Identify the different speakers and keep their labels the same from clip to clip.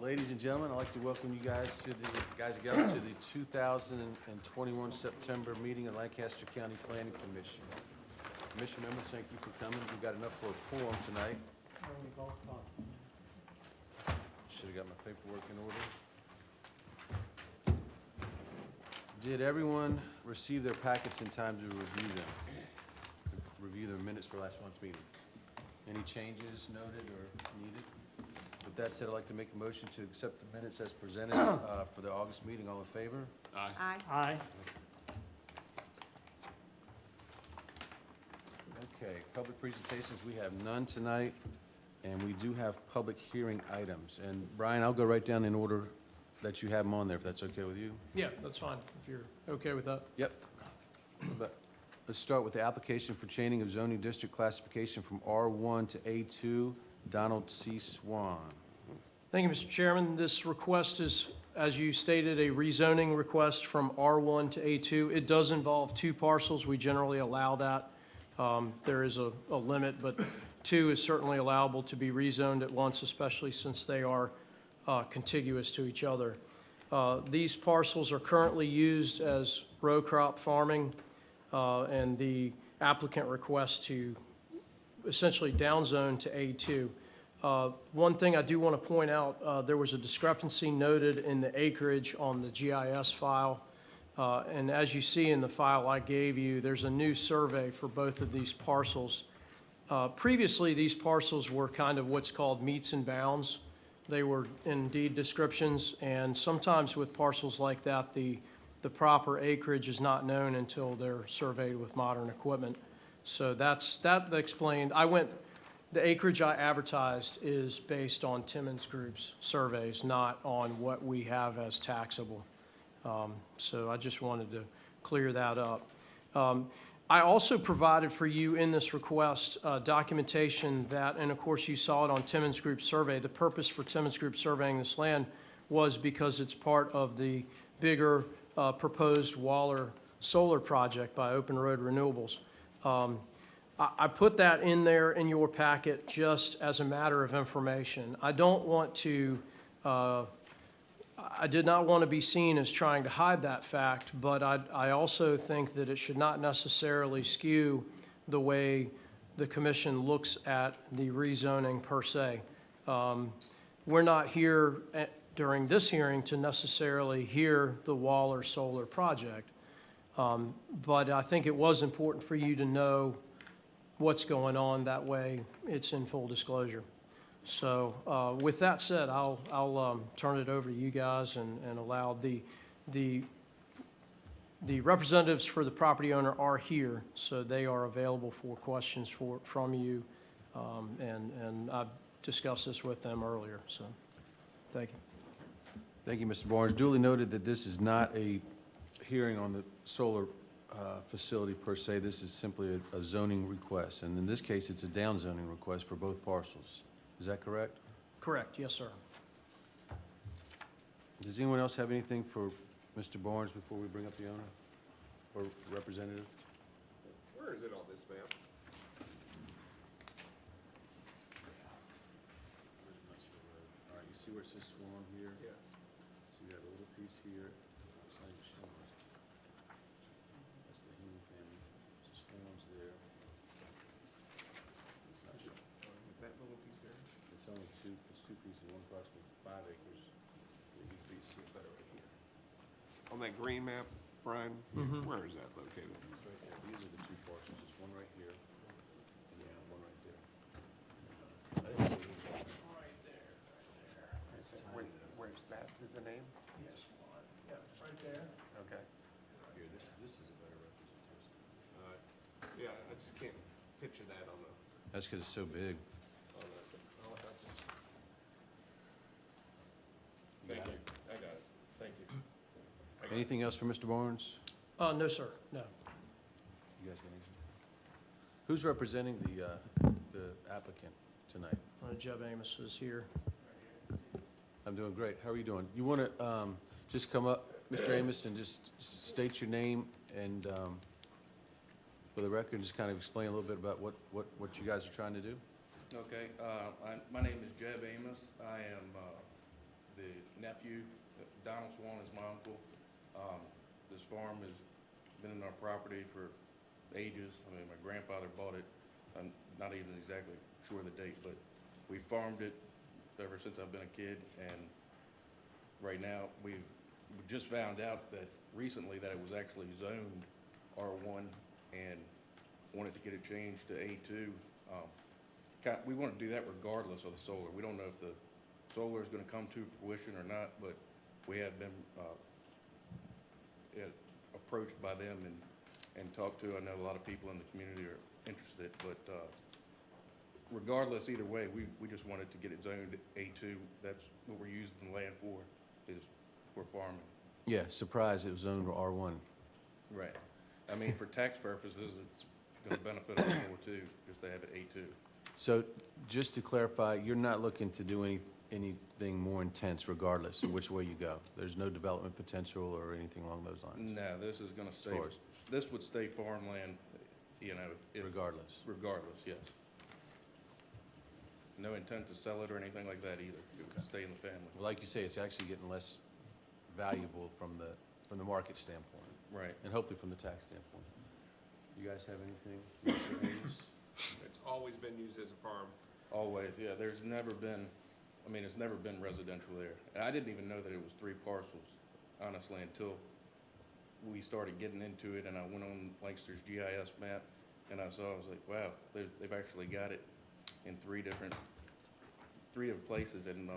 Speaker 1: Ladies and gentlemen, I'd like to welcome you guys and gals to the 2021 September meeting of Lancaster County Planning Commission. Commission members, thank you for coming. We've got enough for a quorum tonight. Should have got my paperwork in order. Did everyone receive their packets in time to review them? Review their minutes for last month's meeting? Any changes noted or needed? With that said, I'd like to make a motion to accept the minutes as presented for the August meeting. All in favor?
Speaker 2: Aye.
Speaker 3: Aye.
Speaker 2: Aye.
Speaker 1: Okay, public presentations, we have none tonight, and we do have public hearing items. And Brian, I'll go right down in order that you have them on there, if that's okay with you.
Speaker 2: Yeah, that's fine, if you're okay with that.
Speaker 1: Yep. But let's start with the application for changing of zoning district classification from R1 to A2, Donald C. Swan.
Speaker 2: Thank you, Mr. Chairman. This request is, as you stated, a rezoning request from R1 to A2. It does involve two parcels. We generally allow that. There is a limit, but two is certainly allowable to be rezoned at once, especially since they are contiguous to each other. These parcels are currently used as row crop farming, and the applicant requests to essentially downzone to A2. One thing I do want to point out, there was a discrepancy noted in the acreage on the GIS file. And as you see in the file I gave you, there's a new survey for both of these parcels. Previously, these parcels were kind of what's called meets and bounds. They were indeed descriptions, and sometimes with parcels like that, the proper acreage is not known until they're surveyed with modern equipment. So that explained. The acreage I advertised is based on Timmons Group's surveys, not on what we have as taxable. So I just wanted to clear that up. I also provided for you in this request documentation that, and of course you saw it on Timmons Group's survey, the purpose for Timmons Group surveying this land was because it's part of the bigger proposed Waller solar project by Open Road Renewables. I put that in there in your packet just as a matter of information. I don't want to, I did not want to be seen as trying to hide that fact, but I also think that it should not necessarily skew the way the commission looks at the rezoning per se. We're not here during this hearing to necessarily hear the Waller solar project, but I think it was important for you to know what's going on. That way it's in full disclosure. So with that said, I'll turn it over to you guys and allow the representatives for the property owner are here, so they are available for questions from you, and I've discussed this with them earlier, so thank you.
Speaker 1: Thank you, Mr. Barnes. Duly noted that this is not a hearing on the solar facility per se. This is simply a zoning request, and in this case, it's a downzoning request for both parcels. Is that correct?
Speaker 2: Correct, yes, sir.
Speaker 1: Does anyone else have anything for Mr. Barnes before we bring up the owner or representative?
Speaker 4: Where is it on this map?
Speaker 1: All right, you see where it says Swan here?
Speaker 4: Yeah.
Speaker 1: So you have a little piece here. It's not even showing. That's the Heaney family. So Swan's there. It's not showing.
Speaker 4: Oh, is it that little piece there?
Speaker 1: It's only it's two pieces, one approximately 5 acres. You can see it better right here.
Speaker 4: On that green map, Brian,
Speaker 2: Mhm.
Speaker 4: where is that located?
Speaker 1: It's right there. These are the two parcels. There's one right here, and you have one right there. I didn't see it.
Speaker 2: Right there.
Speaker 1: It's tiny.
Speaker 4: Where's that, is the name?
Speaker 2: Yes, one. Yeah, right there.
Speaker 4: Okay.
Speaker 1: Here, this is a better representation.
Speaker 4: Yeah, I just can't picture that on the,
Speaker 1: That's because it's so big.
Speaker 4: on the, oh, I just,
Speaker 1: You
Speaker 4: thank
Speaker 1: got
Speaker 4: you,
Speaker 1: it.
Speaker 4: I got it, thank you. I got it.
Speaker 1: Anything else for Mr. Barnes?
Speaker 2: No, sir, no.
Speaker 1: You guys got anything? Who's representing the applicant tonight?
Speaker 2: Jeb Amos is here.
Speaker 1: I'm doing great. How are you doing? You want to just come up, Mr. Amos, and just state your name and for the record, just kind of explain a little bit about what you guys are trying to do?
Speaker 5: Okay, my name is Jeb Amos. I am
Speaker 3: the nephew, Donald Swan is my uncle. This farm has been in our property for ages. I mean, my grandfather bought it. I'm not even exactly sure the date, but we farmed it ever since I've been a kid. And right now, we just found out that recently that it was actually zoned R1 and wanted to get it changed to A2. We want to do that regardless of the solar. We don't know if the solar is going to come to fruition or not, but we have been approached by them and talked to. I know a lot of people in the community are interested, but regardless, either way, we just wanted to get it zoned A2. That's what we're using the land for, is for farming.
Speaker 1: Yeah, surprised it was zoned R1.
Speaker 3: Right. I mean, for tax purposes, it's going to benefit us more too, just to have it A2.
Speaker 1: So just to clarify, you're not looking to do anything more intense regardless of which way you go? There's no development potential or anything along those lines?
Speaker 3: No, this is going to stay,
Speaker 1: far as-
Speaker 3: this would stay farmland, you know,
Speaker 1: Regardless?
Speaker 3: regardless, yes. No intent to sell it or anything like that either. It would stay in the family.
Speaker 1: Well, like you say, it's actually getting less valuable from the market standpoint,
Speaker 3: Right.
Speaker 1: and hopefully from the tax standpoint. You guys have anything? Mr. Hayes?
Speaker 4: It's always been used as a farm.
Speaker 3: Always, yeah. There's never been, I mean, it's never been residential there. And I didn't even know that it was 3 parcels, honestly, until we started getting into it and I went on Lancaster's GIS map and I was like, wow, they've actually got it in 3 different places. And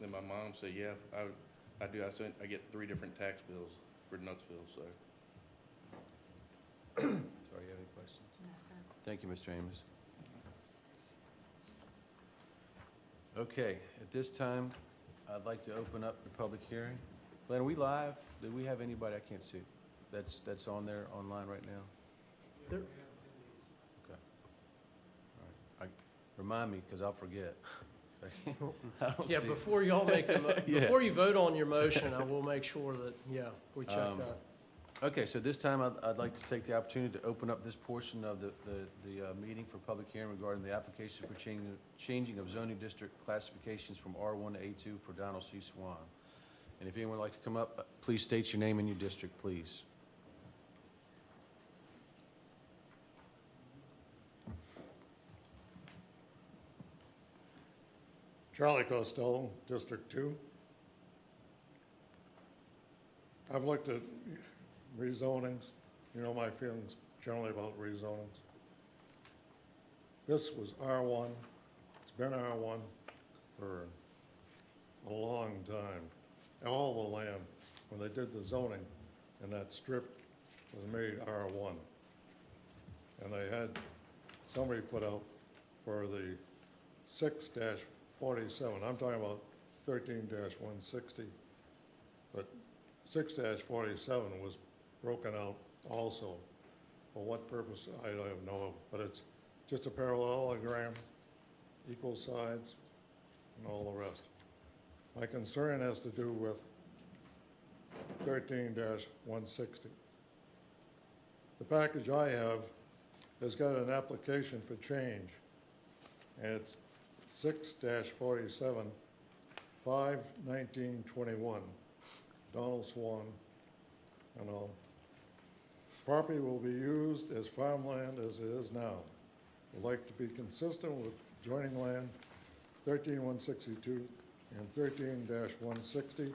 Speaker 3: then my mom said, yeah, I do. I get 3 different tax bills for Nutsville, so.
Speaker 1: Sorry, you have any questions?
Speaker 5: No, sir.
Speaker 1: Thank you, Mr. Amos. Okay, at this time, I'd like to open up the public hearing. Glenn, are we live? Do we have anybody I can't see that's on there online right now?
Speaker 2: There-
Speaker 1: Okay. All right. Remind me, because I'll forget. I don't
Speaker 2: Yeah,
Speaker 1: see it.
Speaker 2: before y'all make
Speaker 1: Yeah.
Speaker 2: before you vote on your motion, I will make sure that, yeah, we check that.
Speaker 1: Okay, so this time I'd like to take the opportunity to open up this portion of the meeting for public hearing regarding the application for changing of zoning district classifications from R1 to A2 for Donald C. Swan. And if anyone would like to come up, please state your name and your district, please.
Speaker 6: Charlie Costello, District 2. I've looked at rezonings. You know my feelings generally about rezonings. This was R1. It's been R1 for a long time. All the land, when they did the zoning, and that strip was made R1. And they had somebody put out for the 6-47, I'm talking about 13-160, but 6-47 was broken out also. For what purpose, I don't know, but it's just a parallelogram, equal sides, and all the rest. My concern has to do with 13-160. The package I have has got an application for change, and it's 6-47, 5/19/21, Donald Swan and all. Property will be used as farmland as it is now. Would like to be consistent with joining land 13-162 and 13-160,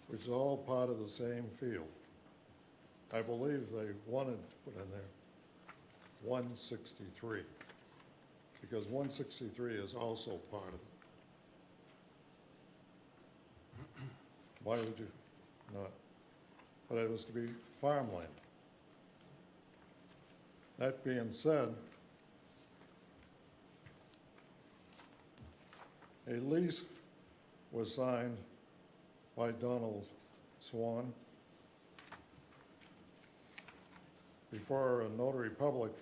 Speaker 6: which is all part of the same field. I believe they wanted to put in there 163, because 163 is also part of it. Why would you not? But it was to be farmland. That being said, a lease was signed by Donald Swan before a notary public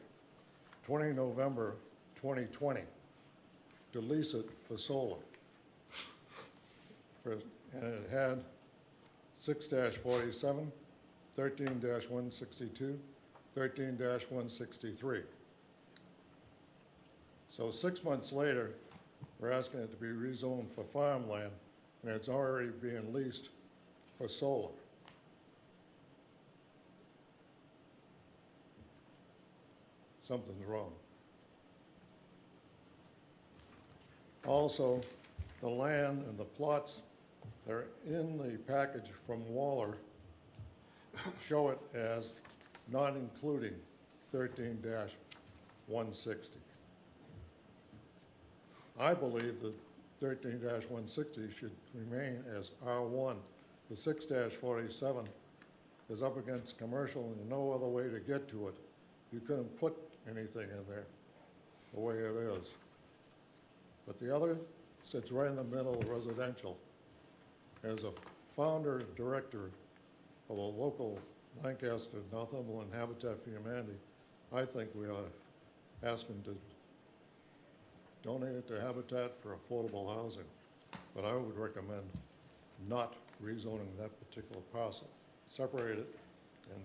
Speaker 6: 20 November 2020 to lease it for solar. And it had 6-47, 13-162, 13-163. So 6 months later, we're asking it to be rezoned for farmland, and it's already being leased for solar. Something's wrong. Also, the land and the plots that are in the package from Waller show it as not including 13-160. I believe that 13-160 should remain as R1. The 6-47 is up against commercial and no other way to get to it. You couldn't put anything in there the way it is. But the other sits right in the middle of residential. As a founder and director of the local Lancaster, Northumberland Habitat for Humanity, I think we ought to ask them to donate it to Habitat for Affordable Housing. But I would recommend not rezoning that particular parcel. Separate it and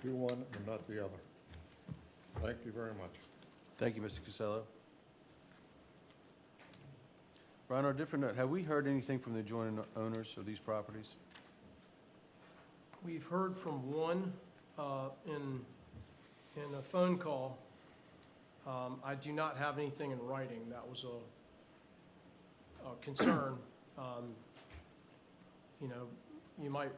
Speaker 6: do one and not the other. Thank you very much.
Speaker 1: Thank you, Mr. Casello. Brian, on a different note, have we heard anything from the adjoining owners of these properties?
Speaker 2: We've heard from one in a phone call. I do not have anything in writing. That was a concern. You know, you might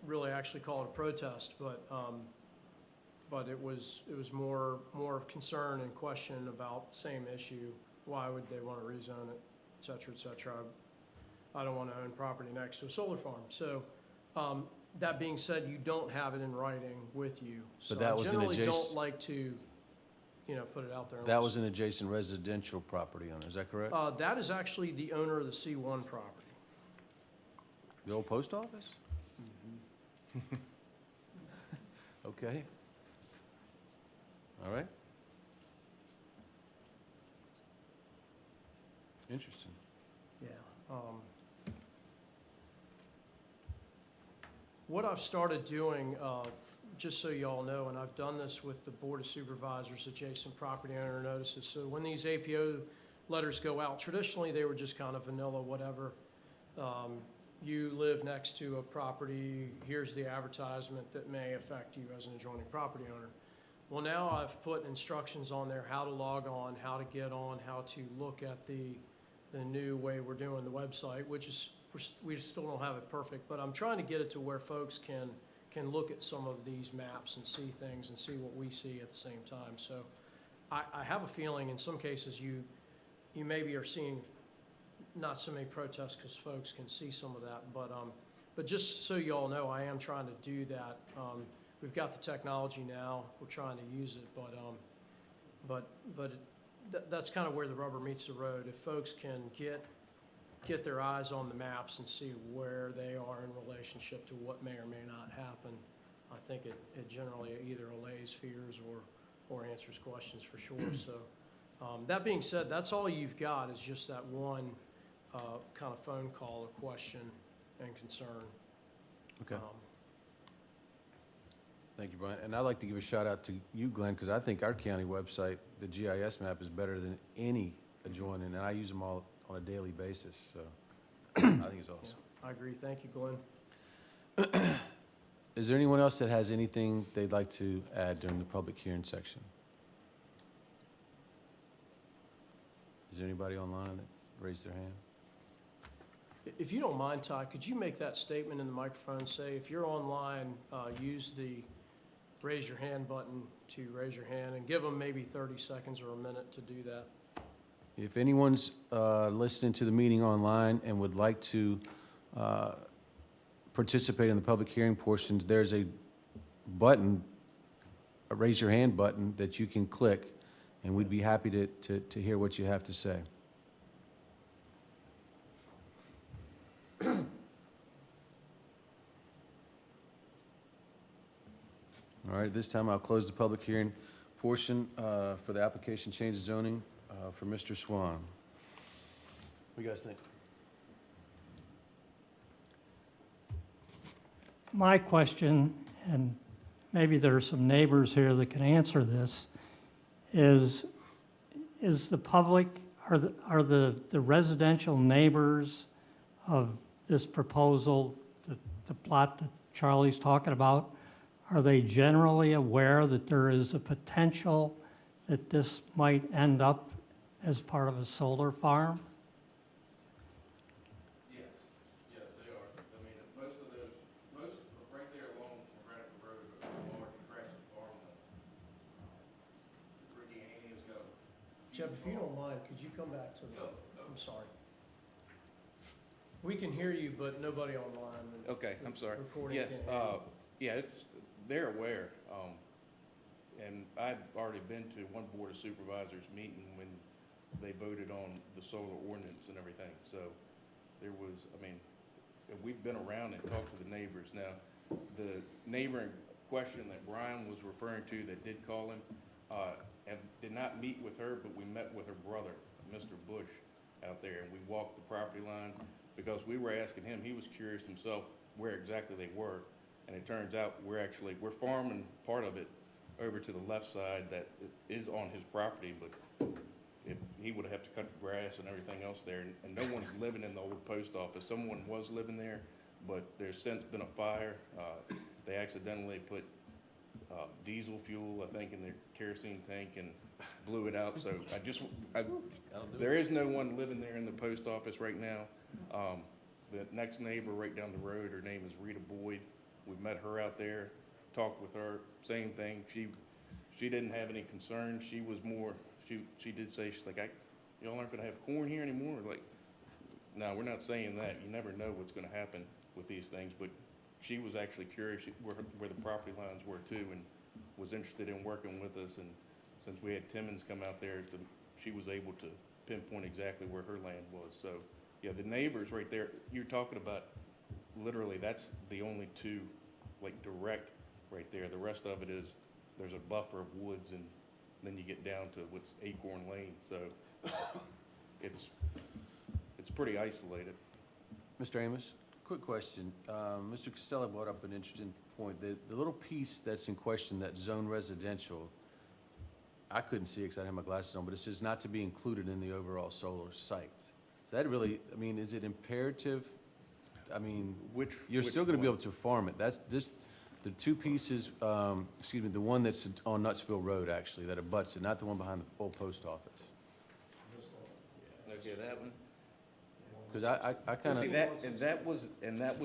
Speaker 2: really actually call it a protest, but it was more of concern and question about same issue. Why would they want to rezone it, et cetera, et cetera. I don't want to own property next to a solar farm. So that being said, you don't have it in writing with you. So
Speaker 1: that was
Speaker 2: I
Speaker 1: an
Speaker 2: generally don't
Speaker 1: adjacent-
Speaker 2: like to, you know, put it out there.
Speaker 1: That
Speaker 2: unless-
Speaker 1: was an adjacent residential property owner, is that correct?
Speaker 2: That is actually the owner of the C1 property.
Speaker 1: The old post office? Okay. All right. Interesting.
Speaker 2: Yeah. What I've started doing, just so y'all know, and I've done this with the Board of Supervisors, adjacent property owner notices. So when these APO letters go out, traditionally they were just kind of vanilla, whatever. You live next to a property, here's the advertisement that may affect you as an adjoining property owner. Well, now I've put instructions on there, how to log on, how to get on, how to look at the new way we're doing the website, which is, we still don't have it perfect, but I'm trying to get it to where folks can look at some of these maps and see things and see what we see at the same time. So I have a feeling in some cases you maybe are seeing not so many protests because folks can see some of that, but just so you all know, I am trying to do that. We've got the technology now, we're trying to use it, but that's kind of where the rubber meets the road. If folks can get their eyes on the maps and see where they are in relationship to what may or may not happen, I think it generally either allays fears or answers questions for sure. So that being said, that's all you've got is just that one kind of phone call or question and concern.
Speaker 1: Okay. Thank you, Brian. And I'd like to give a shout out to you, Glenn, because I think our county website, the GIS map, is better than any adjoining, and I use them all on a daily basis, so I think it's awesome.
Speaker 2: Yeah, I agree. Thank you, Glenn.
Speaker 1: Is there anyone else that has anything they'd like to add during the public hearing section? Is there anybody online that raised their hand?
Speaker 2: If you don't mind, Ty, could you make that statement in the microphone? Say, if you're online, use the raise your hand button to raise your hand, and give them maybe 30 seconds or a minute to do that.
Speaker 1: If anyone's listening to the meeting online and would like to participate in the public hearing portions, there's a button, a raise your hand button that you can click, and we'd be happy to hear what you have to say. All right, this time I'll close the public hearing portion for the application change of zoning for Mr. Swan. What do you guys think?
Speaker 5: My question, and maybe there are some neighbors here that can answer this, is the public, are the residential neighbors of this proposal, the plot that Charlie's talking about, are they generally aware that there is a potential that this might end up as part of a solar farm?
Speaker 3: Yes, yes, they are. I mean, most right there along Granite Road are large tracts of farmland. Ricky Haney's got.
Speaker 2: Jeff, if you don't mind, could you come back to the, I'm sorry. We can hear you, but nobody online.
Speaker 3: Okay, I'm sorry.
Speaker 2: Recording
Speaker 3: Yes,
Speaker 2: can't hear you.
Speaker 3: yeah, they're aware. And I'd already been to one Board of Supervisors meeting when they voted on the solar ordinance and everything. So there was, I mean, we've been around and talked to the neighbors. Now, the neighbor in question that Brian was referring to that did call him, did not meet with her, but we met with her brother, Mr. Bush, out there, and we walked the property lines because we were asking him, he was curious himself where exactly they were. And it turns out we're farming part of it over to the left side that is on his property, but if he would have to cut the grass and everything else there, and no one's living in the old post office. Someone was living there, but there's since been a fire. They accidentally put diesel fuel, I think, in their kerosene tank and blew it out. So there is no one living there in the post office right now. The next neighbor right down the road, her name is Rita Boyd. We met her out there, talked with her, same thing. She didn't have any concerns. She was more, she did say, she's like, y'all aren't gonna have corn here anymore? Like, no, we're not saying that. You never know what's gonna happen with these things, but she was actually curious where the property lines were too, and was interested in working with us. And since we had Timmons come out there, she was able to pinpoint exactly where her land was. So, yeah, the neighbors right there, you're talking about, literally, that's the only two, like, direct right there. The rest of it is, there's a buffer of woods, and then you get down to what's Acorn Lane. So it's pretty isolated.
Speaker 1: Mr. Amos, quick question. Mr. Costello brought up an interesting point. The little piece that's in question, that zone residential, I couldn't see it because I didn't have my glasses on, but it says not to be included in the overall solar site. So that really, I mean, is it imperative? I mean, you're still going to be able to farm it. That's just the two pieces, excuse me, the one that's on Nutsville Road, actually, that abuts it, not the one behind the old post office.
Speaker 3: Okay, that one.
Speaker 1: Because I kind
Speaker 3: See,
Speaker 1: of,
Speaker 3: that was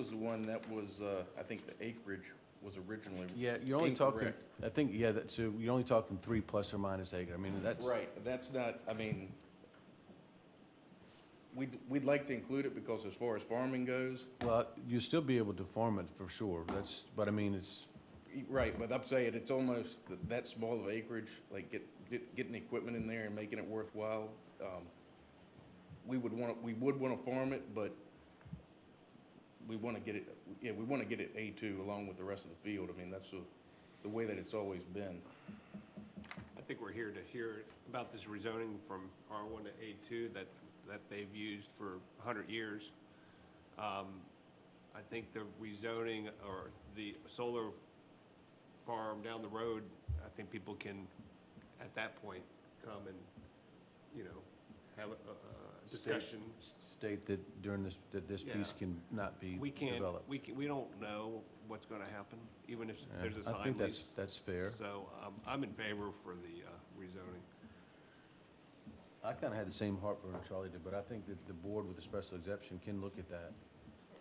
Speaker 3: the one that was, I think the acreage was originally.
Speaker 1: yeah, you're only talking,
Speaker 3: incorrect.
Speaker 1: I think, yeah, so you're only talking 3 plus or minus acre. I mean, that's.
Speaker 3: Right, that's not, I mean, we'd like to include it because as far as farming goes,
Speaker 1: Well, you'll still be able to farm it for sure. But I mean, it's,
Speaker 3: right, but I'm saying it's almost that small of acreage, like getting equipment in there and making it worthwhile. We would want to farm it, but we want to get it, yeah, we want to get it A2 along with the rest of the field. I mean, that's the way that it's always been.
Speaker 4: I think we're here to hear about this rezoning from R1 to A2 that they've used for 100 years. I think the rezoning or the solar farm down the road, I think people can, at that point, come and, have a discussion.
Speaker 1: state that during this, that this piece
Speaker 4: Yeah.
Speaker 1: can not be
Speaker 4: We can't,
Speaker 1: developed.
Speaker 4: we don't know what's gonna happen, even if
Speaker 1: Yeah,
Speaker 4: there's a sign
Speaker 1: I think
Speaker 4: lease.
Speaker 1: that's fair.
Speaker 4: So, I'm in favor for the rezoning.
Speaker 1: I kind of had the same heartburn Charlie did, but I think that the board with a special exception can look at that,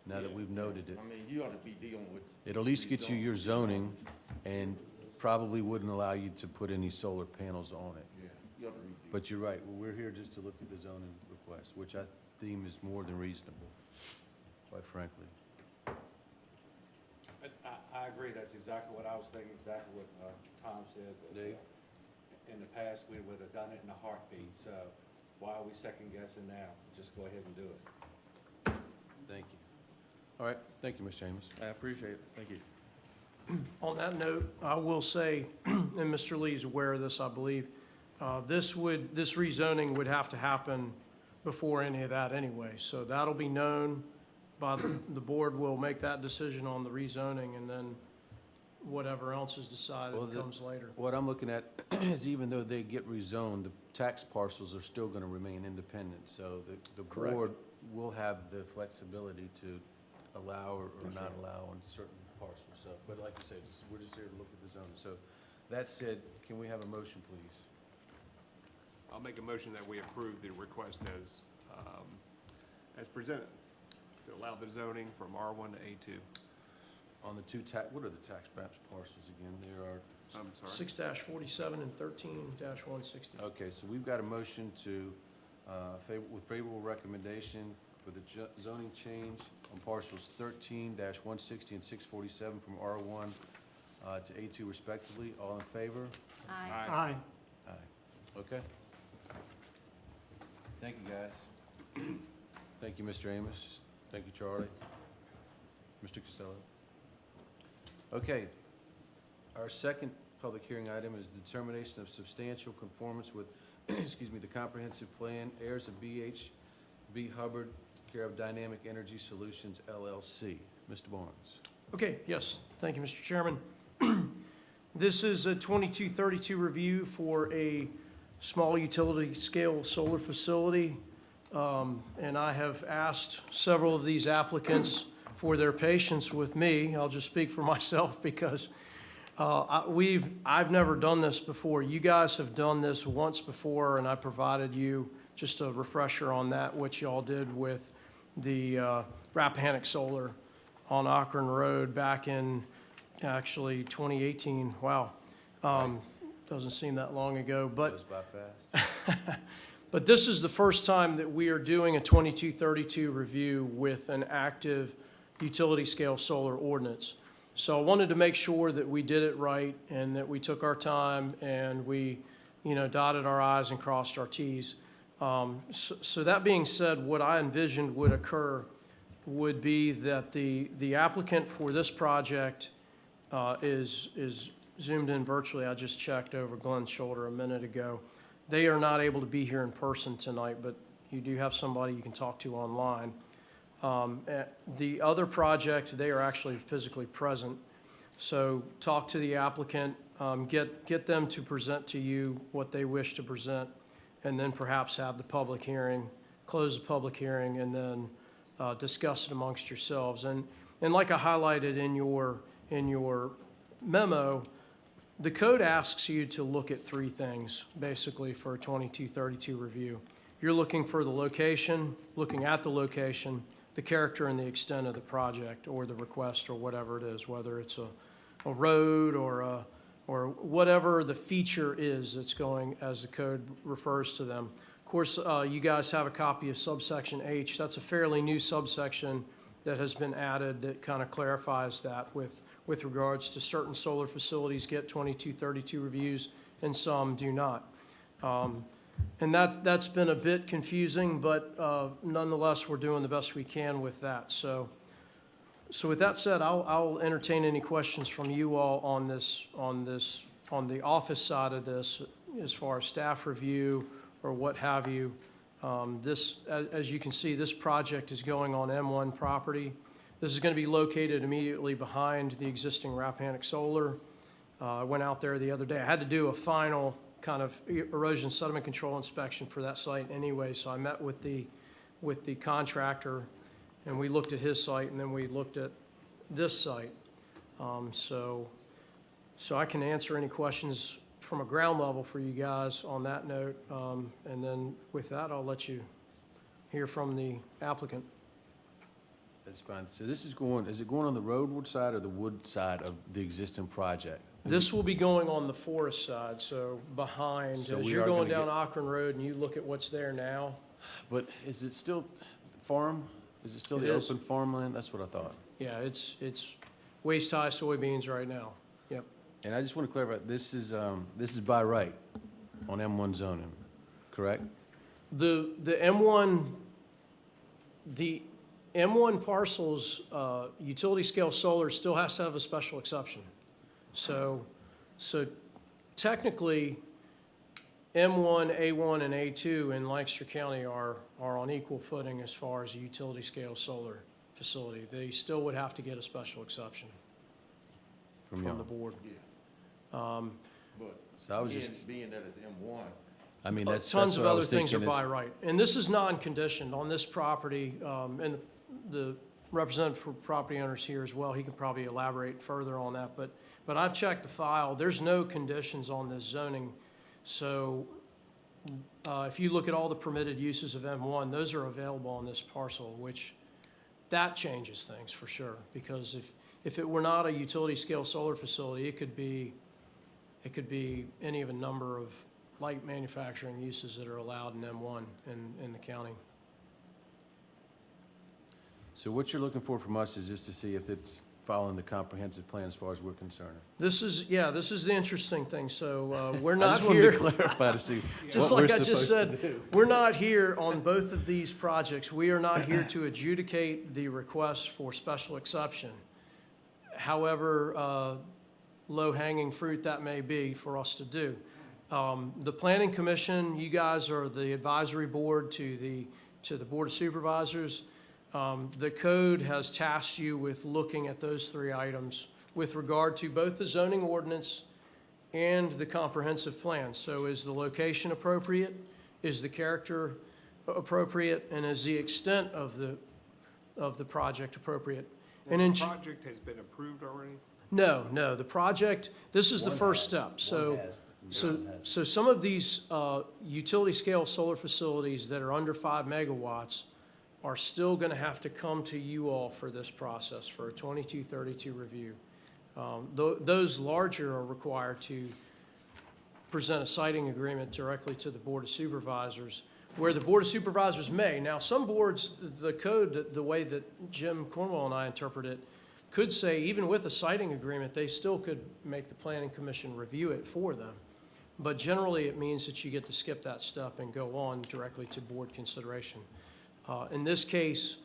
Speaker 1: now that we've noted it.
Speaker 7: I mean, you ought to be dealing with.
Speaker 1: It at least gets you your zoning, and probably wouldn't allow you to put any solar panels on it.
Speaker 7: Yeah, you ought to read.
Speaker 1: But you're right, well, we're here just to look at the zoning request, which I deem is more than reasonable, quite frankly.
Speaker 8: I agree, that's exactly what I was thinking, exactly what Tom said. that,
Speaker 1: Dave?
Speaker 8: In the past, we would have done it in a heartbeat, so why are we second guessing now? Just go ahead and do it.
Speaker 1: Thank you. All right, thank you, Mr. Amos.
Speaker 3: I appreciate it. Thank you.
Speaker 2: On that note, I will say, and Mr. Lee's aware of this, I believe, this rezoning would have to happen before any of that anyway. So that'll be known by the board will make that decision on the rezoning, and then whatever else is decided
Speaker 1: Well,
Speaker 2: comes later.
Speaker 1: What I'm looking at is even though they get rezoned, tax parcels are still gonna remain independent, so the
Speaker 2: Correct.
Speaker 1: board will have the flexibility to allow or not allow on certain parcels, so, but like I said, we're just here to look at the zoning. So, that said, can we have a motion, please?
Speaker 4: I'll make a motion that we approve the request as presented, to allow the zoning from R1 to A2.
Speaker 1: On the two what are the tax maps parcels again? There are,
Speaker 4: I'm sorry.
Speaker 2: 6-47 and 13-160.
Speaker 1: okay, so we've got a motion to, with favorable recommendation for the zoning change on parcels 13-160 and 647 from R1 to A2 respectively. All in favor?
Speaker 9: Aye.
Speaker 5: Aye.
Speaker 1: Aye. Okay. Thank you, guys. Thank you, Mr. Amos. Thank you, Charlie. Mr. Costello. Okay. Our second public hearing item is the determination of substantial conformance with, excuse me, the comprehensive plan, heirs of B.H.B. Hubbard, care of Dynamic Energy Solutions, LLC. Mr. Barnes.
Speaker 2: Okay, yes, thank you, Mr. Chairman. This is a 2232 review for a small utility-scale solar facility. And I have asked several of these applicants for their patience with me. I'll just speak for myself because I've never done this before. You guys have done this once before, and I provided you just a refresher on that, which y'all did with the Rappahannock Solar on Akron Road back in actually 2018. Wow. Doesn't seem that long ago, but
Speaker 1: Goes by fast.
Speaker 2: but this is the first time that we are doing a 2232 review with an active utility-scale solar ordinance. So I wanted to make sure that we did it right and that we took our time and we, dotted our i's and crossed our t's. So that being said, what I envisioned would occur would be that the applicant for this project is zoomed in virtually. I just checked over Glenn's shoulder a minute ago. They are not able to be here in person tonight, but you do have somebody you can talk to online. The other project, they are actually physically present. So talk to the applicant, get them to present to you what they wish to present, and then perhaps have the public hearing, close the public hearing, and then discuss it amongst yourselves. And like I highlighted in your memo, the code asks you to look at three things, basically, for a 2232 review. You're looking for the location, looking at the location, the character and the extent of the project or the request or whatever it is, whether it's a road or whatever the feature is that's going, as the code refers to them. Of course, you guys have a copy of subsection H. That's a fairly new subsection that has been added that kind of clarifies that with regards to certain solar facilities get 2232 reviews and some do not. And that's been a bit confusing, but nonetheless, we're doing the best we can with that. So with that said, I'll entertain any questions from you all on the office side of this, as far as staff review or what have you. As you can see, this project is going on M1 property. This is going to be located immediately behind the existing Rappahannock Solar. I went out there the other day. I had to do a final kind of erosion sediment control inspection for that site anyway, so I met with the contractor, and we looked at his site, and then we looked at this site. So I can answer any questions from a ground level for you guys on that note, and then with that, I'll let you hear from the applicant.
Speaker 1: That's fine. So is it going on the roadward side or the wood side of the existing project?
Speaker 2: This will be going on the forest side, so behind,
Speaker 1: So
Speaker 2: as
Speaker 1: we
Speaker 2: you're
Speaker 1: are
Speaker 2: going
Speaker 1: gonna
Speaker 2: down Akron Road and you look at what's there now,
Speaker 1: But is it still farm? Is it still
Speaker 2: It
Speaker 1: the
Speaker 2: is.
Speaker 1: open farmland? That's what I thought.
Speaker 2: yeah, it's waist-high soybeans right now. Yep.
Speaker 1: And I just want to clarify, this is by right on M1 zoning, correct?
Speaker 2: The M1 parcels, utility-scale solar still has to have a special exception. So technically, M1, A1, and A2 in Lancaster County are on equal footing as far as a utility-scale solar facility. They still would have to get a special exception
Speaker 1: From
Speaker 2: from
Speaker 1: y'all.
Speaker 2: the board.
Speaker 7: But
Speaker 1: So I was just,
Speaker 7: being that it's M1,
Speaker 1: I mean, that's
Speaker 2: Tons of
Speaker 1: what I
Speaker 2: other
Speaker 1: was
Speaker 2: things are
Speaker 1: thinking is-
Speaker 2: by right. And this is non-conditioned on this property, and the representative for property owners here as well, he can probably elaborate further on that, but I've checked the file, there's no conditions on this zoning. So, if you look at all the permitted uses of M1, those are available on this parcel, which, that changes things for sure. Because if it were not a utility scale solar facility, it could be any of a number of light manufacturing uses that are allowed in M1 in the county.
Speaker 1: So what you're looking for from us is just to see if it's following the comprehensive plan as far as we're concerned.
Speaker 2: This is the interesting thing. So, we're
Speaker 1: I
Speaker 2: not
Speaker 1: just wanted
Speaker 2: here.
Speaker 1: to clarify to see
Speaker 2: Just
Speaker 1: what
Speaker 2: like
Speaker 1: we're
Speaker 2: I just
Speaker 1: supposed to
Speaker 2: said,
Speaker 1: do.
Speaker 2: we're not here on both of these projects. We are not here to adjudicate the request for special exception. However, low-hanging fruit that may be for us to do. The Planning Commission, you guys are the advisory board to the Board of Supervisors. The code has tasked you with looking at those three items with regard to both the zoning ordinance and the comprehensive plan. So is the location appropriate? Is the character appropriate? And is the extent of the project appropriate? And
Speaker 4: The
Speaker 2: in,
Speaker 4: project has been approved already?
Speaker 2: no, the project, this is the
Speaker 1: One
Speaker 2: first
Speaker 1: has,
Speaker 2: step. So,
Speaker 1: one has,
Speaker 2: so,
Speaker 1: one has.
Speaker 2: so some of these utility scale solar facilities that are under 5 megawatts are still going to have to come to you all for this process, for a 2232 review. Those larger are required to present a siting agreement directly to the Board of Supervisors, where the Board of Supervisors may. Now, some boards, the code, the way that Jim Cornwell and I interpret it, could say even with a siting agreement, they still could make the Planning Commission review it for them. But generally, it means that you get to skip that step and go on directly to board consideration. In this case,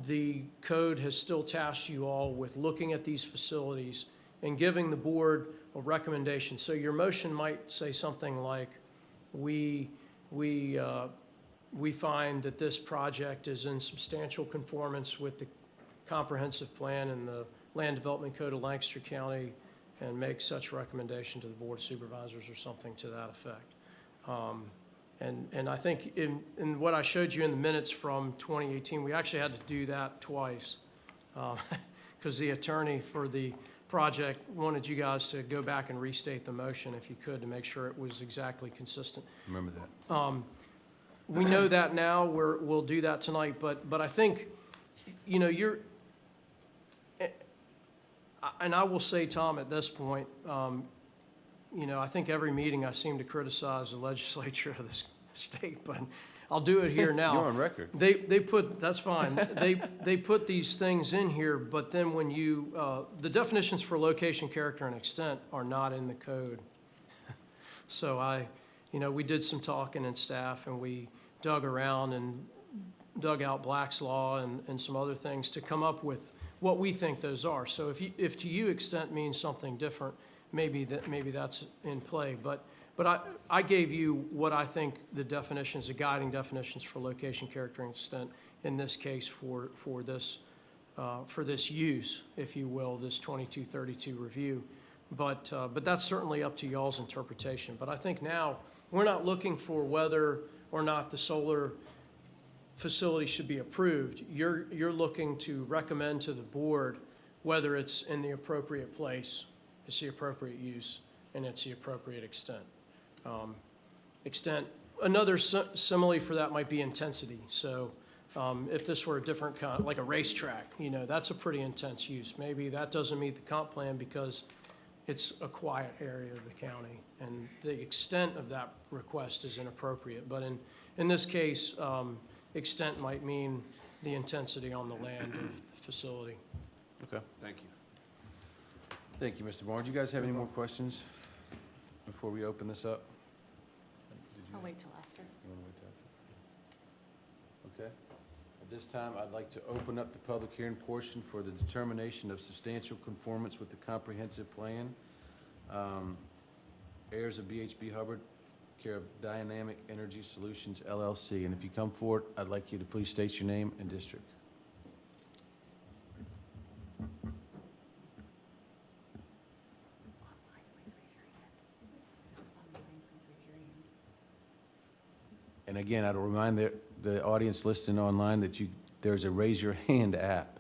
Speaker 2: the code has still tasked you all with looking at these facilities and giving the board a recommendation. So your motion might say something like, we find that this project is in substantial conformance with the comprehensive plan and the Land Development Code of Lancaster County, and make such recommendation to the Board of Supervisors or something to that effect. And I think in what I showed you in the minutes from 2018, we actually had to do that twice, because the attorney for the project wanted you guys to go back and restate the motion if you could, to make sure it was exactly consistent.
Speaker 1: Remember that.
Speaker 2: We know that now, we'll do that tonight, but I think, you know, and I will say, Tom, at this point, you know, I think every meeting I seem to criticize the legislature of this state, but I'll do it here now.
Speaker 1: You're on record.
Speaker 2: They put, that's fine, they put these things in here, but then when you, the definitions for location, character, and extent are not in the code. So you know, we did some talking in staff, and we dug around and dug out Black's Law and some other things to come up with what we think those are. So if to you extent means something different, maybe that's in play. But I gave you what I think the definitions, the guiding definitions for location, character, and extent in this case for this use, if you will, this 2232 review. But that's certainly up to y'all's interpretation. But I think now we're not looking for whether or not the solar facility should be approved. You're looking to recommend to the board whether it's in the appropriate place, it's the appropriate use, and it's the appropriate extent. Another simile for that might be intensity. So if this were a different kind, like a racetrack, you know, that's a pretty intense use. Maybe that doesn't meet the comp plan because it's a quiet area of the county, and the extent of that request is inappropriate. But in this case, extent might mean the intensity on the land of the facility.
Speaker 1: Okay.
Speaker 4: Thank you.
Speaker 1: Thank you, Mr. Barnes. You guys have any more questions before we open this up?
Speaker 9: I'll wait till after.
Speaker 1: You wanna wait till after? Okay. At this time, I'd like to open up the public hearing portion for the determination of substantial conformance with the comprehensive plan. Heirs of BHB Hubbard, care of Dynamic Energy Solutions LLC. And if you come forward, I'd like you to please state your name and district.
Speaker 9: Online, please raise your hand. Online, please raise your hand.
Speaker 1: again, I'd remind the audience listening online that there's a raise your hand app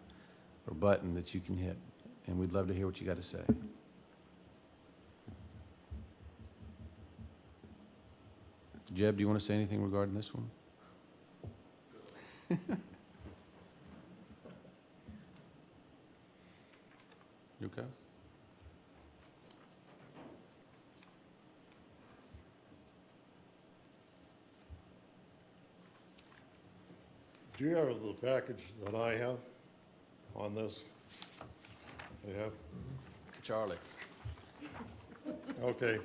Speaker 1: or button that you can hit, and we'd love to hear what you got to say. Jeb, do you want to say anything regarding this one? You okay?
Speaker 6: Do you have the package that I have on this? You have?
Speaker 1: Charlie.
Speaker 6: Okay,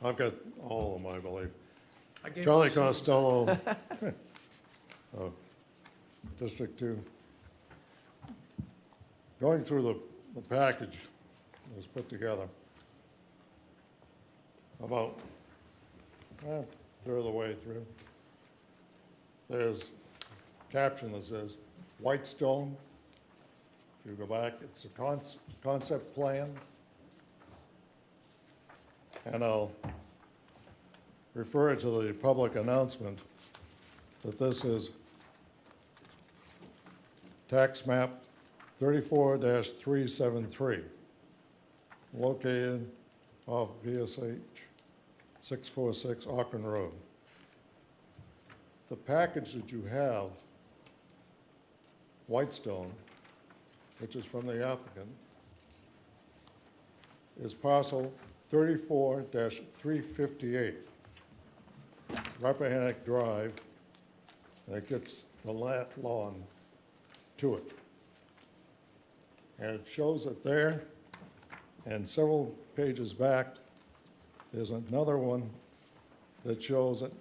Speaker 6: I've got all of them, I believe.
Speaker 2: I gave
Speaker 6: Charlie
Speaker 2: you some-
Speaker 6: Costello, District 2. Going through the package that was put together, about a third of the way through, there's a caption that says, Whitestone. If you go back, it's a concept plan. And I'll refer to the public announcement that this is tax map 34-373, located off VSH 646 Auckland Road. The package that you have, Whitestone, which is from the applicant, is parcel 34-358, Rappahannock Drive, and it gets the lawn to it. And it shows it there, and several pages back, there's another one that shows it,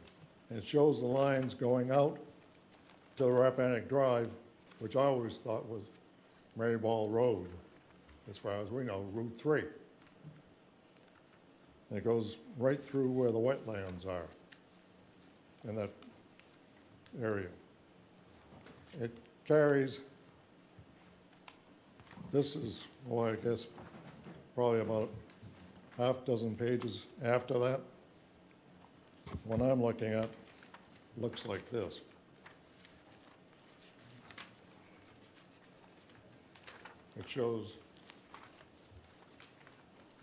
Speaker 6: and it shows the lines going out to the Rappahannock Drive, which I always thought was Maryball Road, as far as we know, Route 3. And it goes right through where the wetlands are in that area. It carries, this is, well, I guess, probably about half dozen pages after that. What I'm looking at looks like this. It shows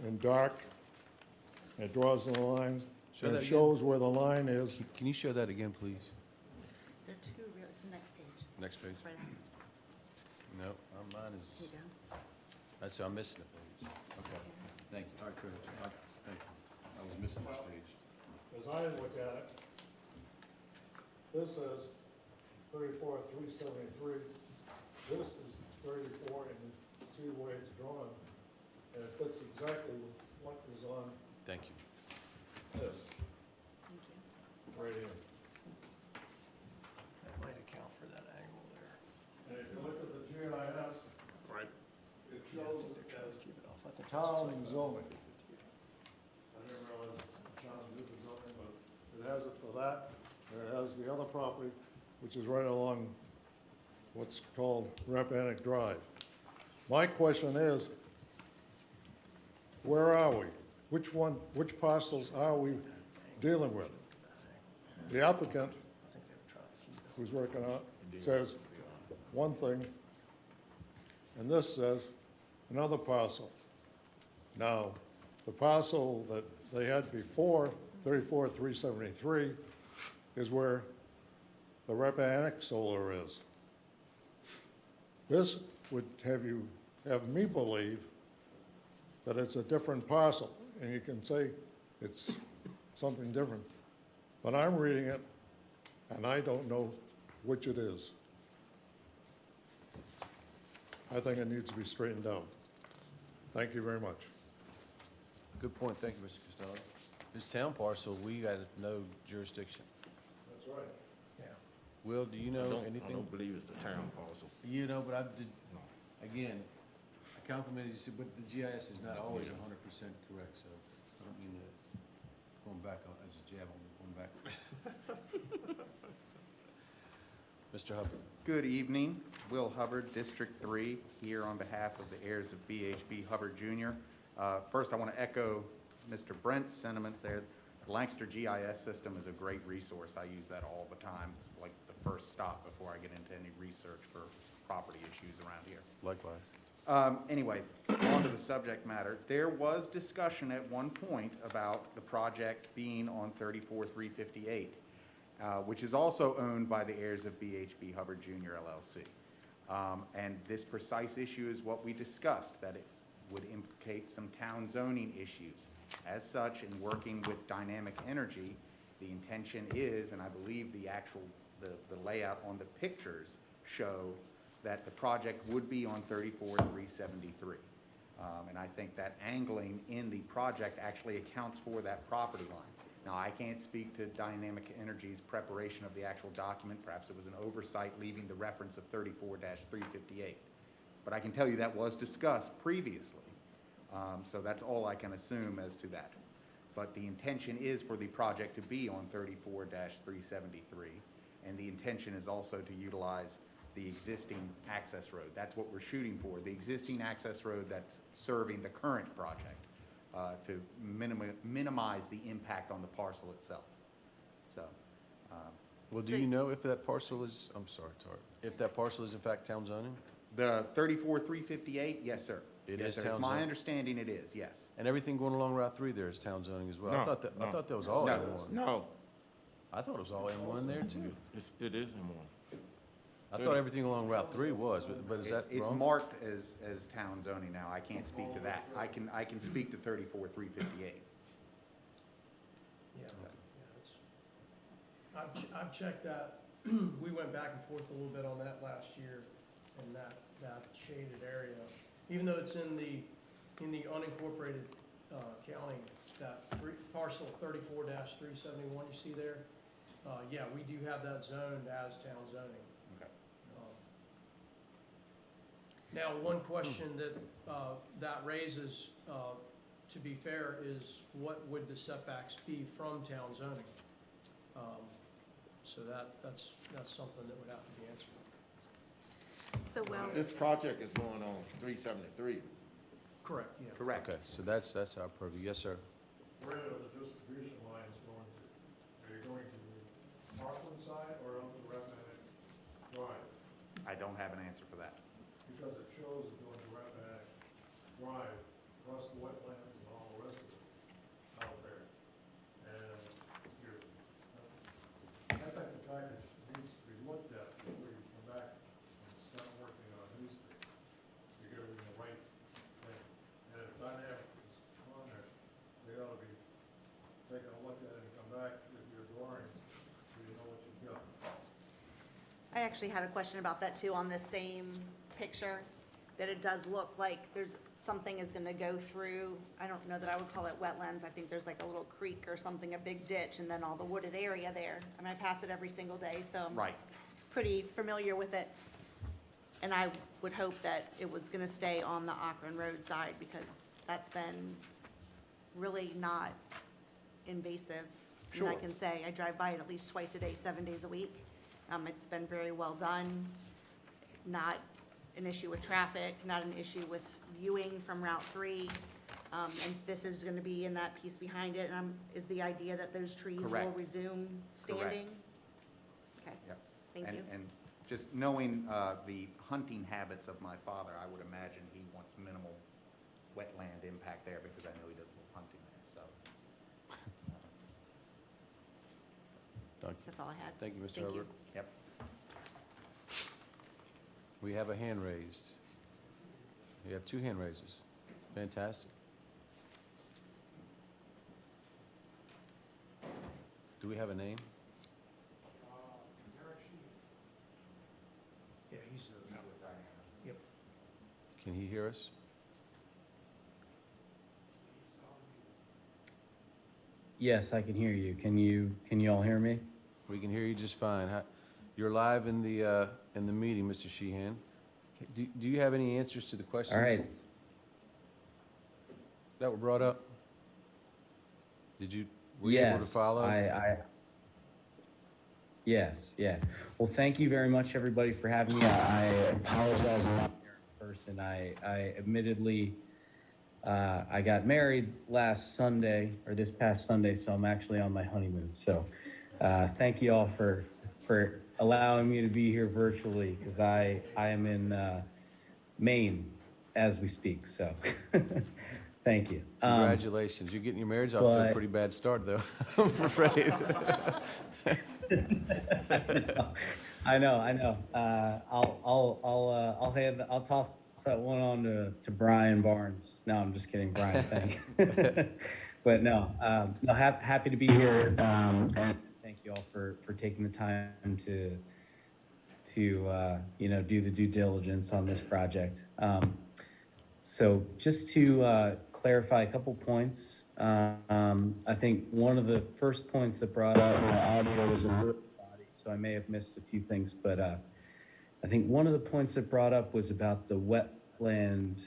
Speaker 6: in dark, it draws the lines,
Speaker 1: Show
Speaker 6: and
Speaker 1: that
Speaker 6: it
Speaker 1: again.
Speaker 6: shows where the line is.
Speaker 1: Can you show that again, please?
Speaker 9: They're two real, it's the next page.
Speaker 1: Next page.
Speaker 9: It's right after.
Speaker 1: No, mine
Speaker 9: Here
Speaker 1: is,
Speaker 9: you go.
Speaker 1: I'm missing a page. Okay, thank you. All right, good. Thank you. I was missing this page.
Speaker 6: As I look at it, this says 34-373. This is 34, and you see the way it's drawn, and it fits exactly with what is on
Speaker 1: Thank you.
Speaker 6: this,
Speaker 9: Thank you.
Speaker 6: right here.
Speaker 2: That might account for that angle there.
Speaker 6: And if you look at the GIS,
Speaker 4: Right.
Speaker 6: it shows it as
Speaker 2: Keep it off. I think
Speaker 6: town zoning. I didn't realize town did the zoning, but it has it for that, and it has the other property, which is right along what's called Rappahannock Drive. My question is, where are we? Which parcels are we dealing with? The applicant, who's working on it, says one thing, and this says another parcel. Now, the parcel that they had before, 34-373, is where the Rappahannock Solar is. This would have me believe that it's a different parcel, and you can say it's something different. But I'm reading it, and I don't know which it is. I think it needs to be straightened out. Thank you very much.
Speaker 1: Good point. Thank you, Mr. Costello. This town parcel, we got no jurisdiction.
Speaker 6: That's right.
Speaker 2: Yeah.
Speaker 1: Will, do you know
Speaker 7: I
Speaker 1: anything?
Speaker 7: don't believe it's the town parcel.
Speaker 1: You know, but I did, again, I complimented you, but the GIS is not always 100% correct, so I don't mean that going back on, as a jab on going back. Mr. Hubbard.
Speaker 10: Good evening. Will Hubbard, District 3, here on behalf of the heirs of BHB Hubbard Jr. First, I want to echo Mr. Brent's sentiments there. The Lancaster GIS system is a great resource. I use that all the time. It's like the first stop before I get into any research for property issues around here.
Speaker 1: Likewise.
Speaker 10: Anyway, on to the subject matter. There was discussion at one point about the project being on 34-358, which is also owned by the heirs of BHB Hubbard Jr. LLC. And this precise issue is what we discussed, that it would implicate some town zoning issues. As such, in working with Dynamic Energy, the intention is, and I believe the actual, the layout on the pictures show that the project would be on 34-373. And I think that angling in the project actually accounts for that property line. Now, I can't speak to Dynamic Energy's preparation of the actual document. Perhaps it was an oversight leaving the reference of 34-358. But I can tell you that was discussed previously. So that's all I can assume as to that. But the intention is for the project to be on 34-373. And the intention is also to utilize the existing access road. That's what we're shooting for, the existing access road that's serving the current project, to minimize the impact on the parcel itself. So,
Speaker 1: Well, do you know if that parcel is, I'm sorry, Tart, if that parcel is in fact town zoning?
Speaker 10: the 34-358, yes, sir.
Speaker 1: It
Speaker 10: Yes,
Speaker 1: is
Speaker 10: sir.
Speaker 1: town
Speaker 10: It's my
Speaker 1: zone.
Speaker 10: understanding it is, yes.
Speaker 1: And everything going along Route 3 there is town zoning as well? I
Speaker 7: No,
Speaker 1: thought that, I
Speaker 7: no.
Speaker 1: thought that was all
Speaker 10: No.
Speaker 1: M1.
Speaker 7: No,
Speaker 1: I thought it was all M1 there too.
Speaker 7: it is in one.
Speaker 1: I thought everything along Route 3 was, but is that
Speaker 10: It's
Speaker 1: wrong?
Speaker 10: marked as town zoning now. I can't speak to that. I can speak to 34-358.
Speaker 2: Yeah, I've checked that. We went back and forth a little bit on that last year, and that shaded area, even though it's in the unincorporated county, that parcel 34-371 you see there, yeah, we do have that zoned as town zoning.
Speaker 10: Okay.
Speaker 2: Now, one question that raises, to be fair, is what would the setbacks be from town zoning? So that's something that would have to be answered.
Speaker 9: So, well,
Speaker 7: This project is going on 373.
Speaker 2: Correct, yeah.
Speaker 10: Correct.
Speaker 1: Okay, so that's our purview. Yes, sir.
Speaker 6: Where are the distribution lines going to? Are you going to the Parkland side or on the Rappahannock Drive?
Speaker 10: I don't have an answer for that.
Speaker 6: Because it shows it going to Rappahannock Drive, across the wetlands and all the rest of it out there. And you're, I think the package needs to be looked at before you come back and start working on these things. You get it in the right thing. And if Dynamic is on there, they ought to be taking a look at it and come back with your drawings, so you know what you've got.
Speaker 9: I actually had a question about that too on this same picture, that it does look like there's, something is gonna go through, I don't know that I would call it wetlands, I think there's like a little creek or something, a big ditch, and then all the wooded area there. And I pass it every single day, so I'm
Speaker 10: Right.
Speaker 9: pretty familiar with it. And I would hope that it was gonna stay on the Akron Road side, because that's been really not invasive. And I
Speaker 10: Sure.
Speaker 9: can say, I drive by it at least twice a day, 7 days a week. It's been very well done, not an issue with traffic, not an issue with viewing from Route 3. And this is gonna be in that piece behind it, and is the idea that those trees will
Speaker 10: Correct.
Speaker 9: resume standing? Okay,
Speaker 10: Yep.
Speaker 9: thank you.
Speaker 10: And just knowing the hunting habits of my father, I would imagine he wants minimal wetland impact there, because I know he does a little hunting there, so.
Speaker 1: Thank you.
Speaker 9: That's all I had.
Speaker 1: Thank you, Mr.
Speaker 9: Thank you.
Speaker 1: Herbert.
Speaker 10: Yep.
Speaker 1: We have a hand raised. We have 2 hand raises. Fantastic. Do we have a name?
Speaker 2: Yeah, he's, yep.
Speaker 1: Can he hear us?
Speaker 11: Yes, I can hear you. Can you all hear me?
Speaker 1: We can hear you just fine. You're live in the meeting, Mr. Sheehan. Do you have any answers to the questions?
Speaker 11: All right.
Speaker 1: That were brought up? Were you able to
Speaker 11: Yes,
Speaker 1: follow?
Speaker 11: Yes, yeah. Well, thank you very much, everybody, for having me. I apologize I'm not here in person. I admittedly I got married last Sunday, or this past Sunday, so I'm actually on my honeymoon. So thank you all for allowing me to be here virtually, because I am in Maine as we speak, so thank you.
Speaker 1: Congratulations, you're getting your marriage off to a
Speaker 11: but-
Speaker 1: pretty bad start, though. I'm afraid.
Speaker 11: I know. I'll toss that one on to Brian Barnes. No, I'm just kidding, Brian, thank you. But no, happy to be here. And thank you all for taking the time to do the due diligence on this project. So just to clarify a couple points, I think one of the first points that brought up, audio was a little spotty, so I may have missed a few things, but I think one of the points that brought up was about the wetland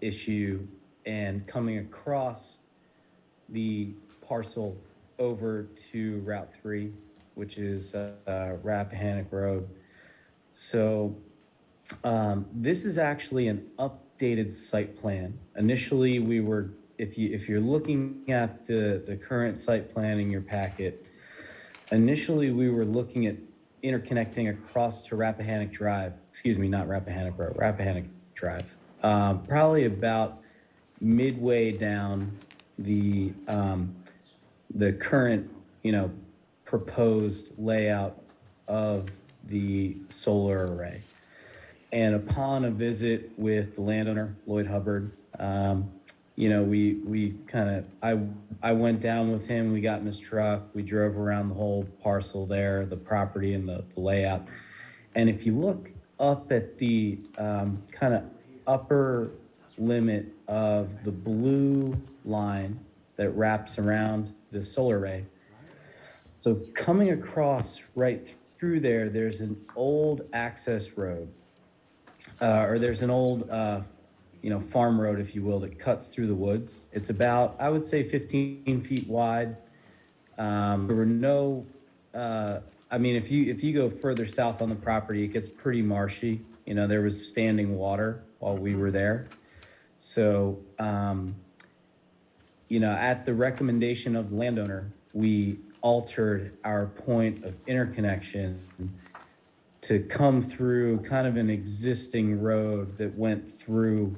Speaker 11: issue and coming across the parcel over to Route 3, which is Rappahannock Road. So this is actually an updated site plan. Initially, we were, if you're looking at the current site plan in your packet, initially we were looking at interconnecting across to Rappahannock Drive, excuse me, not Rappahannock Road, Rappahannock Drive. Probably about midway down the current, proposed layout of the solar array. And upon a visit with the landowner, Lloyd Hubbard, we kind of, I went down with him, we got in his truck, we drove around the whole parcel there, the property and the layout. And if you look up at the kind of upper limit of the blue line that wraps around the solar array, so coming across right through there, there's an old access road, or there's an old, farm road, if you will, that cuts through the woods. It's about, I would say, 15 feet wide. There were no, if you go further south on the property, it gets pretty marshy. There was standing water while we were there. So, at the recommendation of the landowner, we altered our point of interconnection to come through kind of an existing road that went through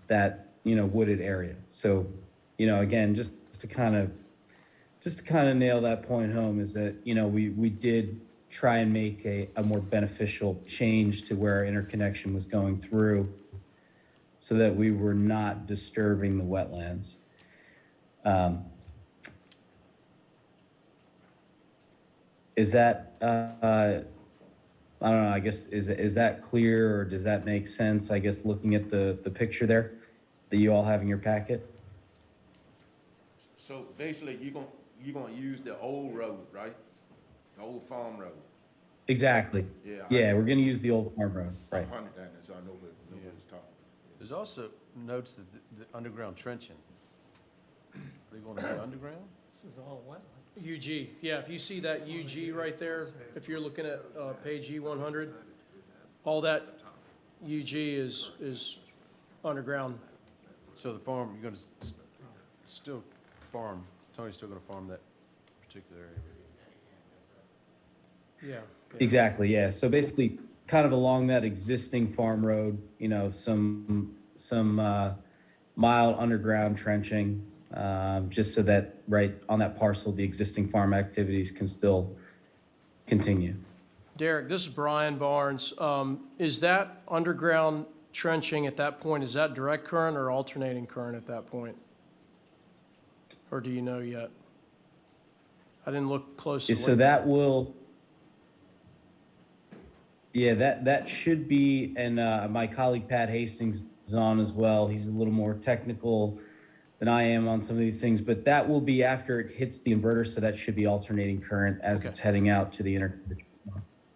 Speaker 11: that wooded area. So again, just to kind of nail that point home is that we did try and make a more beneficial change to where our interconnection was going through, so that we were not disturbing the wetlands. Is that, I don't know, I guess, is that clear, or does that make sense, I guess, looking at the picture there that you all have in your packet?
Speaker 7: So basically, you're gonna use the old road, right? The old farm road.
Speaker 11: Exactly.
Speaker 7: Yeah.
Speaker 11: We're gonna use the old farm road, right?
Speaker 7: I understand that, so I know what it's talking.
Speaker 1: There's also notes that the underground trenching. Are they going to be underground?
Speaker 5: This is all wetland.
Speaker 2: UG, yeah, if you see that UG right there, if you're looking at page E100, all that UG is underground.
Speaker 1: So the farm, you're gonna still farm, Tony's still gonna farm that particular area?
Speaker 2: Yeah.
Speaker 11: Exactly, yeah. So basically, kind of along that existing farm road, some mild underground trenching, just so that right on that parcel, the existing farm activities can still continue.
Speaker 2: Derek, this is Brian Barnes. Is that underground trenching at that point, is that direct current or alternating current at that point? Or do you know yet? I didn't look closely.
Speaker 11: So that will, that should be, and my colleague Pat Hastings is on as well. He's a little more technical than I am on some of these things, but that will be after it hits the inverter, so that should be alternating current as it's heading out to the interconnection.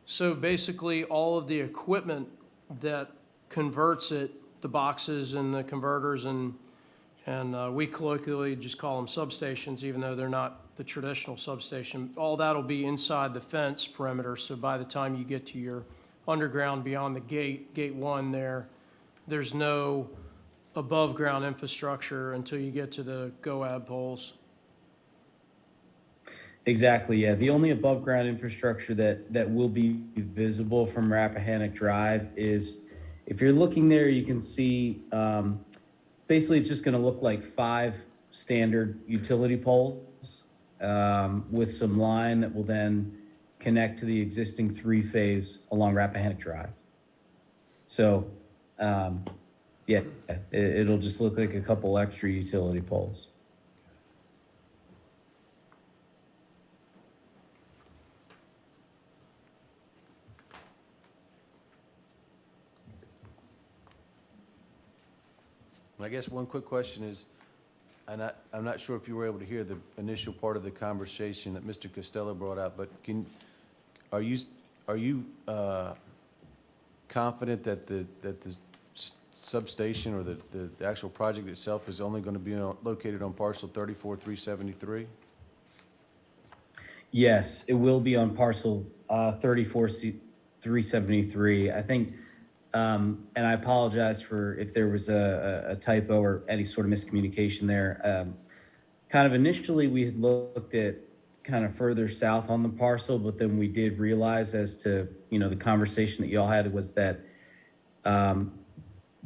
Speaker 2: So basically, all of the equipment that converts it, the boxes and the converters, and we colloquially just call them substations, even though they're not the traditional substation, all that'll be inside the fence perimeter. So by the time you get to your underground beyond the gate 1 there's no above-ground infrastructure until you get to the GOAB poles.
Speaker 11: Exactly, yeah. The only above-ground infrastructure that will be visible from Rappahannock Drive is, if you're looking there, you can see, basically it's just gonna look like 5 standard utility poles, with some line that will then connect to the existing 3-phase along Rappahannock Drive. So, yeah, it'll just look like a couple extra utility poles.
Speaker 1: I guess one quick question is, and I'm not sure if you were able to hear the initial part of the conversation that Mr. Costello brought out, but are you confident that the substation or the actual project itself is only going to be located on parcel 34-373?
Speaker 11: Yes, it will be on parcel 34-373. I think, and I apologize for if there was a typo or any sort of miscommunication there. Kind of initially, we had looked at kind of further south on the parcel, but then we did realize, as to, the conversation that y'all had, was that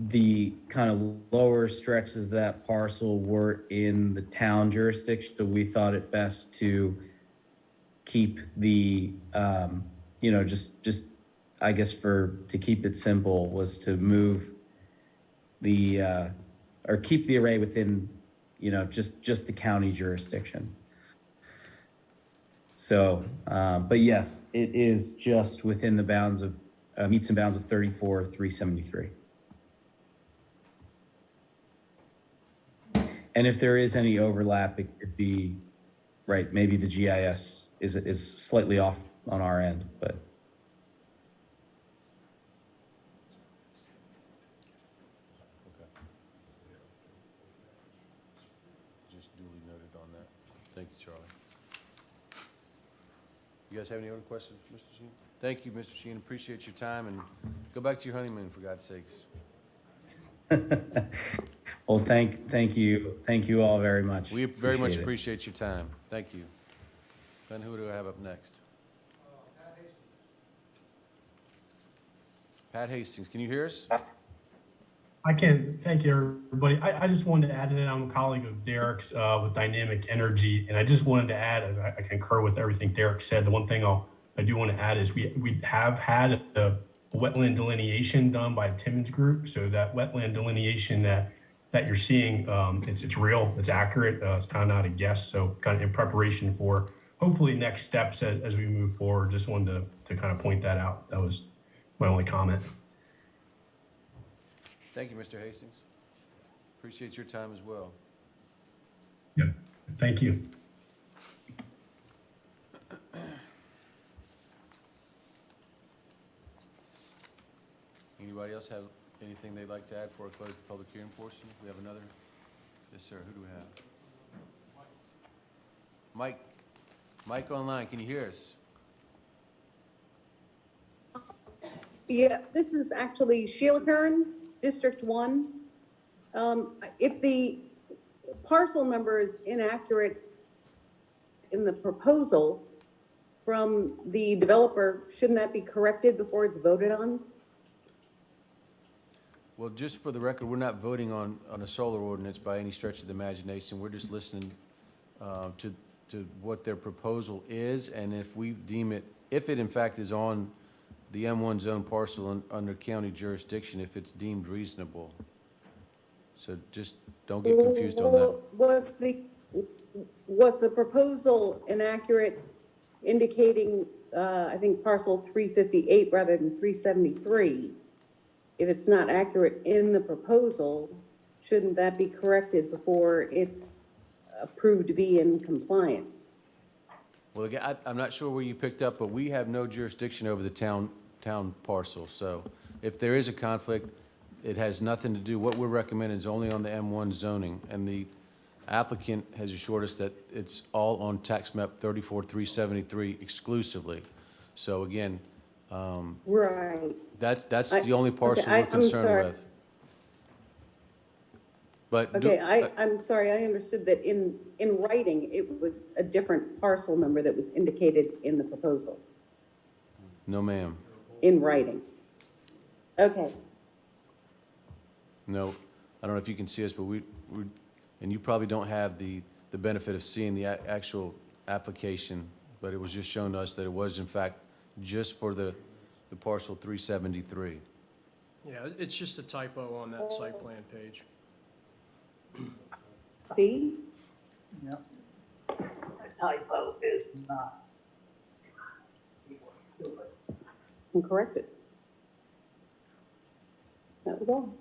Speaker 11: the kind of lower stretches of that parcel were in the town jurisdiction, so we thought it best to keep the, just I guess to keep it simple, was to move the, or keep the array within, just the county jurisdiction. So, but yes, it is just within the bounds of, meets and bounds of 34-373. And if there is any overlap, it could be, right, maybe the GIS is slightly off on our end, but.
Speaker 1: Just duly noted on that. Thank you, Charlie. You guys have any other questions, Mr. Sheen? Thank you, Mr. Sheen. Appreciate your time, and go back to your honeymoon, for God's sakes.
Speaker 11: Well, thank you all very much.
Speaker 1: We very much
Speaker 11: it.
Speaker 1: appreciate your time. Thank you. Then who do I have up next? Pat Hastings, can you hear us?
Speaker 12: I can. Thank you, everybody. I just wanted to add to that. I'm a colleague of Derek's with Dynamic Energy, and I just wanted to add, I concur with everything Derek said. The one thing I do want to add is we have had a wetland delineation done by Timmons Group. So that wetland delineation that you're seeing, it's real, it's accurate. It's kind of not a guess. So kind of in preparation for hopefully next steps as we move forward. Just wanted to kind of point that out. That was my only comment.
Speaker 1: Thank you, Mr. Hastings. Appreciate your time as well.
Speaker 12: Yeah, thank you.
Speaker 1: Anybody else have anything they'd like to add before I close the public hearing portion? We have another? Yes, sir. Who do we have? Mike. Mike online. Can you hear us?
Speaker 13: Yeah, this is actually Sheila Kearns, District 1. If the parcel number is inaccurate in the proposal from the developer, shouldn't that be corrected before it's voted on?
Speaker 1: Well, just for the record, we're not voting on a solar ordinance by any stretch of the imagination. We're just listening to what their proposal is, and if we deem it, if it in fact is on the M1 zone parcel under county jurisdiction, if it's deemed reasonable. So just don't get confused on that.
Speaker 13: Was the proposal inaccurate, indicating, I think parcel 358 rather than 373? If it's not accurate in the proposal, shouldn't that be corrected before it's approved to be in compliance?
Speaker 1: Well, again, I'm not sure where you picked up, but we have no jurisdiction over the town parcel. So if there is a conflict, it has nothing to do, what we're recommending is only on the M1 zoning. And the applicant has assured us that it's all on tax map 34-373 exclusively. So again,
Speaker 13: Right.
Speaker 1: that's the only parcel we're
Speaker 13: I'm
Speaker 1: concerned
Speaker 13: sorry.
Speaker 1: with. But.
Speaker 13: Okay, I'm sorry, I understood that in writing, it was a different parcel number that was indicated in the proposal,
Speaker 1: No, ma'am.
Speaker 13: in writing. Okay,
Speaker 1: No, I don't know if you can see us, but and you probably don't have the benefit of seeing the actual application, but it was just shown to us that it was in fact just for the parcel 373.
Speaker 2: Yeah, it's just a typo on that site plan page.
Speaker 13: see?
Speaker 5: Typo is not.
Speaker 13: And correct it. That was all.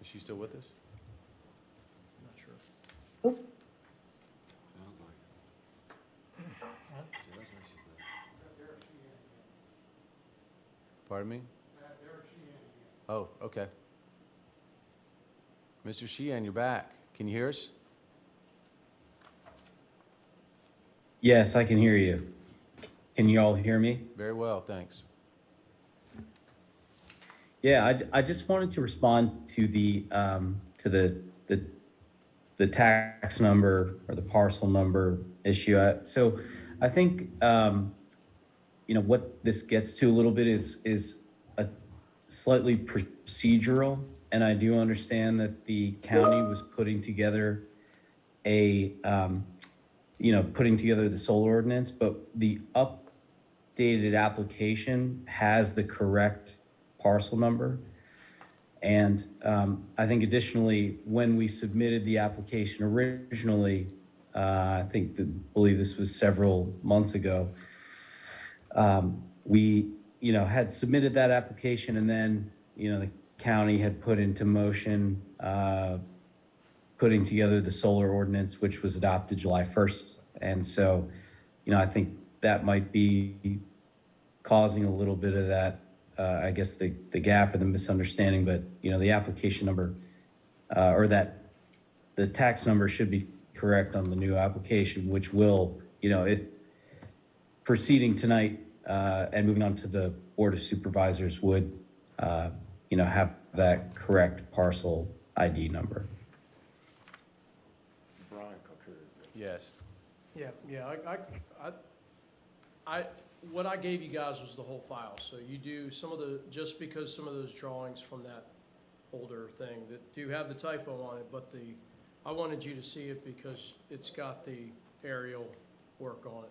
Speaker 1: Is she still with us?
Speaker 2: Not sure.
Speaker 13: Oh,
Speaker 1: Pardon me? Oh, okay. Mr. Sheehan, you're back. Can you hear us?
Speaker 11: Yes, I can hear you. Can you all hear me?
Speaker 1: Very well, thanks.
Speaker 11: Yeah, I just wanted to respond to the tax number or the parcel number issue. So I think, what this gets to a little bit is a slightly procedural, and I do understand that the county was putting together putting together the solar ordinance, but the updated application has the correct parcel number. And I think additionally, when we submitted the application originally, I believe this was several months ago, we, had submitted that application, and then, the county had put into motion putting together the solar ordinance, which was adopted July 1st. And so, I think that might be causing a little bit of that, I guess the gap or the misunderstanding, but, the application number, or that the tax number should be correct on the new application, which will, proceeding tonight, and moving on to the Board of Supervisors would, have that correct parcel ID number.
Speaker 7: Brian concurred.
Speaker 1: Yes.
Speaker 2: Yeah, what I gave you guys was the whole file, so you do just because some of those drawings from that older thing that do have the typo on it, but I wanted you to see it because it's got the aerial work on it.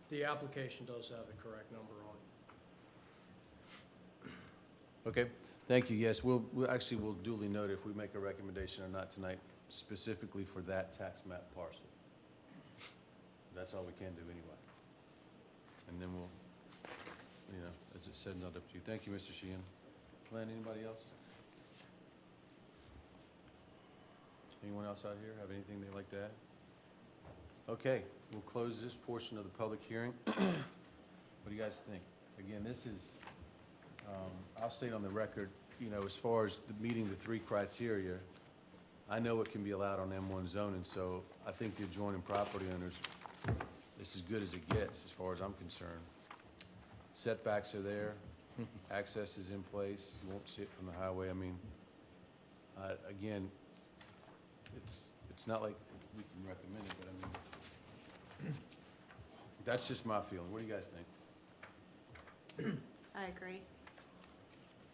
Speaker 2: The application does have the correct number on it.
Speaker 1: Okay, thank you. Yes, we'll duly note if we make a recommendation or not tonight, specifically for that tax map parcel. That's all we can do anyway. And then we'll, as it said, not up to you. Thank you, Mr. Sheehan. Glenn, anybody else? Anyone else out here have anything they'd like to add? Okay, we'll close this portion of the public hearing. What do you guys think? Again, this is, I'll state on the record, as far as meeting the 3 criteria, I know it can be allowed on M1 zoning, so I think the adjoining property owners, this is good as it gets, as far as I'm concerned. Setbacks are there, access is in place, you won't see it from the highway. I mean, again, it's not like we can recommend it, but I mean, that's just my feeling. What do you guys think?
Speaker 9: I agree.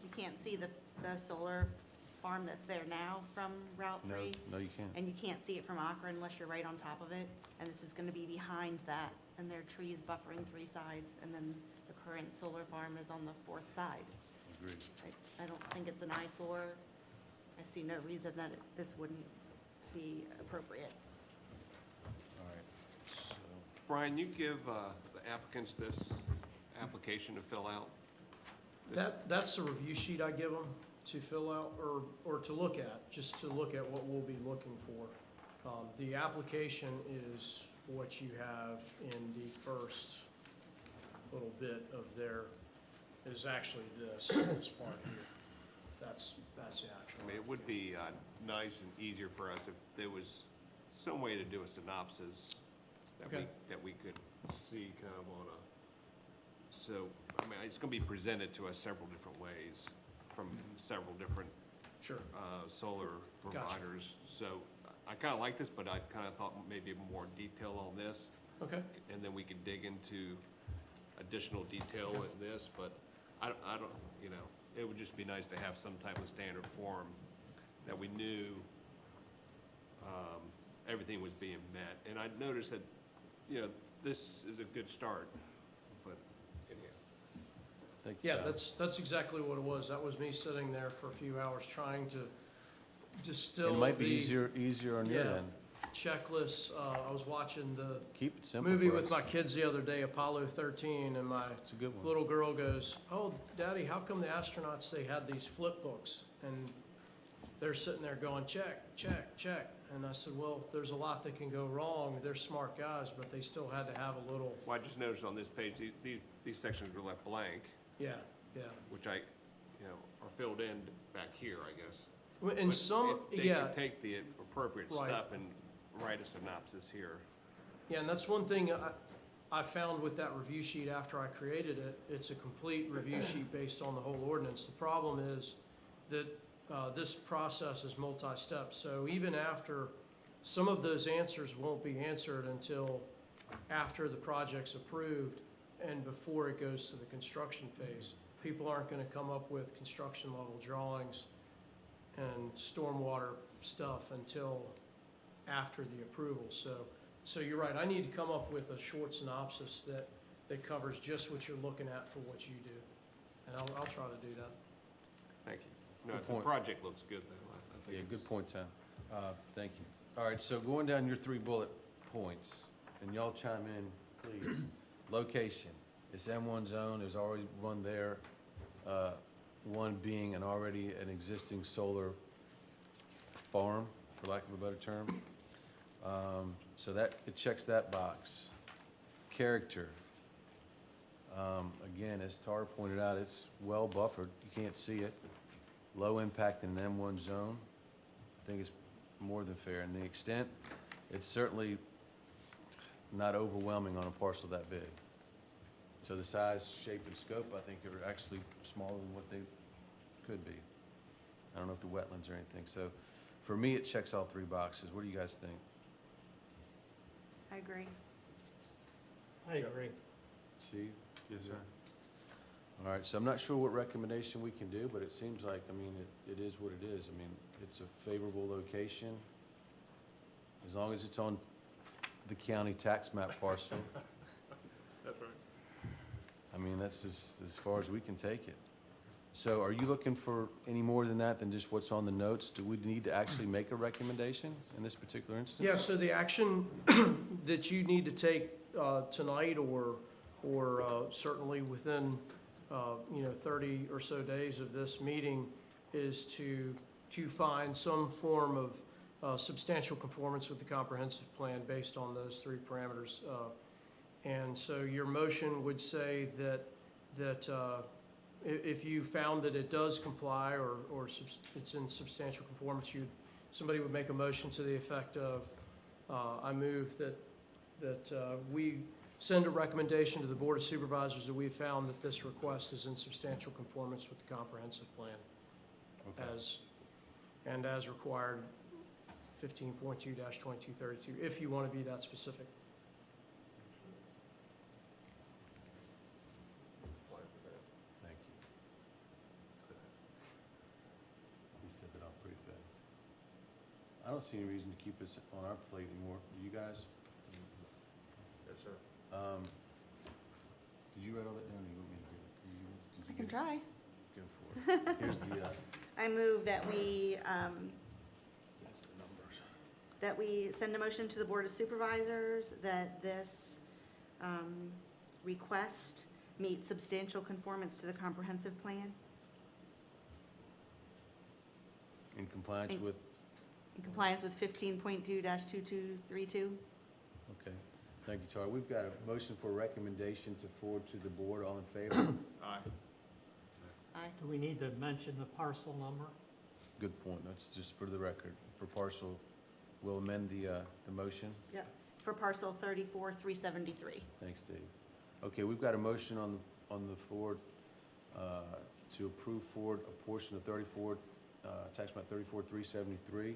Speaker 9: You can't see the solar farm that's there now from Route 3.
Speaker 1: No, you can't.
Speaker 9: And you can't see it from Akron unless you're right on top of it. And this is gonna be behind that, and there are trees buffering 3 sides, and then the current solar farm is on the 4th side.
Speaker 1: Agreed.
Speaker 9: I don't think it's an eyesore. I see no reason that this wouldn't be appropriate.
Speaker 1: All right, so,
Speaker 4: Brian, you give the applicants this application to fill out?
Speaker 2: That's the review sheet I give them to fill out or to look at, just to look at what we'll be looking for. The application is what you have in the first little bit of is actually this part here. That's the actual.
Speaker 4: I mean, it would be nice and easier for us if there was some way to do a synopsis that
Speaker 2: Okay.
Speaker 4: we could see kind of on a So, I mean, it's gonna be presented to us several different ways from several different
Speaker 2: Sure.
Speaker 4: solar
Speaker 2: Gotcha.
Speaker 4: providers. So I kind of like this, but I kind of thought maybe more detail on this,
Speaker 2: Okay.
Speaker 4: and then we could dig into additional detail with this, but I don't, you know, it would just be nice to have some type of standard form that we knew everything was being met. And I noticed that, you know, this is a good start, but anyhow.
Speaker 1: Thank you,
Speaker 2: Yeah,
Speaker 1: Tyler.
Speaker 2: that's exactly what it was. That was me sitting there for a few hours trying to distill
Speaker 1: It might be
Speaker 2: the
Speaker 1: easier on your
Speaker 2: Yeah.
Speaker 1: end.
Speaker 2: checklists. I was watching the
Speaker 1: Keep it simple
Speaker 2: movie
Speaker 1: for
Speaker 2: with
Speaker 1: us.
Speaker 2: my kids the other day, Apollo 13, and my
Speaker 1: It's a good one.
Speaker 2: little girl goes, "Oh, Daddy, how come the astronauts, they had these flip books?" And they're sitting there going, "Check, check, check." And I said, "Well, there's a lot that can go wrong. They're smart guys, but they still had to have a little,"
Speaker 4: Well, I just noticed on this page, these sections were left blank,
Speaker 2: yeah, yeah.
Speaker 4: which I, you know, are filled in back here, I guess.
Speaker 2: And
Speaker 4: But
Speaker 2: some,
Speaker 4: if they
Speaker 2: yeah.
Speaker 4: could take the appropriate
Speaker 2: Right.
Speaker 4: stuff and write a synopsis here.
Speaker 2: Yeah, and that's one thing I found with that review sheet after I created it. It's a complete review sheet based on the whole ordinance. The problem is that this process is multi-step. So even after, some of those answers won't be answered until after the project's approved and before it goes to the construction phase. People aren't gonna come up with construction level drawings and stormwater stuff until after the approval. So you're right, I need to come up with a short synopsis that covers just what you're looking at for what you do. And I'll try to do that.
Speaker 4: Thank you. No,
Speaker 1: Good
Speaker 4: the
Speaker 1: point.
Speaker 4: project looks good, though. I think
Speaker 1: Yeah, good
Speaker 4: it's-
Speaker 1: point, Tom. Thank you. All right, so going down your 3 bullet points, and y'all chime in, please. Location, it's M1 zone, there's already one there, one being already an existing solar farm, for lack of a better term. So that, it checks that box. Character, again, as Tara pointed out, it's well buffered, you can't see it. Low impact in an M1 zone, I think it's more than fair. And the extent, it's certainly not overwhelming on a parcel that big. So the size, shape, and scope, I think, are actually smaller than what they could be. I don't know if the wetlands or anything. So for me, it checks all 3 boxes. What do you guys think?
Speaker 9: I agree.
Speaker 5: I agree.
Speaker 1: Chief? Yes, sir. All right, so I'm not sure what recommendation we can do, but it seems like, I mean, it is what it is. I mean, it's a favorable location. As long as it's on the county tax map parcel.
Speaker 4: That's right.
Speaker 1: I mean, that's as far as we can take it. So are you looking for any more than that, than just what's on the notes? Do we need to actually make a recommendation in this particular instance?
Speaker 2: Yeah, so the action that you need to take tonight or certainly within, 30 or so days of this meeting is to find some form of substantial conformance with the comprehensive plan based on those 3 parameters. And so your motion would say that if you found that it does comply or it's in substantial conformance, somebody would make a motion to the effect of, I move that we send a recommendation to the Board of Supervisors that we have found that this request is in substantial conformance with the comprehensive plan
Speaker 1: Okay.
Speaker 2: as required 15.2-2232, if you want to be that specific.
Speaker 1: Thank you. He said that off pretty fast. I don't see any reason to keep this on our plate anymore. Do you guys?
Speaker 3: Yes, sir.
Speaker 1: Did you write all that down, or you want me to do it? Did
Speaker 9: I
Speaker 1: you
Speaker 9: can
Speaker 1: get it?
Speaker 9: try.
Speaker 1: Go for it. Here's the,
Speaker 9: I move that
Speaker 1: that's the numbers.
Speaker 9: that we send a motion to the Board of Supervisors that this request meets substantial conformance to the comprehensive plan
Speaker 1: In compliance with,
Speaker 9: in compliance with 15.2-2232.
Speaker 1: okay. Thank you, Tara. We've got a motion for a recommendation to forward to the board. All in favor?
Speaker 4: Aye.
Speaker 9: Aye.
Speaker 5: Do we need to mention the parcel number?
Speaker 1: Good point. That's just for the record. For parcel, we'll amend the motion.
Speaker 9: Yep, for parcel 34-373.
Speaker 1: Thanks, Dave. Okay, we've got a motion on on the floor to approve forward a portion of tax map 34,373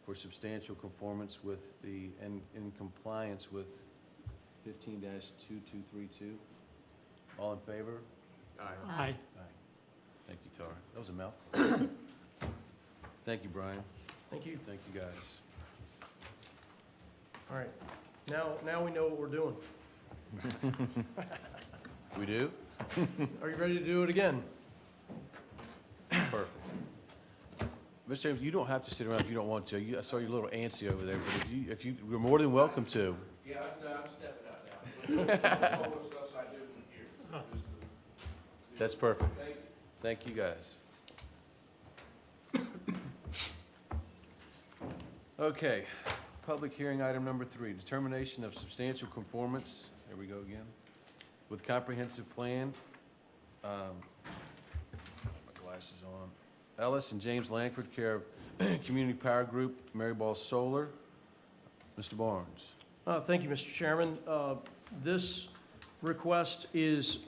Speaker 1: for substantial conformance with in compliance with 15-2232. All in favor?
Speaker 5: Aye.
Speaker 1: Aye. Thank you, Tara. That was a mouthful. Thank you, Brian.
Speaker 2: Thank you.
Speaker 1: Thank you, guys.
Speaker 2: All right, now we know what we're doing.
Speaker 1: We do?
Speaker 2: Are you ready to do it again?
Speaker 1: Perfect. Mr. James, you don't have to sit around if you don't want to. I saw you a little antsy over there, but you're more than welcome to.
Speaker 3: Yeah, I'm stepping out now. All the stuff I do in here.
Speaker 1: That's perfect.
Speaker 3: Thank you.
Speaker 1: Thank you, guys. Okay, public hearing item number 3, determination of substantial conformance, there we go again, with comprehensive plan. My glasses on. Ellis and James Langford, care of Community Power Group, Maryball Solar. Mr. Barnes.
Speaker 2: Thank you, Mr. Chairman. This request is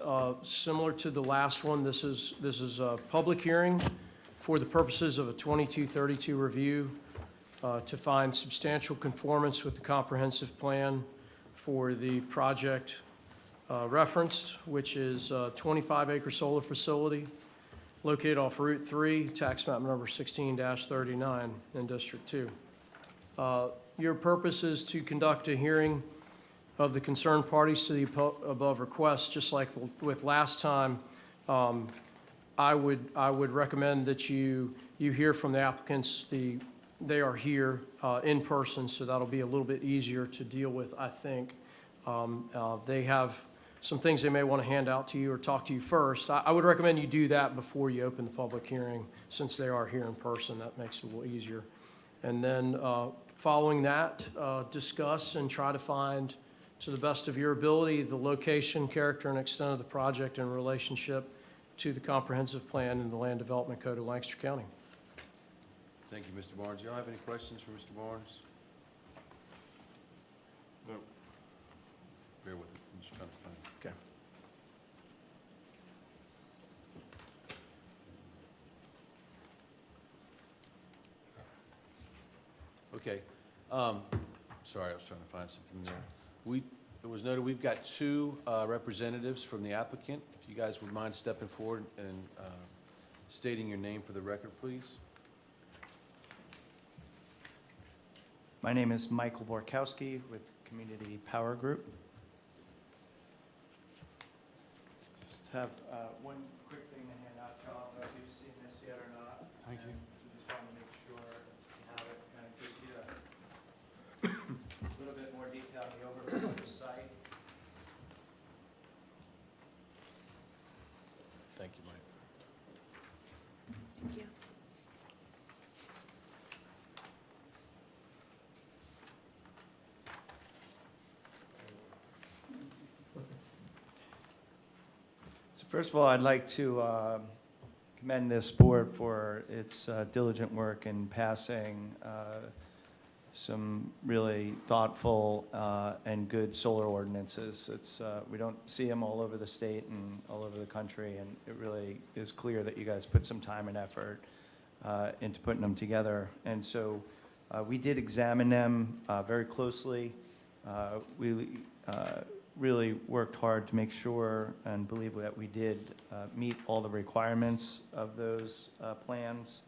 Speaker 2: similar to the last one. This is a public hearing for the purposes of a 2232 review to find substantial conformance with the comprehensive plan for the project referenced, which is a 25-acre solar facility located off Route 3, tax map number 16-39 in District 2. Your purpose is to conduct a hearing of the concerned parties to the above request. Just like with last time, I would recommend that you hear from the applicants. They are here in person, so that'll be a little bit easier to deal with, I think. They have some things they may want to hand out to you or talk to you first. I would recommend you do that before you open the public hearing, since they are here in person. That makes it a little easier. And then following that, discuss and try to find, to the best of your ability, the location, character, and extent of the project in relationship to the comprehensive plan and the Land Development Code of Lancaster County.
Speaker 1: Thank you, Mr. Barnes. Y'all have any questions for Mr. Barnes?
Speaker 4: No.
Speaker 1: Bear with me, I'm just trying to find it. Okay. Sorry, I was trying to find something there. It was noted we've got 2 representatives from the applicant. If you guys would mind stepping forward and stating your name for the record, please.
Speaker 14: My name is Michael Borkowski with Community Power Group. Just have one quick thing to hand out to y'all. I don't know if you've seen this yet or not.
Speaker 1: Thank you.
Speaker 14: Just want to make sure you have it. Kind of gives you a little bit more detail on the overview of the site.
Speaker 1: Thank you, Mike.
Speaker 9: Thank you.
Speaker 14: So first of all, I'd like to commend this board for its diligent work in passing some really thoughtful and good solar ordinances. We don't see them all over the state and all over the country, and it really is clear that you guys put some time and effort into putting them together. And so we did examine them very closely. We really worked hard to make sure and believe that we did meet all the requirements of those plans.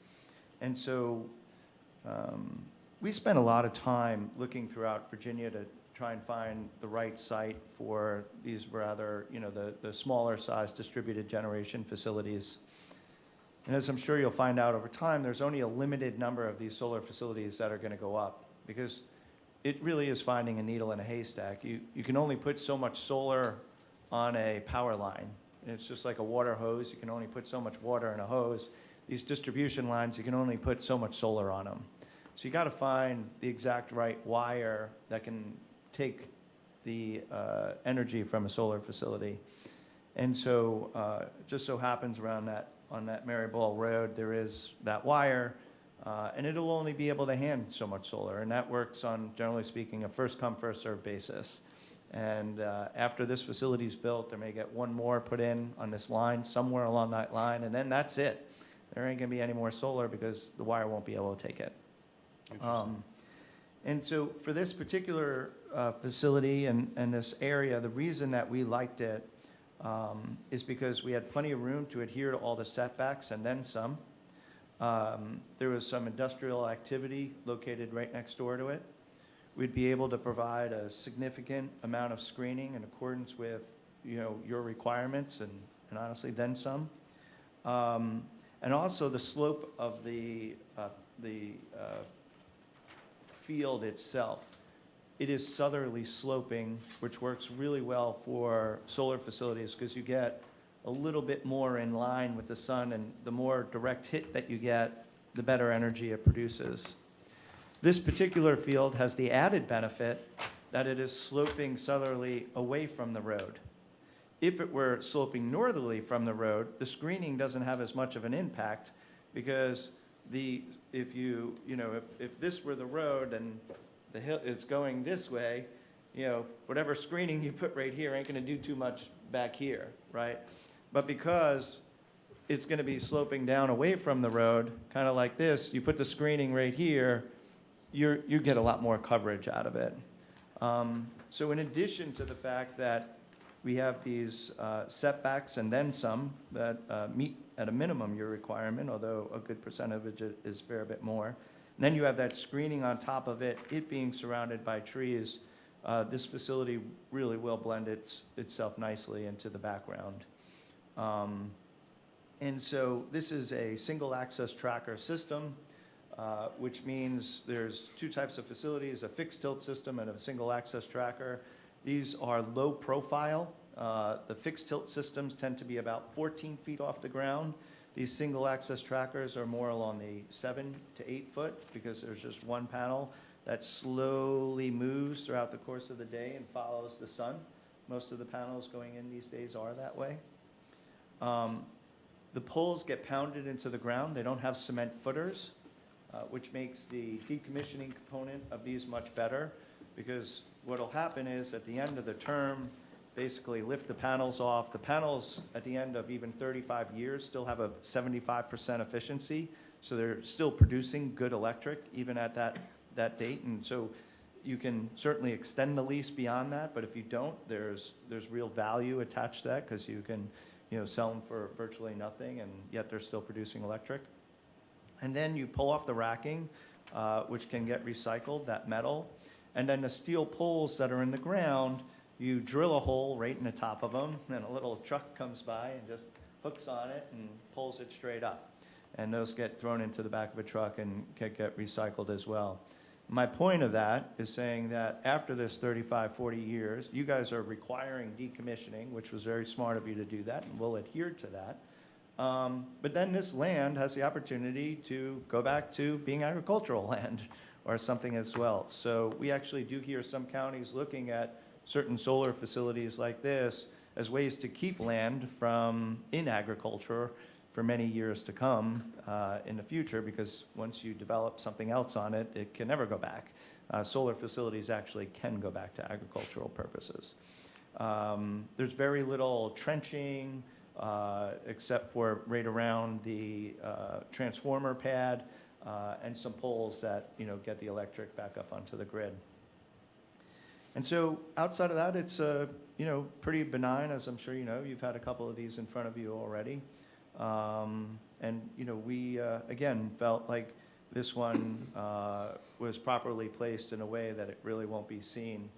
Speaker 14: And so we spent a lot of time looking throughout Virginia to try and find the right site for these rather, the smaller size distributed generation facilities. And as I'm sure you'll find out over time, there's only a limited number of these solar facilities that are going to go up, because it really is finding a needle in a haystack. You can only put so much solar on a power line. It's just like a water hose. You can only put so much water in a hose. These distribution lines, you can only put so much solar on them. So you got to find the exact right wire that can take the energy from a solar facility. And so it just so happens on that Maryball Road, there is that wire. And it'll only be able to hand so much solar, and that works on, generally speaking, a first come, first served basis. And after this facility is built, they may get one more put in on this line, somewhere along that line, and then that's it. There ain't gonna be any more solar because the wire won't be able to take it. And so for this particular facility and this area, the reason that we liked it is because we had plenty of room to adhere to all the setbacks and then some. There was some industrial activity located right next door to it. We'd be able to provide a significant amount of screening in accordance with, your requirements and honestly then some. And also the slope of the field itself. It is southerly sloping, which works really well for solar facilities because you get a little bit more in line with the sun, and the more direct hit that you get, the better energy it produces. This particular field has the added benefit that it is sloping southerly away from the road. If it were sloping northerly from the road, the screening doesn't have as much of an impact because if this were the road and the hill is going this way, whatever screening you put right here ain't gonna do too much back here, right? But because it's gonna be sloping down away from the road, kind of like this, you put the screening right here, you get a lot more coverage out of it. So in addition to the fact that we have these setbacks and then some that meet at a minimum your requirement, although a good percentage is a fair bit more. And then you have that screening on top of it, it being surrounded by trees. This facility really will blend itself nicely into the background. And so this is a single access tracker system, which means there's two types of facilities, a fixed tilt system and a single access tracker. These are low profile. The fixed tilt systems tend to be about 14 feet off the ground. These single access trackers are more along the 7 to 8 foot because there's just one panel that slowly moves throughout the course of the day and follows the sun. Most of the panels going in these days are that way. The poles get pounded into the ground. They don't have cement footers, which makes the decommissioning component of these much better because what'll happen is at the end of the term, basically lift the panels off. The panels at the end of even 35 years still have a 75% efficiency, so they're still producing good electric even at that date. And so you can certainly extend the lease beyond that, but if you don't, there's real value attached to that because you can sell them for virtually nothing, and yet they're still producing electric. And then you pull off the racking, which can get recycled, that metal. And then the steel poles that are in the ground, you drill a hole right in the top of them, and a little truck comes by and just hooks on it and pulls it straight up. And those get thrown into the back of a truck and can get recycled as well. My point of that is saying that after this 35, 40 years, you guys are requiring decommissioning, which was very smart of you to do that, and we'll adhere to that. But then this land has the opportunity to go back to being agricultural land or something as well. So we actually do hear some counties looking at certain solar facilities like this as ways to keep land in agriculture for many years to come in the future, because once you develop something else on it, it can never go back. Solar facilities actually can go back to agricultural purposes. There's very little trenching except for right around the transformer pad and some poles that get the electric back up onto the grid. And so outside of that, it's pretty benign, as I'm sure you know. You've had a couple of these in front of you already. And we again felt like this one was properly placed in a way that it really won't be seen,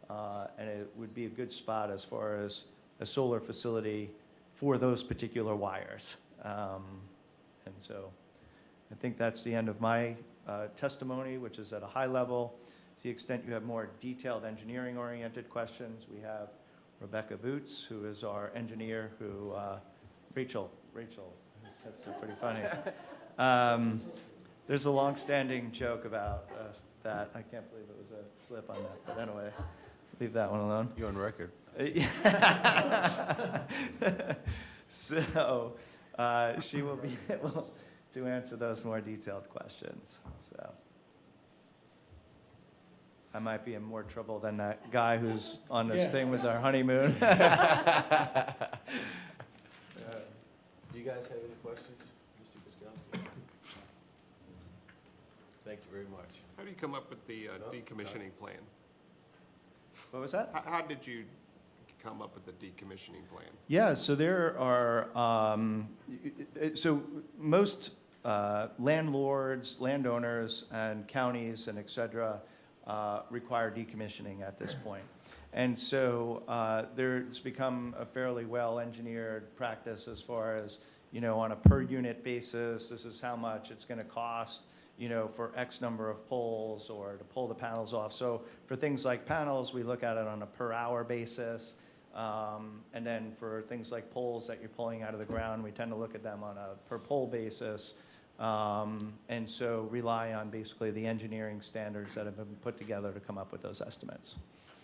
Speaker 14: and it would be a good spot as far as a solar facility for those particular wires. And so I think that's the end of my testimony, which is at a high level. To the extent you have more detailed engineering-oriented questions, we have Rebecca Boots, who is our engineer, who, Rachel, that's pretty funny. There's a long-standing joke about that. I can't believe it was a slip on that, but anyway, leave that one alone.
Speaker 1: You're on record.
Speaker 14: So she will be able to answer those more detailed questions. So. I might be in more trouble than that guy who's on this
Speaker 2: Yeah.
Speaker 14: thing with our honeymoon.
Speaker 1: Do you guys have any questions, Mr. Piscotty? Thank you very much.
Speaker 4: How do you come up with the
Speaker 1: No,
Speaker 4: decommissioning plan?
Speaker 14: What was that?
Speaker 4: How did you come up with the decommissioning plan?
Speaker 14: Yeah, so there are, so most landlords, landowners, and counties, and et cetera, require decommissioning at this point. And so there's become a fairly well-engineered practice as far as, on a per-unit basis, this is how much it's going to cost, for X number of poles or to pull the panels off. So for things like panels, we look at it on a per-hour basis. And then for things like poles that you're pulling out of the ground, we tend to look at them on a per-pole basis. And so rely on basically the engineering standards that have been put together to come up with those estimates.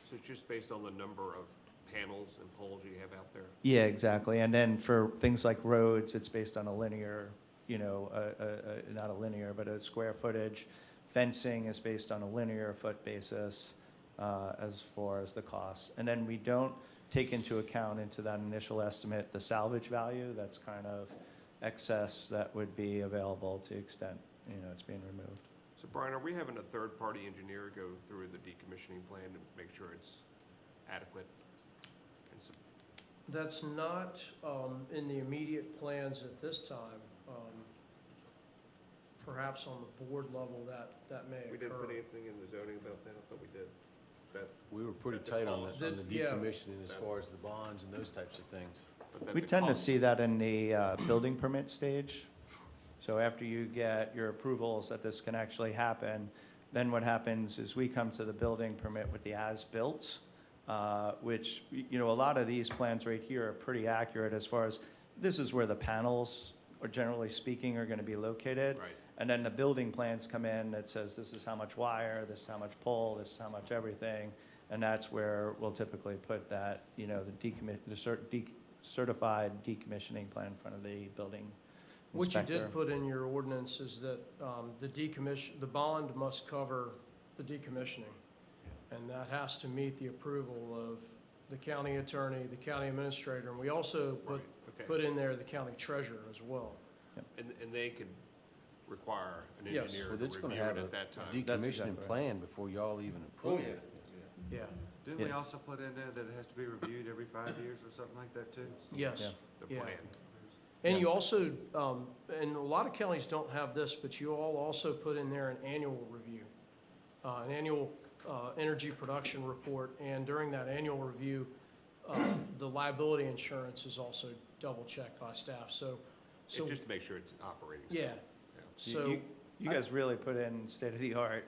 Speaker 4: So it's just based on the number of panels and poles you have out there?
Speaker 14: Yeah, exactly. And then for things like roads, it's based on a linear, not a linear, but a square footage. Fencing is based on a linear foot basis as far as the costs. And then we don't take into account into that initial estimate the salvage value. That's kind of excess that would be available to the extent, it's being removed.
Speaker 4: So Brian, are we having a third-party engineer go through the decommissioning plan to make sure it's adequate? And so,
Speaker 2: That's not in the immediate plans at this time. Perhaps on the board level, that may occur.
Speaker 4: we didn't put anything in the zoning about that? I thought we did.
Speaker 1: We were pretty
Speaker 4: That
Speaker 1: tight on
Speaker 4: falls.
Speaker 1: the
Speaker 2: Yeah.
Speaker 1: decommissioning as far as the bonds and those types of things.
Speaker 4: But then
Speaker 14: We
Speaker 4: the
Speaker 14: tend to
Speaker 4: cost-
Speaker 14: see that in the building permit stage. So after you get your approvals that this can actually happen, then what happens is we come to the building permit with the as-built, which, a lot of these plans right here are pretty accurate as far as this is where the panels, or generally speaking, are going to be located.
Speaker 4: Right.
Speaker 14: And then the building plans come in that says this is how much wire, this is how much pole, this is how much everything. And that's where we'll typically put that, the certified decommissioning plan in front of the building
Speaker 2: What you
Speaker 14: inspector.
Speaker 2: did put in your ordinance is that the bond must cover the decommissioning. And that has to meet the approval of the county attorney, the county administrator, and we also
Speaker 4: Right, okay.
Speaker 2: put in there the county treasurer as well.
Speaker 4: And they could require an
Speaker 2: Yes.
Speaker 4: engineer
Speaker 1: Well,
Speaker 4: to
Speaker 1: it's gonna
Speaker 4: review it
Speaker 1: have a
Speaker 4: at that time.
Speaker 14: That's
Speaker 1: decommissioning
Speaker 14: exactly right.
Speaker 1: plan before y'all even approve it.
Speaker 2: Yeah,
Speaker 8: Didn't we
Speaker 14: Yeah.
Speaker 8: also put in there that it has to be reviewed every 5 years or something like that too?
Speaker 2: yes.
Speaker 4: The
Speaker 2: Yeah.
Speaker 4: plan.
Speaker 2: And you also, and a lot of counties don't have this, but you all also put in there an annual review, an annual energy production report, and during that annual review, the liability insurance is also double-checked by staff, so,
Speaker 4: Just to make sure it's operating.
Speaker 2: yeah. So,
Speaker 14: You guys really put in state-of-the-art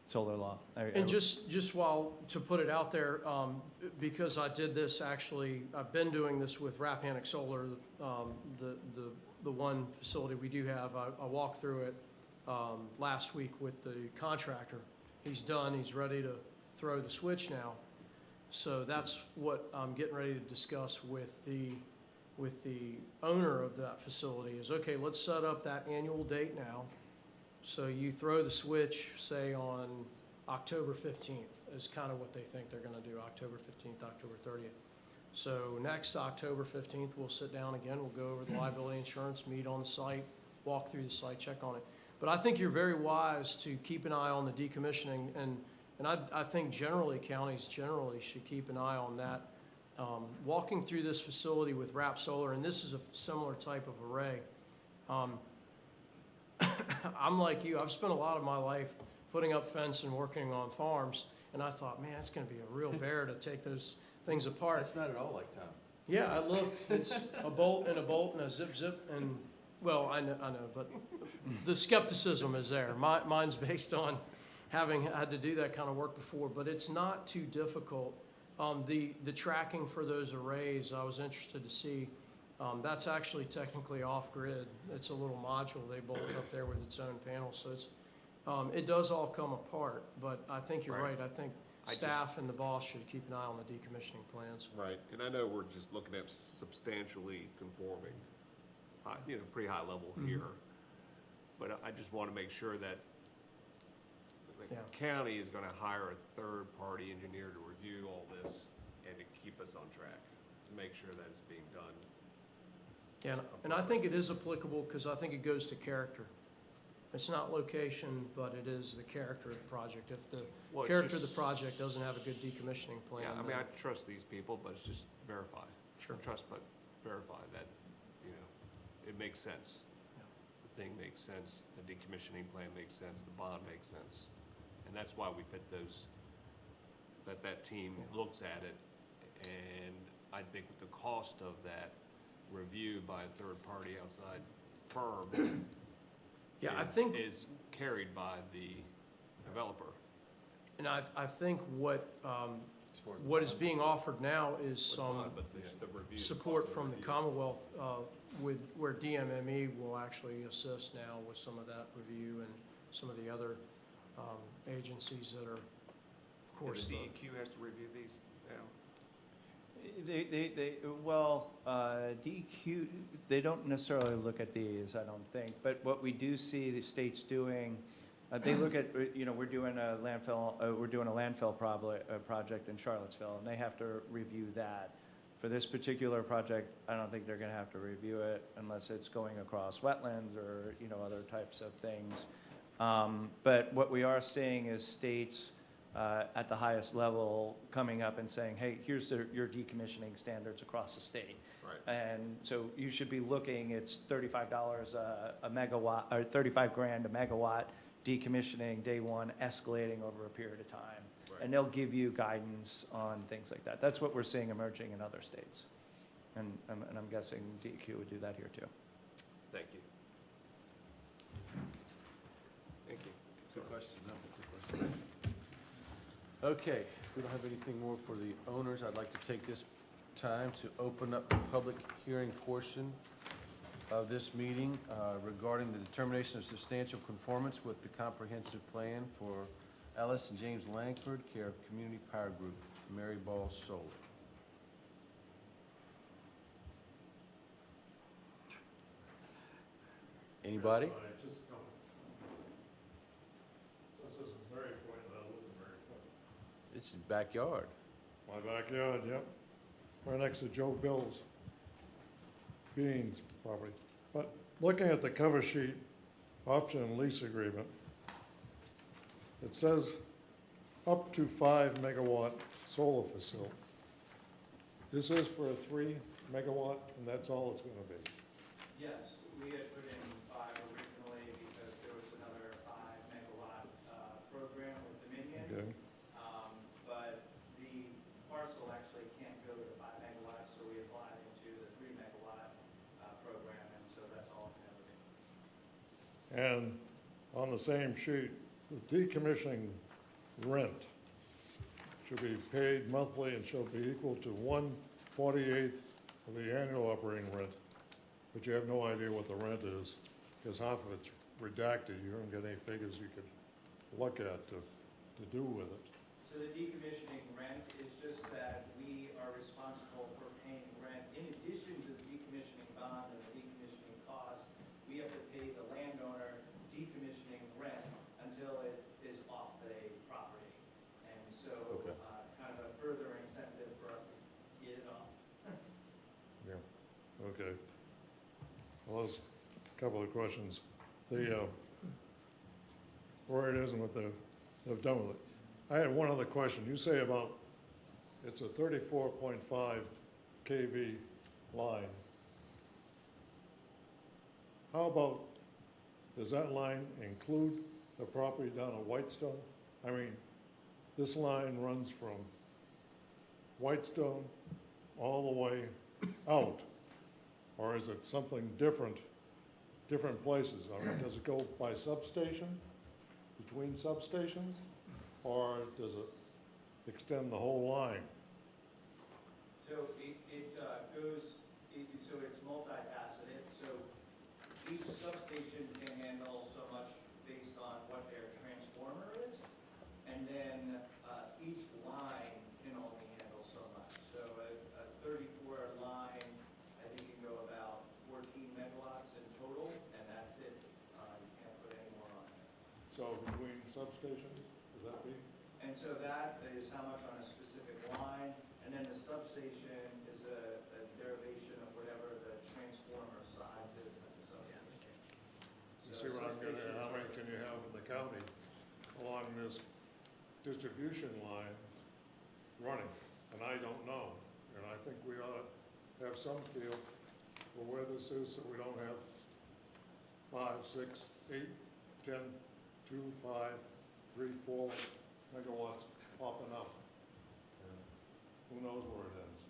Speaker 14: solar law.
Speaker 2: and just while, to put it out there, because I did this actually, I've been doing this with Rappahannock Solar, the one facility we do have, I walked through it last week with the contractor. He's done, he's ready to throw the switch now. So that's what I'm getting ready to discuss with the owner of that facility is, okay, let's set up that annual date now. So you throw the switch, say, on October 15th is kind of what they think they're going to do, October 15th, October 30th. So next October 15th, we'll sit down again, we'll go over the liability insurance, meet on the site, walk through the site, check on it. But I think you're very wise to keep an eye on the decommissioning, and I think generally, counties generally should keep an eye on that. Walking through this facility with Rap Solar, and this is a similar type of array, I'm like you, I've spent a lot of my life putting up fence and working on farms, and I thought, man, it's gonna be a real bear to take those things apart.
Speaker 1: That's not at all like Tom.
Speaker 2: Yeah, I looked, it's a bolt and a zip, and, well, I know, but the skepticism is there. Mine's based on having had to do that kind of work before, but it's not too difficult. The tracking for those arrays, I was interested to see, that's actually technically off-grid. It's a little module they bolt up there with its own panel, so it's, it does all come apart, but I think you're right. I think staff and the boss should keep an eye on the decommissioning plans.
Speaker 4: Right, and I know we're just looking at substantially conforming, pretty high level here. But I just want to make sure that, the county is gonna hire a third-party engineer to review all this and to keep us on track, to make sure that it's being done.
Speaker 2: Yeah, and I think it is applicable because I think it goes to character. It's not location, but it is the character of the project. If the
Speaker 4: Well, it's
Speaker 2: character of the
Speaker 4: just-
Speaker 2: project doesn't have a good decommissioning plan,
Speaker 4: Yeah, I mean,
Speaker 2: then-
Speaker 4: I trust these people, but it's just verify.
Speaker 2: Sure.
Speaker 4: Trust, but verify that, you know, it makes sense. The thing makes sense, the decommissioning plan makes sense, the bond makes sense. And that's why we put those, that team looks at it. And I think with the cost of that review by a third-party outside firm
Speaker 2: Yeah, I think,
Speaker 4: is carried by the developer.
Speaker 2: and I think what is being offered now is some
Speaker 4: But the review.
Speaker 2: support
Speaker 4: cost of
Speaker 2: from the
Speaker 4: review.
Speaker 2: Commonwealth where DMME will actually assist now with some of that review and some of the other agencies that are, of course,
Speaker 4: The DEQ has to review these now?
Speaker 14: DEQ, they don't necessarily look at these, I don't think, but what we do see the states doing, they look at, we're doing a landfill project in Charlottesville, and they have to review that. For this particular project, I don't think they're gonna have to review it unless it's going across wetlands or, other types of things. But what we are seeing is states at the highest level coming up and saying, hey, here's your decommissioning standards across the state.
Speaker 4: Right.
Speaker 14: And so you should be looking, it's $35 a megawatt, or 35 grand a megawatt decommissioning day one, escalating over a period of time.
Speaker 4: Right.
Speaker 14: And they'll give you guidance on things like that. That's what we're seeing emerging in other states. And I'm guessing DEQ would do that here too.
Speaker 4: Thank you. Thank you.
Speaker 1: Good question, no, good question. Okay, if we don't have anything more for the owners, I'd like to take this time to open up the public hearing portion of this meeting regarding the determination of substantial conformance with the comprehensive plan for Ellis and James Langford, care of Community Power Group, Mary Ball Solar. Anybody?
Speaker 6: Since this is Mary Point, I live in Mary Point.
Speaker 1: It's his backyard.
Speaker 6: My backyard, yep. Right next to Joe Bill's Beans property. But looking at the cover sheet, option and lease agreement, it says up to 5 megawatt solar facility. This is for a 3 megawatt, and that's all it's gonna be.
Speaker 14: Yes, we had put in 5 originally because there was another 5 megawatt program with Dominion.
Speaker 6: Okay,
Speaker 14: But the parcel actually can't go to 5 megawatts, so we applied into the 3 megawatt program, and so that's all it can ever be.
Speaker 6: and on the same sheet, the decommissioning rent should be paid monthly and shall be equal to 1/48 of the annual operating rent. But you have no idea what the rent is, because half of it's redacted. You don't get any figures you could look at to do with it.
Speaker 14: So the decommissioning rent is just that we are responsible for paying rent. In addition to the decommissioning bond and the decommissioning costs, we have to pay the landowner decommissioning rent until it is off the property. And so,
Speaker 1: Okay.
Speaker 14: kind of a further incentive for us to get it off.
Speaker 6: Yeah, okay. Well, there's a couple of questions. Where it is and what they've done with it. I had one other question. You say about, it's a 34.5 kV line. How about, does that line include the property down at Whitestone? I mean, this line runs from Whitestone all the way out, or is it something different places? I mean, does it go by substation, between substations, or does it extend the whole line?
Speaker 14: So it goes, so it's multifaceted, so each substation can handle so much based on what their transformer is, and then each line can only handle so much. So a 34 line, I think can go about 14 megawatts in total, and that's it. You can't put any more on it.
Speaker 6: So between substations?
Speaker 14: And so that is how much on a specific line, and then the substation is a derivation of whatever the transformer size is at the substation.
Speaker 6: You see what I'm getting at? How many can you have in the county along this distribution line running? And I don't know. And I think we ought to have some feel for where this is, so we don't have 5, 6, 8, 10, 2, 5, 3, 4 megawatts popping up. And who knows where it ends?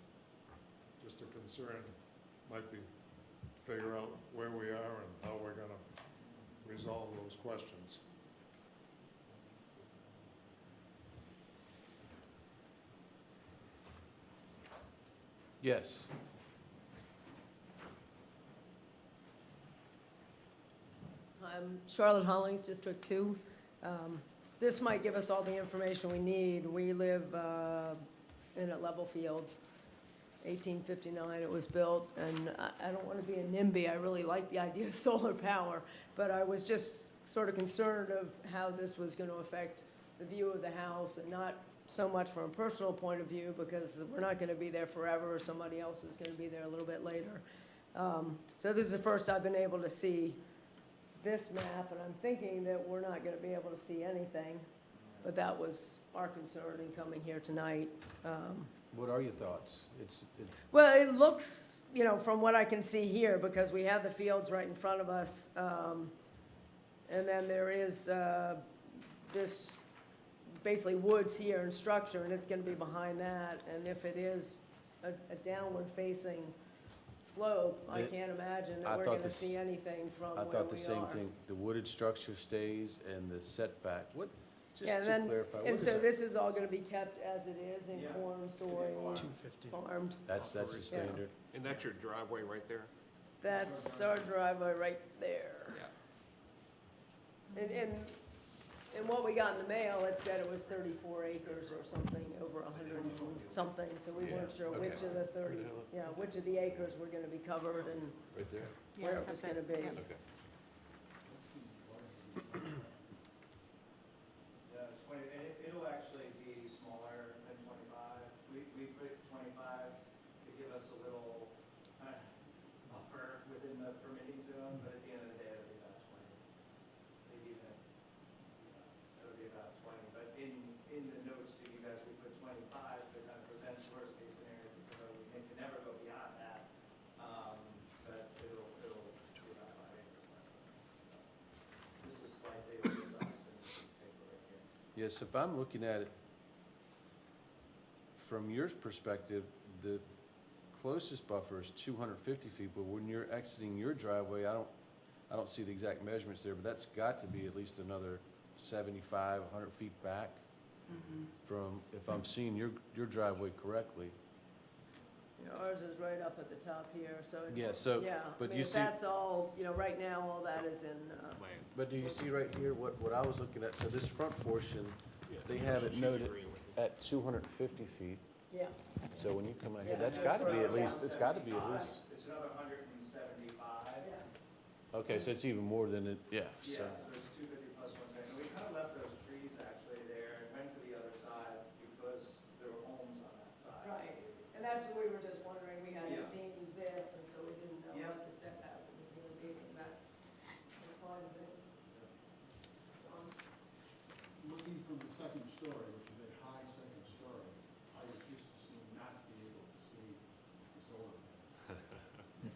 Speaker 6: Just a concern might be to figure out where we are and how we're gonna resolve those questions.
Speaker 1: Yes.
Speaker 15: I'm Charlotte Hollings, District 2. This might give us all the information we need. We live in at Level Fields, 1859 it was built, and I don't want to be a NIMBY. I really like the idea of solar power, but I was just sort of concerned of how this was going to affect the view of the house, and not so much from a personal point of view, because we're not going to be there forever, or somebody else is going to be there a little bit later. So this is the first I've been able to see this map, and I'm thinking that we're not going to be able to see anything, but that was our concern in coming here tonight.
Speaker 1: What are your thoughts?
Speaker 15: Well, it looks, you know, from what I can see here, because we have the fields right in front of us, and then there is this basically woods here and structure, and it's going to be behind that, and if it is a downward facing slope, I can't imagine that we're going to see anything from where we are.
Speaker 1: I thought the same thing. The wooded structure stays and the setback. What, just
Speaker 15: Yeah,
Speaker 1: to
Speaker 15: and then,
Speaker 1: clarify, what
Speaker 15: and
Speaker 1: is
Speaker 15: so
Speaker 1: that?
Speaker 15: this is all going to be kept as it is in
Speaker 14: Yeah.
Speaker 15: corn, soy, farmed.
Speaker 1: That's the standard.
Speaker 4: And that's your driveway right there?
Speaker 15: That's our driveway right there.
Speaker 4: Yeah.
Speaker 15: And what we got in the mail, it said it was 34 acres or something, over 100 and something, so we weren't sure which of the 30, which of the acres were going to be covered and
Speaker 1: Right there?
Speaker 15: where it was going to be.
Speaker 1: Okay.
Speaker 14: Yeah, it's 20, and it'll actually be smaller than 25. We put 25 to give us a little buffer within the permitting zone, but at the end of the day, it'll be about 20. Maybe even, it'll be about 20. But in the notes to you guys, we put 25 to kind of present worst case scenario, because we think it never go beyond that. But it'll be about 5 acres less than that. This is slightly oversized in this paper right here.
Speaker 1: Yes, if I'm looking at it from your perspective, the closest buffer is 250 feet, but when you're exiting your driveway, I don't see the exact measurements there, but that's got to be at least another 75, 100 feet back from, if I'm seeing your driveway correctly.
Speaker 15: You know, ours is right up at the top here, so.
Speaker 1: Yeah, so,
Speaker 15: Yeah,
Speaker 1: but
Speaker 15: I mean,
Speaker 1: you
Speaker 15: if
Speaker 1: see,
Speaker 15: that's all, you know, right now, all that is in,
Speaker 4: Land.
Speaker 1: but do you see right here what I was looking at? So this front portion, they have it noted at 250 feet.
Speaker 15: yeah.
Speaker 1: So when you come out here,
Speaker 15: Yeah,
Speaker 1: that's
Speaker 15: so
Speaker 1: got to be
Speaker 15: further
Speaker 1: at least,
Speaker 15: down.
Speaker 1: it's got to be at least,
Speaker 14: It's another 175.
Speaker 1: okay, so it's even more than it, yeah,
Speaker 14: Yeah,
Speaker 1: so.
Speaker 14: so it's 250 plus 110. And we kind of left those trees actually there and went to the other side because there were homes on that side.
Speaker 15: Right, and that's what we were just wondering, we hadn't
Speaker 14: Yeah.
Speaker 15: seen this, and so we didn't know
Speaker 14: Yeah.
Speaker 15: what the setback was going to be, and that was fine with it.
Speaker 16: Looking from the second story, which is a high second story, I was used to see not be able to see the solar panel.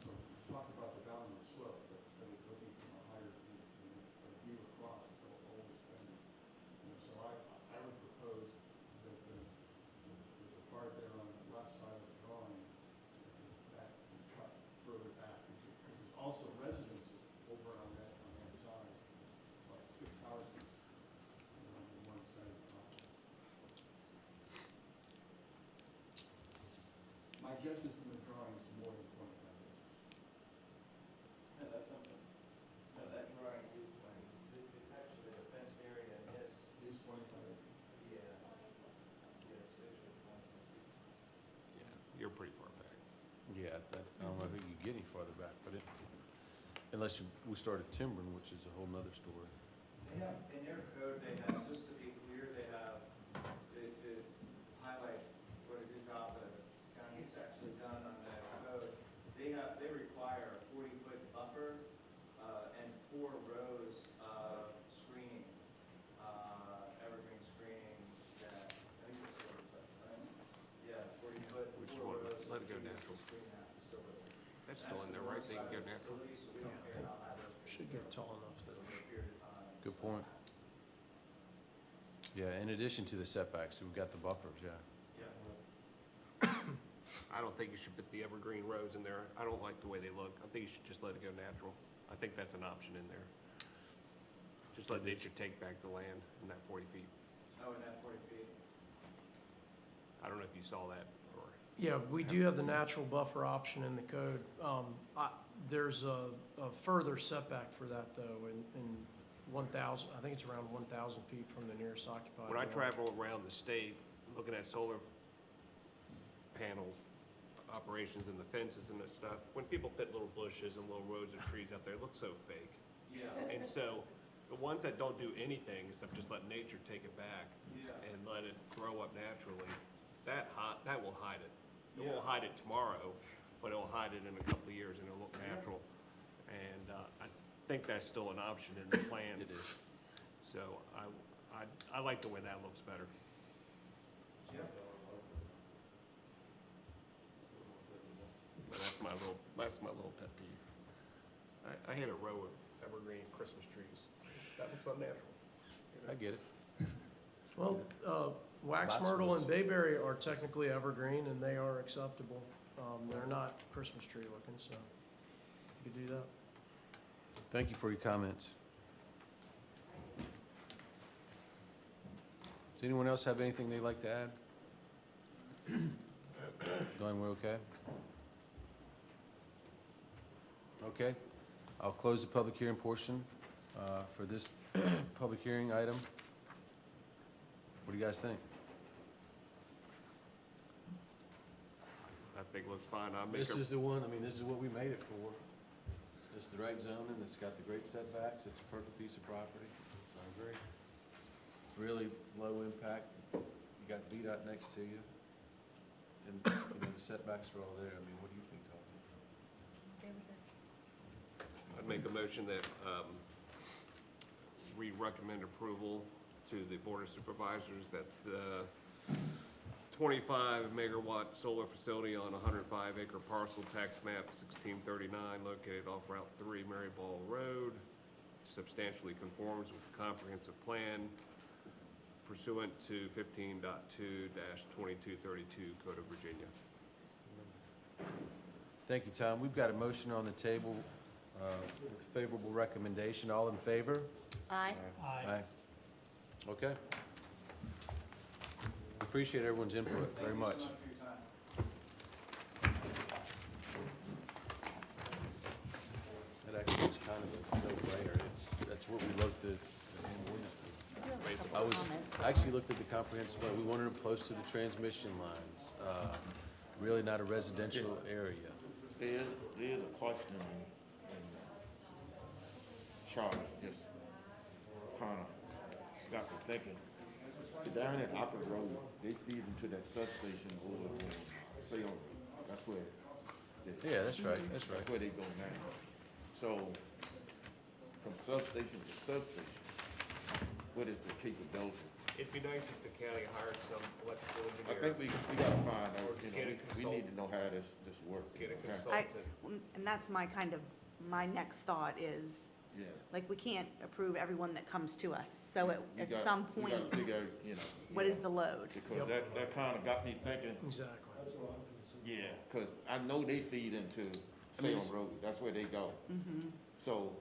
Speaker 16: So talk about the downward slope, but looking from a higher view, a view across is always been, so I would propose that the part there on the left side of the drawing is that be cut further back, because there's also residences over on that side, like 6 houses. On one side of the property. My guess is from the drawing it's more than 25.
Speaker 14: No, that's something. No, that drawing is 20. It's actually a fenced area in this.
Speaker 16: Is 25.
Speaker 14: Yeah. Yeah, it's actually 20.
Speaker 4: Yeah, you're pretty far back.
Speaker 1: Yeah, I don't know if you could get any farther back, but unless we started timbering, which is a whole nother story.
Speaker 14: They have, in their code, they have, just to be clear, they have
Speaker 4: That's still in there, right? They can go natural.
Speaker 2: Should get tall enough though.
Speaker 1: Good point. Yeah, in addition to the setbacks, we've got the buffers, yeah.
Speaker 4: I don't think you should put the evergreen rows in there. I don't like the way they look. I think you should just let it go natural. I think that's an option in there. Just let nature take back the land in that 40 feet.
Speaker 14: Oh, in that 40 feet.
Speaker 4: I don't know if you saw that or.
Speaker 2: Yeah, we do have the natural buffer option in the code. There's a further setback for that though, in 1,000, I think it's around 1,000 feet from the nearest occupied.
Speaker 4: When I
Speaker 2: lot.
Speaker 4: travel around the state, looking at solar panels, operations and the fences and this stuff, when people put little bushes and little rows of trees out there, it looks so fake.
Speaker 14: Yeah.
Speaker 4: And so, the ones that don't do anything except just let nature take it back and let it grow up naturally, that will hide it. It won't hide it tomorrow, but it will hide it in a couple of years and it'll look natural. And I think that's still an option in the plan.
Speaker 1: It is.
Speaker 4: So I like the way that looks better. But that's my little pet peeve. I had a row of evergreen Christmas trees. That looks unnatural.
Speaker 1: I get it.
Speaker 2: Well, wax
Speaker 1: Lots of
Speaker 2: myrtle and
Speaker 1: those.
Speaker 2: bayberry are technically evergreen and they are acceptable. They're not Christmas tree looking, so you could do that.
Speaker 1: Thank you for your comments. Does anyone else have anything they'd like to add? Going, we're okay? Okay, I'll close the public hearing portion for this public hearing item. What do you guys think?
Speaker 4: I think it looks fine.
Speaker 1: This is the one, I mean, this is what we made it for. It's the right zoning, it's got the great setbacks, it's a perfect piece of property. I agree. Really low impact, you got VDOT next to you. And, you know, the setbacks are all there, I mean, what do you think, Tom?
Speaker 4: I'd make a motion that we recommend approval to the Board of Supervisors that the 25 megawatt solar facility on 105 acre parcel, tax map 1639, located off Route 3 Maryball Road, substantially conforms with the comprehensive plan pursuant to 15.2-2232 Code of Virginia.
Speaker 1: Thank you, Tom. We've got a motion on the table with a favorable recommendation. All in favor?
Speaker 9: Aye.
Speaker 1: Aye. Okay. Appreciate everyone's input very much. That actually was kind of a no-brainer. That's what we looked at. I actually looked at the comprehensive plan. We wanted them close to the transmission lines. Really not a residential area.
Speaker 7: There is a question in Charlotte, just kind of got me thinking. See, down at Opera Road, they feed into that substation over in Salem. That's where.
Speaker 1: Yeah, that's right, that's right.
Speaker 7: That's where they go now. So, from substation to substation, what is the capability?
Speaker 4: It'd be nice if the county hired some electrical
Speaker 7: I
Speaker 4: engineer.
Speaker 7: think we gotta find
Speaker 4: Or
Speaker 7: out, you
Speaker 4: get a
Speaker 7: know, we need to know how this works.
Speaker 4: Get a
Speaker 7: Okay?
Speaker 4: consultant.
Speaker 9: And that's my next thought is,
Speaker 7: Yeah.
Speaker 9: like, we can't approve everyone that comes to us. So
Speaker 7: You
Speaker 9: at
Speaker 7: got-
Speaker 9: some
Speaker 7: we
Speaker 9: point,
Speaker 7: gotta figure out, you know.
Speaker 9: what is the load?
Speaker 7: Because that kind of got me thinking,
Speaker 2: Exactly.
Speaker 7: yeah, because I know they feed into Salem Road, that's where they go. So,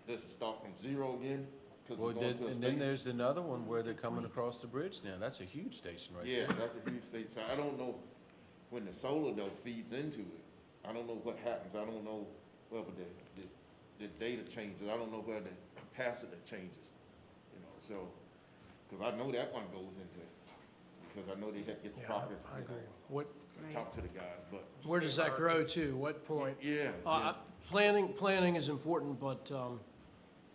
Speaker 7: does it start from zero again? 'Cause
Speaker 1: Well,
Speaker 7: it's going to a
Speaker 1: and then
Speaker 7: station?
Speaker 1: there's another one where they're coming across the bridge now. That's a huge station right
Speaker 7: Yeah,
Speaker 1: there.
Speaker 7: that's a huge station. So I don't know when the solar though feeds into it. I don't know what happens. I don't know whether the data changes. I don't know where the capacitor changes, you know, so, because I know that one goes into it. Because I know they have to get the
Speaker 2: Yeah,
Speaker 7: proper,
Speaker 2: I
Speaker 7: you
Speaker 2: agree.
Speaker 7: know,
Speaker 2: What,
Speaker 7: talk to the guys, but,
Speaker 2: where does that grow to? What point?
Speaker 7: yeah.
Speaker 2: Planning is important, but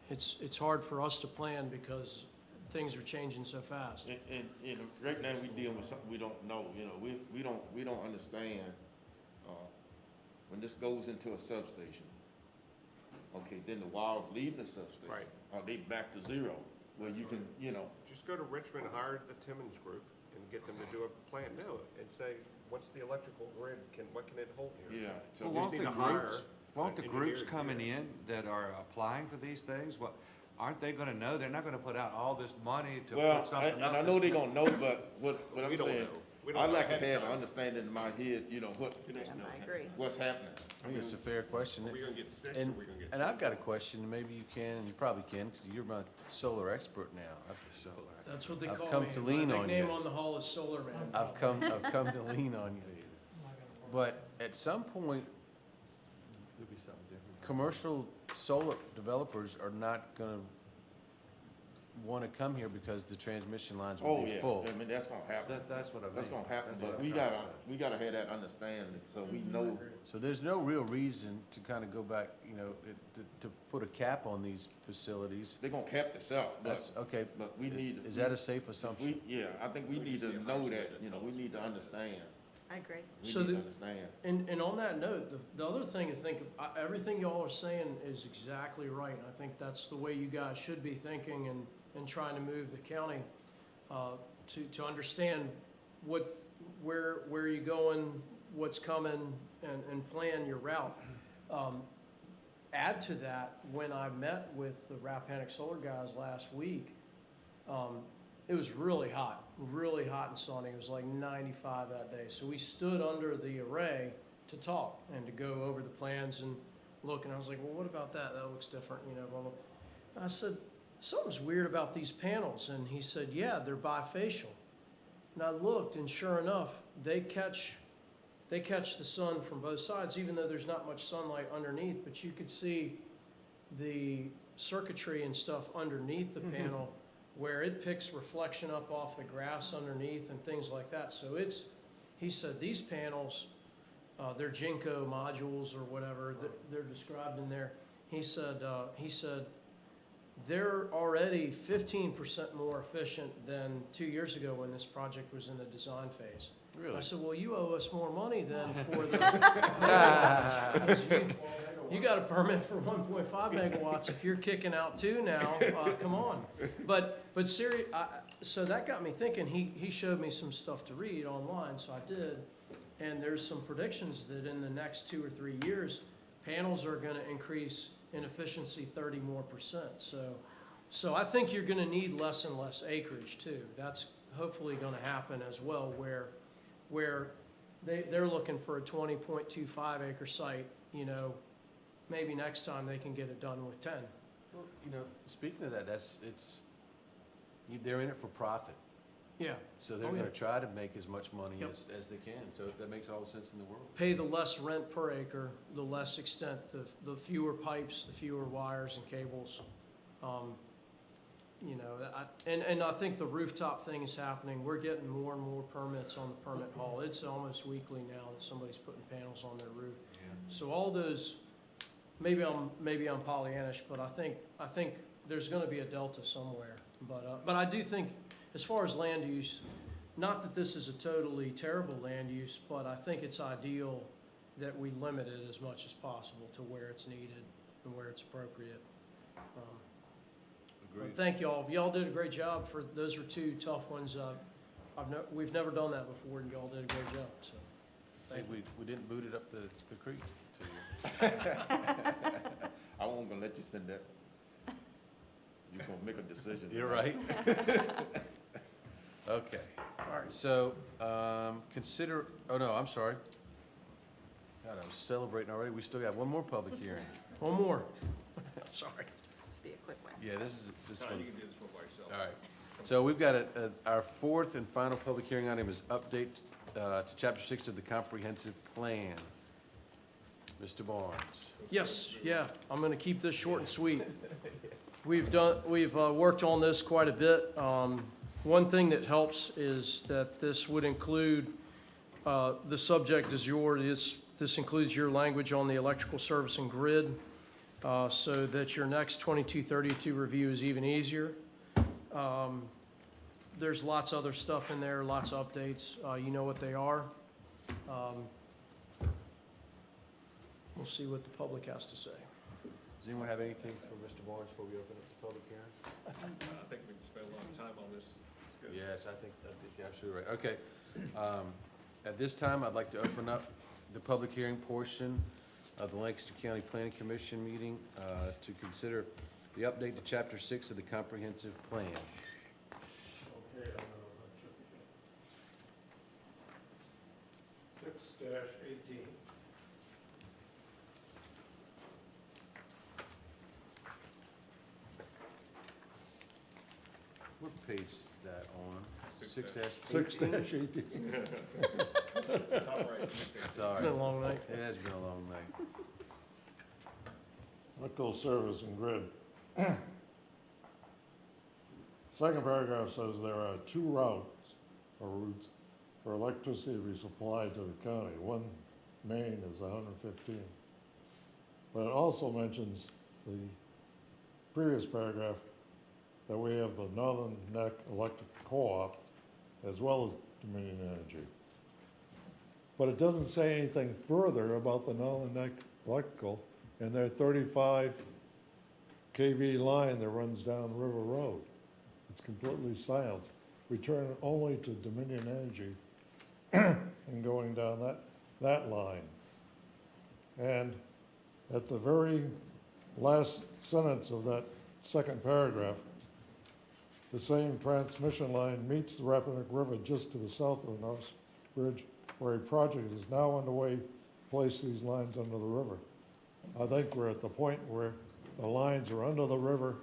Speaker 2: it's hard for us to plan because things are changing so fast.
Speaker 7: And right now we dealing with something we don't know, you know, we don't understand, when this goes into a substation. Okay, then the wires leaving the substation.
Speaker 4: Right.
Speaker 7: Are they back to zero? Where you can, you know,
Speaker 4: Just go to Richmond, hire the Timmons Group, and get them to do a plan. No, and say, what's the electrical grid, what can it hold here?
Speaker 7: Yeah, so
Speaker 8: Well,
Speaker 7: we
Speaker 8: won't
Speaker 7: need
Speaker 8: the
Speaker 7: to hire.
Speaker 8: groups, won't the
Speaker 4: engineer
Speaker 8: groups
Speaker 4: to do
Speaker 8: coming
Speaker 4: it.
Speaker 8: in that are applying for these things, well, aren't they gonna know? They're not gonna put out all this money to
Speaker 7: Well,
Speaker 8: put something
Speaker 7: and
Speaker 8: up.
Speaker 7: I know they gonna know, but what I'm
Speaker 4: We don't
Speaker 7: saying,
Speaker 4: know. We don't
Speaker 7: I
Speaker 4: know
Speaker 7: like to
Speaker 4: ahead of
Speaker 7: have an
Speaker 4: time.
Speaker 7: understanding in my head, you know,
Speaker 9: I agree.
Speaker 7: what's happening.
Speaker 1: I think it's a fair question.
Speaker 4: Are we gonna get 6 or
Speaker 1: And,
Speaker 4: are we gonna get?
Speaker 1: and I've got a question, and maybe you can, and you probably can, because you're my solar expert now.
Speaker 2: That's what they
Speaker 1: I've
Speaker 2: call me.
Speaker 1: come to lean
Speaker 2: My
Speaker 1: on
Speaker 2: nickname
Speaker 1: you.
Speaker 2: on the hall is Solar Man.
Speaker 1: I've come to lean on you. But at some point,
Speaker 8: Could be something different.
Speaker 1: commercial solar developers are not gonna wanna come here because the transmission lines will
Speaker 7: Oh,
Speaker 1: be
Speaker 7: yeah,
Speaker 1: full.
Speaker 7: I mean, that's gonna happen.
Speaker 8: That's what I mean.
Speaker 7: That's gonna happen,
Speaker 8: That's what
Speaker 7: but
Speaker 8: I'm
Speaker 7: we
Speaker 8: trying to
Speaker 7: gotta,
Speaker 8: say.
Speaker 7: we gotta have that understanding, so we know.
Speaker 1: So there's no real reason to kind of go back, you know, to put a cap on these facilities.
Speaker 7: They're gonna cap themselves,
Speaker 1: That's, okay,
Speaker 7: but we need.
Speaker 1: is that a safe assumption?
Speaker 7: Yeah, I think we need to know that, you know, we need to understand.
Speaker 9: I agree.
Speaker 7: We
Speaker 2: So
Speaker 7: need to
Speaker 2: the-
Speaker 7: understand.
Speaker 2: And on that note, the other thing to think, everything y'all are saying is exactly right. And I think that's the way you guys should be thinking and trying to move the county to understand where you're going, what's coming, and plan your route. Add to that, when I met with the Rappahannock Solar guys last week, it was really hot and sunny. It was like 95 that day. So we stood under the array to talk and to go over the plans and look. And I was like, well, what about that? That looks different, you know, blah, blah. And I said, something's weird about these panels. And he said, yeah, they're bifacial. And I looked, and sure enough, they catch the sun from both sides, even though there's not much sunlight underneath. But you could see the circuitry and stuff underneath the panel, where it picks reflection up off the grass underneath and things like that. So he said, these panels, they're Jinko modules or whatever that they're described in there. He said, they're already 15% more efficient than 2 years ago when this project was in the design phase.
Speaker 1: Really?
Speaker 2: I said, well, you owe us more money then for the, you got a permit for 1.5 megawatts. If you're kicking out 2 now, come on. But so that got me thinking. He showed me some stuff to read online, so I did. And there's some predictions that in the next 2 or 3 years, panels are going to increase in efficiency 30% more. So I think you're going to need less and less acreage too. That's hopefully going to happen as well, where they're looking for a 20.25 acre site, you know, maybe next time they can get it done with 10.
Speaker 1: Well, you know, speaking of that, they're in it for profit.
Speaker 2: Yeah.
Speaker 1: So they're
Speaker 2: Oh, yeah.
Speaker 1: gonna try to make as much money
Speaker 2: Yep.
Speaker 1: as they can. So that makes all the sense in the world.
Speaker 2: Pay the less rent per acre, the less extent, the fewer pipes, the fewer wires and cables. You know, and I think the rooftop thing is happening. We're getting more and more permits on the permit hall. It's almost weekly now that somebody's putting panels on their roof. So all those, maybe I'm Pollyannish, but I think there's gonna be a delta somewhere. But I do think, as far as land use, not that this is a totally terrible land use, but I think it's ideal that we limit it as much as possible to where it's needed and where it's appropriate.
Speaker 1: Agreed.
Speaker 2: Thank y'all. Y'all did a great job. Those are 2 tough ones. We've never done that before, and y'all did a great job, so.
Speaker 1: Hey, we didn't boot it up the creek to you.
Speaker 7: I wasn't gonna let you send that. You're gonna make a decision.
Speaker 1: You're right. Okay.
Speaker 2: All right.
Speaker 1: So, oh no, I'm sorry. God, I was celebrating already. We still got one more public hearing.
Speaker 2: One more. Sorry.
Speaker 9: Just be a quick one.
Speaker 1: Yeah, this one.
Speaker 4: You can do this one by yourself.
Speaker 1: All right. So we've got our 4th and final public hearing item is update to Chapter 6 of the Comprehensive Plan. Mr. Barnes.
Speaker 2: Yes, yeah, I'm gonna keep this short and sweet. We've worked on this quite a bit. One thing that helps is that this would include, the subject is yours, this includes your language on the electrical service and grid, so that your next 2232 review is even easier. There's lots of other stuff in there, lots of updates, you know what they are. We'll see what the public has to say.
Speaker 1: Does anyone have anything for Mr. Barnes before we open up the public hearing?
Speaker 4: I think we can spend a lot of time on this. It's good.
Speaker 1: Yes, I think you're absolutely right. Okay. At this time, I'd like to open up the public hearing portion of the Lancaster County Planning Commission meeting to consider the update to Chapter 6 of the Comprehensive Plan.
Speaker 6: Okay, I'm gonna check again. 6-18.
Speaker 1: What page is that on? 6-18?
Speaker 6: 6-18.
Speaker 1: Sorry.
Speaker 2: It's been a long night.
Speaker 1: It has been a long night.
Speaker 6: Electrical service and grid. Second paragraph says there are 2 routes for electricity to be supplied to the county. One main is 115. But it also mentions the previous paragraph that we have the Northern Neck Electric Co-op as well as Dominion Energy. But it doesn't say anything further about the Northern Neck Electrical and their 35 kV line that runs down River Road. It's completely silent. We turn only to Dominion Energy and going down that line. And at the very last sentence of that second paragraph, the same transmission line meets the Rappahannock River just to the south of the North Bridge, where a project is now underway to place these lines under the river. I think we're at the point where the lines are under the river.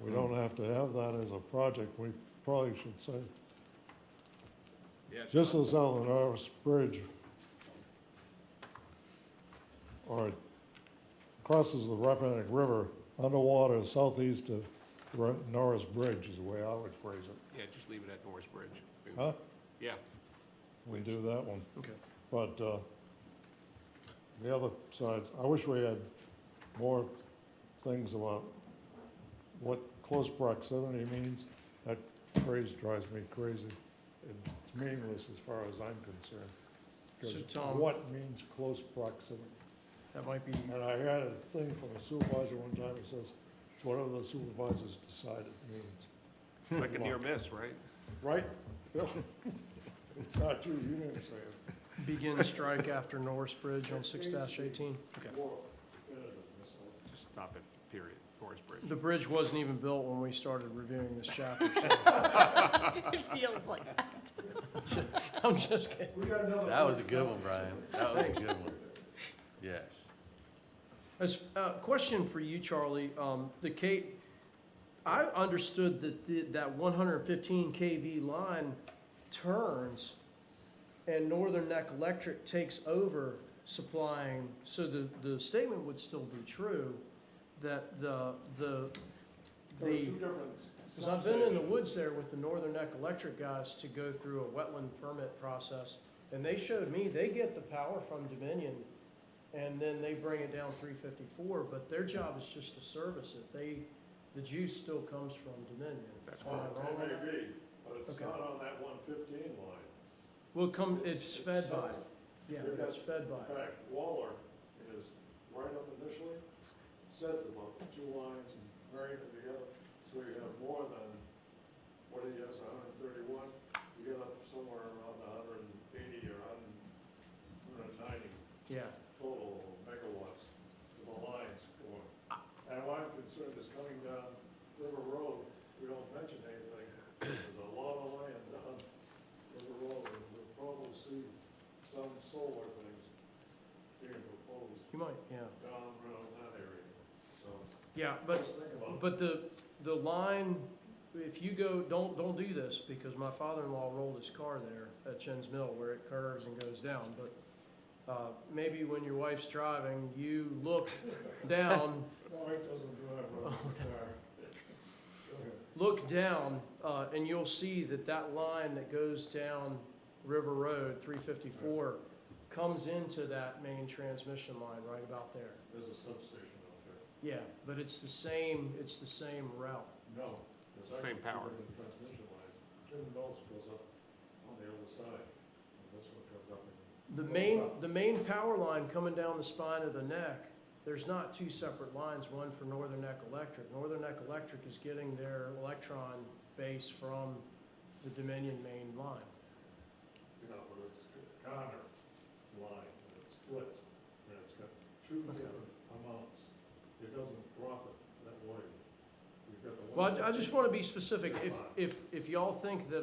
Speaker 6: We don't have to have that as a project. We probably should say,
Speaker 4: Yeah,
Speaker 6: just to the south of the Norris Bridge, or it crosses the Rappahannock River underwater southeast of Norris Bridge is the way I would phrase it.
Speaker 4: Yeah, just leave it at Norris Bridge.
Speaker 6: Huh?
Speaker 4: Yeah.
Speaker 6: We do that one.
Speaker 2: Okay.
Speaker 6: But the other sides, I wish we had more things about what close proximity means. That phrase drives me crazy. It's meaningless as far as I'm concerned.
Speaker 2: So,
Speaker 6: Because
Speaker 2: Tom-
Speaker 6: what means close proximity?
Speaker 2: That might be,
Speaker 6: And I had a thing from a supervisor one time that says, whatever the supervisors decide it means.
Speaker 4: It's like a near miss, right?
Speaker 6: Right? Bill? It's not you, you didn't say it.
Speaker 2: begin strike after Norris Bridge on 6-18. Okay.
Speaker 6: More definitive, so.
Speaker 4: Just stop it, period, Norris Bridge.
Speaker 2: The bridge wasn't even built when we started reviewing this chapter, so
Speaker 9: It feels like that.
Speaker 2: I'm just kidding.
Speaker 6: We got another.
Speaker 1: That was a good one, Brian. That was a good one. Yes.
Speaker 2: As, question for you, Charlie. I understood that that 115 kV line turns and Northern Neck Electric takes over supplying, so the statement would still be true that
Speaker 6: There are two different.
Speaker 2: because I've been in the woods there with the Northern Neck Electric guys to go through a wetland permit process, and they showed me they get the power from Dominion, and then they bring it down 354, but their job is just to service it. The juice still comes from Dominion.
Speaker 4: That's
Speaker 2: Am I
Speaker 6: It
Speaker 2: wrong?
Speaker 6: may be, but it's
Speaker 2: Okay.
Speaker 6: not on that 115 line.
Speaker 2: Well, it's fed by,
Speaker 6: separate.
Speaker 2: yeah,
Speaker 6: They've
Speaker 2: it's
Speaker 6: got-
Speaker 2: fed
Speaker 6: In
Speaker 2: by.
Speaker 6: fact, Waller, in his write-up initially, said about the 2 lines and marrying them together, so you have more than, what he has, 131, you get up somewhere around 180 or 190
Speaker 2: Yeah.
Speaker 6: total megawatts to the lines going. And what I'm concerned is coming down River Road, we don't mention anything, there's a lot of land down River Road, and we'll probably see some solar things being proposed
Speaker 2: You might, yeah.
Speaker 6: down around that area, so
Speaker 2: Yeah, but
Speaker 6: just think about it.
Speaker 2: But the line, if you go, don't do this, because my father-in-law rolled his car there at Chen's Mill where it curves and goes down, but maybe when your wife's driving, you look down,
Speaker 6: My wife doesn't drive around the car. Go ahead.
Speaker 2: look down, and you'll see that line that goes down River Road, 354, comes into that main transmission line right about there.
Speaker 6: There's a substation out there.
Speaker 2: Yeah, but it's the same route.
Speaker 6: No, it's
Speaker 4: Same
Speaker 6: actually
Speaker 4: power.
Speaker 6: different transmission lines. Jim Mills goes up on the other side, and this one comes up and.
Speaker 2: The main power line coming down the spine of the neck, there's not 2 separate lines, one for Northern Neck Electric. Northern Neck Electric is getting their electron base from the Dominion main line.
Speaker 6: You know, but it's Connor line, and it splits, and it's got two different amounts. It doesn't drop it that way. You've got the
Speaker 2: Well,
Speaker 6: one.
Speaker 2: I just want to be specific. If y'all think that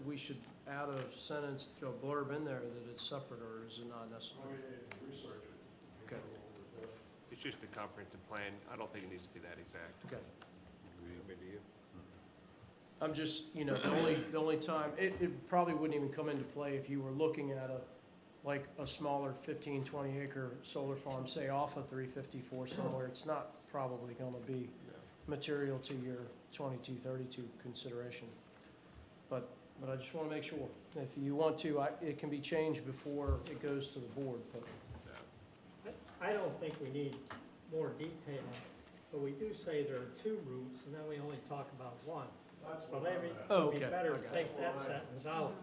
Speaker 2: we should add a sentence, a blurb in there that it's separate, or is it not
Speaker 6: I
Speaker 2: necessary?
Speaker 6: mean, research it.
Speaker 2: Okay.
Speaker 4: It's just a comprehensive plan. I don't think it needs to be that exact.
Speaker 2: Okay.
Speaker 4: I mean, do you?
Speaker 2: I'm just, the only time, it probably wouldn't even come into play if you were looking at a smaller 15, 20 acre solar farm, say off of 354 somewhere. It's not probably gonna be material to your 2232 consideration. But I just wanna make sure. If you want to, it can be changed before it goes to the board, but.
Speaker 5: I don't think we need more detail, but we do say there are two routes, and then we only talk about one. So maybe
Speaker 2: Oh,
Speaker 5: it'd be
Speaker 2: okay.
Speaker 5: better
Speaker 2: I
Speaker 5: to
Speaker 2: got
Speaker 5: take that sentence out.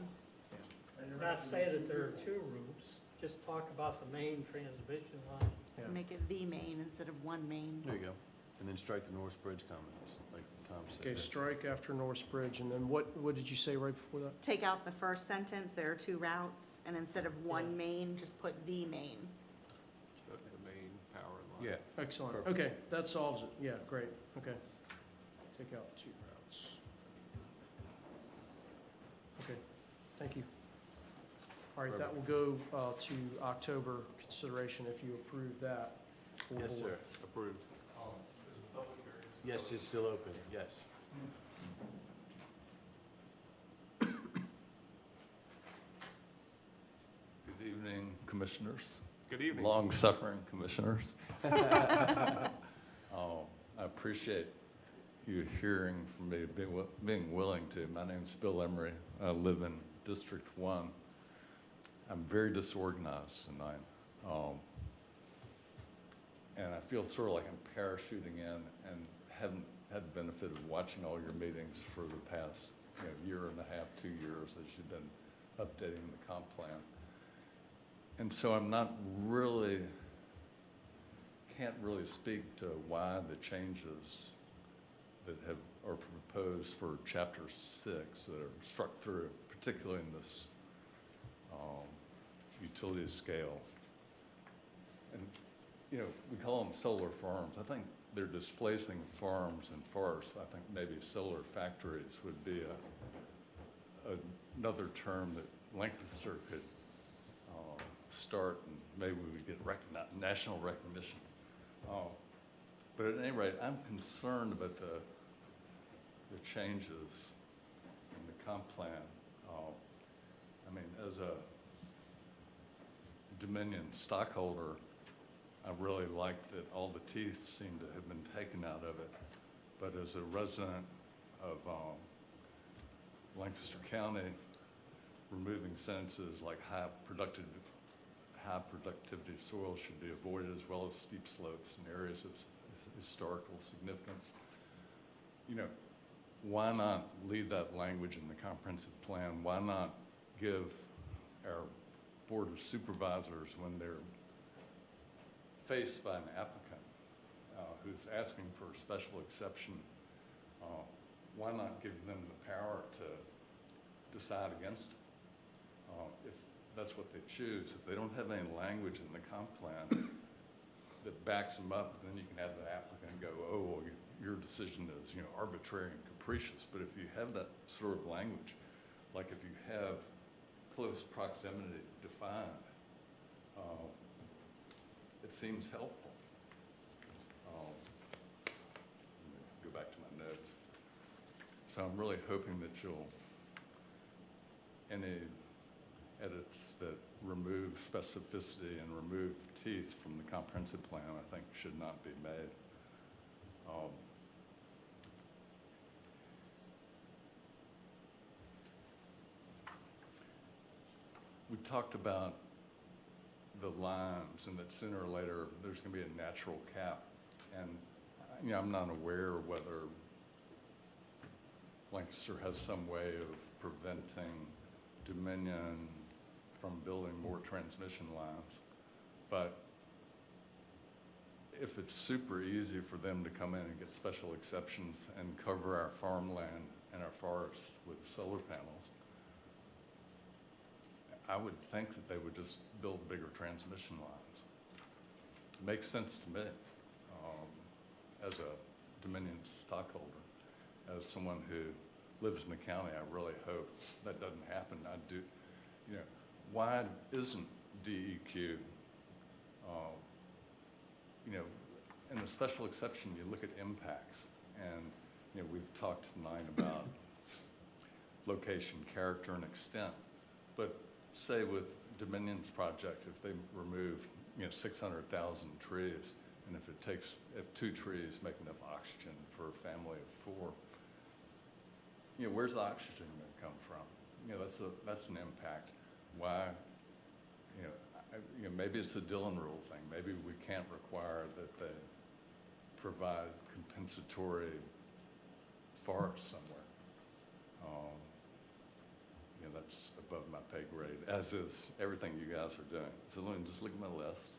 Speaker 5: Not say that there are two routes, just talk about the main transmission line.
Speaker 2: Yeah.
Speaker 9: Make it the main instead of one main.
Speaker 1: There you go. And then strike the North Bridge comments, like Tom said.
Speaker 2: Okay, strike after North Bridge, and then what did you say right before that?
Speaker 9: Take out the first sentence, there are two routes, and instead of one main, just put the main.
Speaker 4: The main power line.
Speaker 1: Yeah.
Speaker 2: Excellent.
Speaker 1: Perfect.
Speaker 2: Okay, that solves it. Yeah, great. Okay. Take out two routes. Okay, thank you. All right, that will go to October consideration if you approve that. for
Speaker 1: Yes,
Speaker 2: board.
Speaker 1: sir.
Speaker 4: Approved.
Speaker 1: Yes, it's still open, yes.
Speaker 17: Good evening, commissioners.
Speaker 4: Good evening.
Speaker 17: Long-suffering commissioners. I appreciate you hearing from me, being willing to. My name's Bill Emery. I live in District 1. I'm very disorganized tonight. And I feel sort of like I'm parachuting in and haven't had the benefit of watching all your meetings for the past year and a half, 2 years as you've been updating the comp plan. And so I'm not really, can't really speak to why the changes that are proposed for Chapter 6 that are struck through, particularly in this utility scale. And, we call them solar farms. I think they're displacing farms and forests. I think maybe solar factories would be another term that Lancaster could start, and maybe we would get national recognition. But at any rate, I'm concerned about the changes in the comp plan. I mean, as a Dominion stockholder, I really like that all the teeth seem to have been taken out of it. But as a resident of Lancaster County, removing sentences like high productivity soil should be avoided, as well as steep slopes in areas of historical significance. Why not leave that language in the comprehensive plan? Why not give our Board of Supervisors, when they're faced by an applicant who's asking for a special exception, why not give them the power to decide against it? If that's what they choose. If they don't have any language in the comp plan that backs them up, then you can have the applicant go, oh, well, your decision is arbitrary and capricious. But if you have that sort of language, like if you have close proximity defined, it seems helpful. Let me go back to my notes. So I'm really hoping that any edits that remove specificity and remove teeth from the comprehensive plan, I think, should not be made. We talked about the lines and that sooner or later there's going to be a natural cap. And I'm not aware whether Lancaster has some way of preventing Dominion from building more transmission lines. But if it's super easy for them to come in and get special exceptions and cover our farmland and our forests with solar panels, I would think that they would just build bigger transmission lines. It makes sense to me, as a Dominion stockholder, as someone who lives in the county. I really hope that doesn't happen. I do, you know, why isn't DEQ, you know, in the special exception, you look at impacts, and, you know, we've talked tonight about location, character, and extent, but say with Dominion's project, if they remove, you know, 600,000 trees, and if 2 trees make enough oxygen for a family of 4, you know, where's the oxygen going to come from? You know, that's an impact. Why, you know, maybe it's the Dillon rule thing. Maybe we can't require that they provide compensatory forests somewhere. You know, that's above my pay grade, as is everything you guys are doing. So let me just look at my list.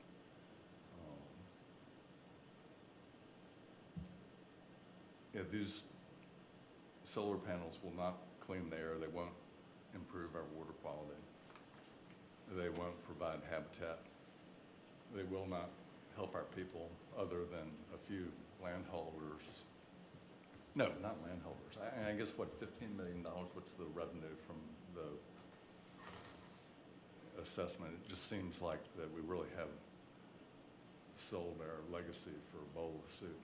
Speaker 17: Yeah, these solar panels will not clean the air. They won't improve our water quality. They won't provide habitat. They will not help our people other than a few landholders. No, not landholders. I guess, what, $15 million? What's the revenue from the assessment? It just seems like that we really have sold our legacy for a bowl of soup.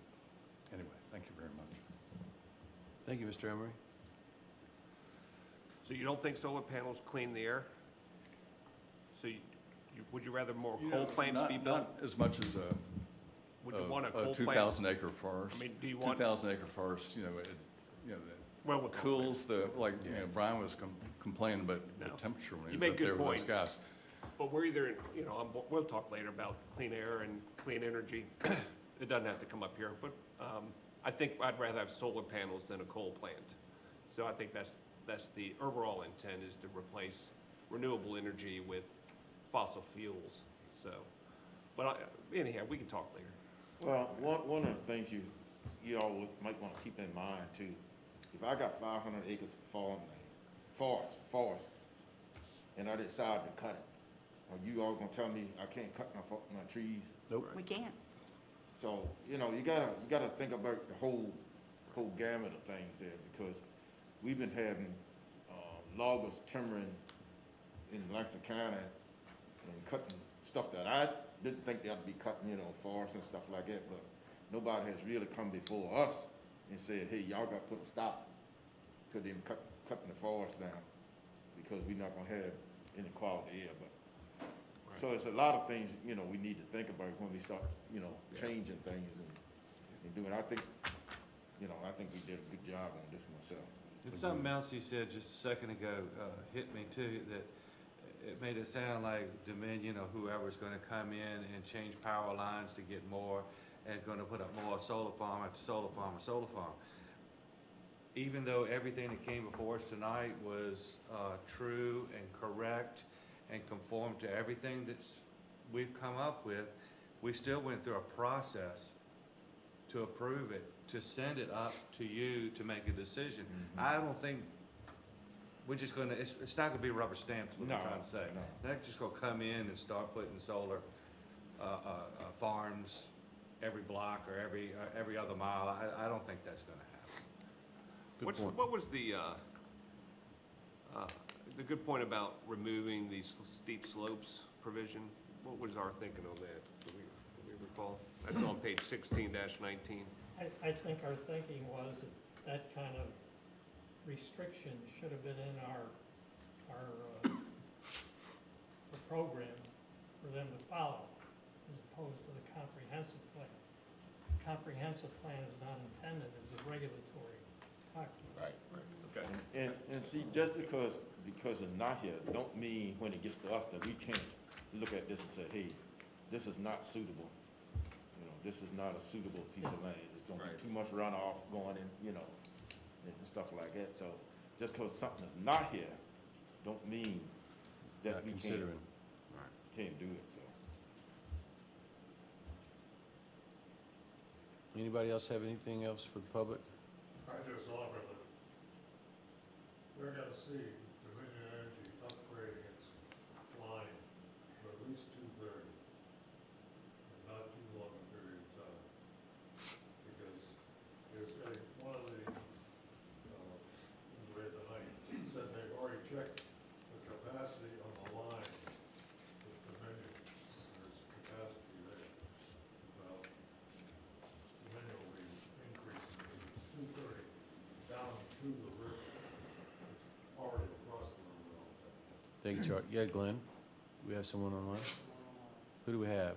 Speaker 17: Anyway, thank you very much.
Speaker 1: Thank you, Mr. Emery.
Speaker 4: So you don't think solar panels clean the air? So would you rather more coal plants be built?
Speaker 17: Not as much as
Speaker 4: Would you want a coal plant?
Speaker 17: 2,000 acre forest.
Speaker 4: I mean, do you want?
Speaker 17: 2,000 acre forest, you know,
Speaker 4: Well, with coal
Speaker 17: cools the, like, you know, Brian was complaining about the
Speaker 4: No.
Speaker 17: temperature when he
Speaker 4: You
Speaker 17: was
Speaker 4: make
Speaker 17: up there
Speaker 4: good
Speaker 17: with those
Speaker 4: points.
Speaker 17: guys.
Speaker 4: But we're either, you know, we'll talk later about clean air and clean energy. It doesn't have to come up here, but I think I'd rather have solar panels than a coal plant. So I think that's the overall intent, is to replace renewable energy with fossil fuels. So, but anyhow, we can talk later.
Speaker 7: Well, one of the things you all might want to keep in mind too, if I got 500 acres of farmland, forest, and I decide to cut it, are you all gonna tell me I can't cut my trees?
Speaker 1: Nope.
Speaker 9: We can't.
Speaker 7: So, you know, you gotta think about the whole gamut of things there, because we've been having loggers timbering in Langston County and cutting stuff that I didn't think they'd be cutting, you know, forests and stuff like that, but nobody has really come before us and said, hey, y'all gotta put a stop to them cutting the forest down, because we're not gonna have any quality air. But so it's a lot of things, you know, we need to think about when we start, you know, changing things and doing. I think, you know, I think we did a good job on this myself.
Speaker 8: And something else you said just a second ago hit me too, that it made it sound like Dominion or whoever's gonna come in and change power lines to get more, and gonna put up more solar farm after solar farm or solar farm. Even though everything that came before us tonight was true and correct and conformed to everything we've come up with, we still went through a process to approve it, to send it up to you to make a decision. I don't think we're just gonna, it's not gonna be rubber stamps, what I'm trying to say.
Speaker 7: No.
Speaker 8: They're not just gonna come in and start putting solar farms every block or every other mile. I don't think that's gonna happen.
Speaker 4: What was the good point about removing these steep slopes provision? What was our thinking on that? Do we recall? That's on page 16-19.
Speaker 5: I think our thinking was that kind of restriction should have been in our the program for them to follow, as opposed to the comprehensive plan. The comprehensive plan is not intended as a regulatory document.
Speaker 7: Right.
Speaker 4: Okay.
Speaker 7: And see, just because it's not here, don't mean when it gets to us that we can't look at this and say, hey, this is not suitable. You know, this is not a suitable piece of land. It's gonna be too much runoff going in, you know, and stuff like that. So just because something is not here, don't mean that
Speaker 1: Not
Speaker 7: we
Speaker 1: considering.
Speaker 7: can't do it, so.
Speaker 1: Anybody else have anything else for the public?
Speaker 6: I just offer that we're gonna see Dominion Energy upgrading its
Speaker 1: Thank you, Charlie. Yeah, Glenn, we have someone online. Who do we have?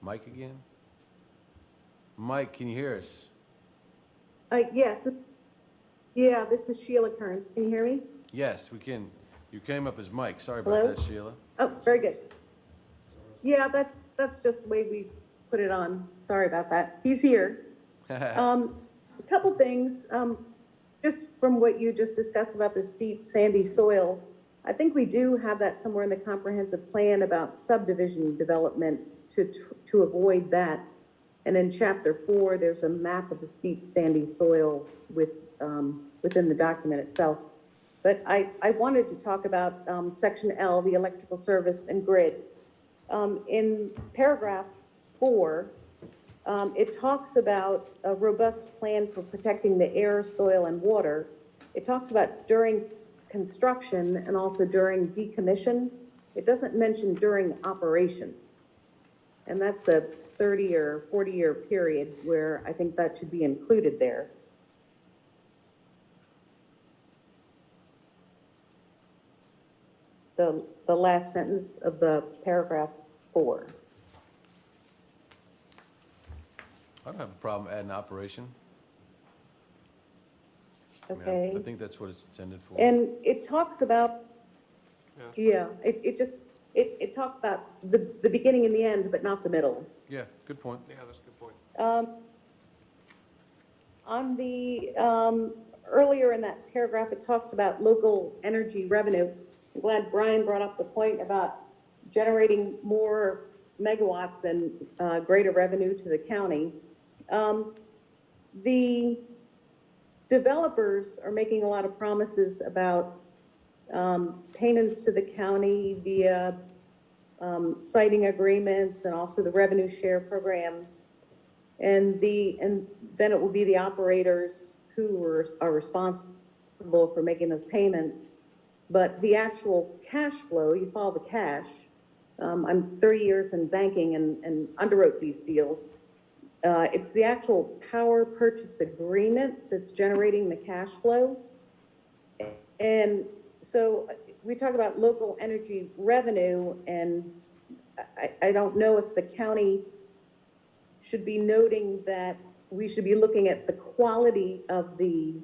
Speaker 1: Mike again? Mike, can you hear us?
Speaker 13: Yes. Yeah, this is Sheila Kern. Can you hear me?
Speaker 1: Yes, we can. You came up as Mike. Sorry about
Speaker 13: Hello?
Speaker 1: that, Sheila.
Speaker 13: Oh, very good. Yeah, that's just the way we put it on. Sorry about that. He's here. A couple things, just from what you just discussed about the steep sandy soil. I think we do have that somewhere in the comprehensive plan about subdivision development to avoid that. And in chapter 4, there's a map of the steep sandy soil within the document itself. But I wanted to talk about section L, the electrical service and grid. In paragraph 4, it talks about a robust plan for protecting the air, soil, and water. It talks about during construction and also during decommission. It doesn't mention during operation. And that's a 30 or 40-year period where I think that should be included there. The last sentence of the paragraph 4.
Speaker 1: I don't have a problem adding operation. I mean,
Speaker 13: Okay.
Speaker 1: I think that's what it's intended for.
Speaker 13: And it talks about, it talks about the beginning and the end, but not the middle.
Speaker 1: Yeah, good point.
Speaker 4: Yeah, that's a good point.
Speaker 13: On the, earlier in that paragraph, it talks about local energy revenue. I'm glad Brian brought up the point about generating more megawatts and greater revenue to the county. The developers are making a lot of promises about payments to the county via siting agreements and also the revenue share program. And then it will be the operators who are responsible for making those payments. But the actual cash flow, you follow the cash. I'm 30 years in banking and underwrote these deals. It's the actual power purchase agreement that's generating the cash flow. And so we talk about local energy revenue, and I don't know if the county should be noting that we should be looking at the quality of the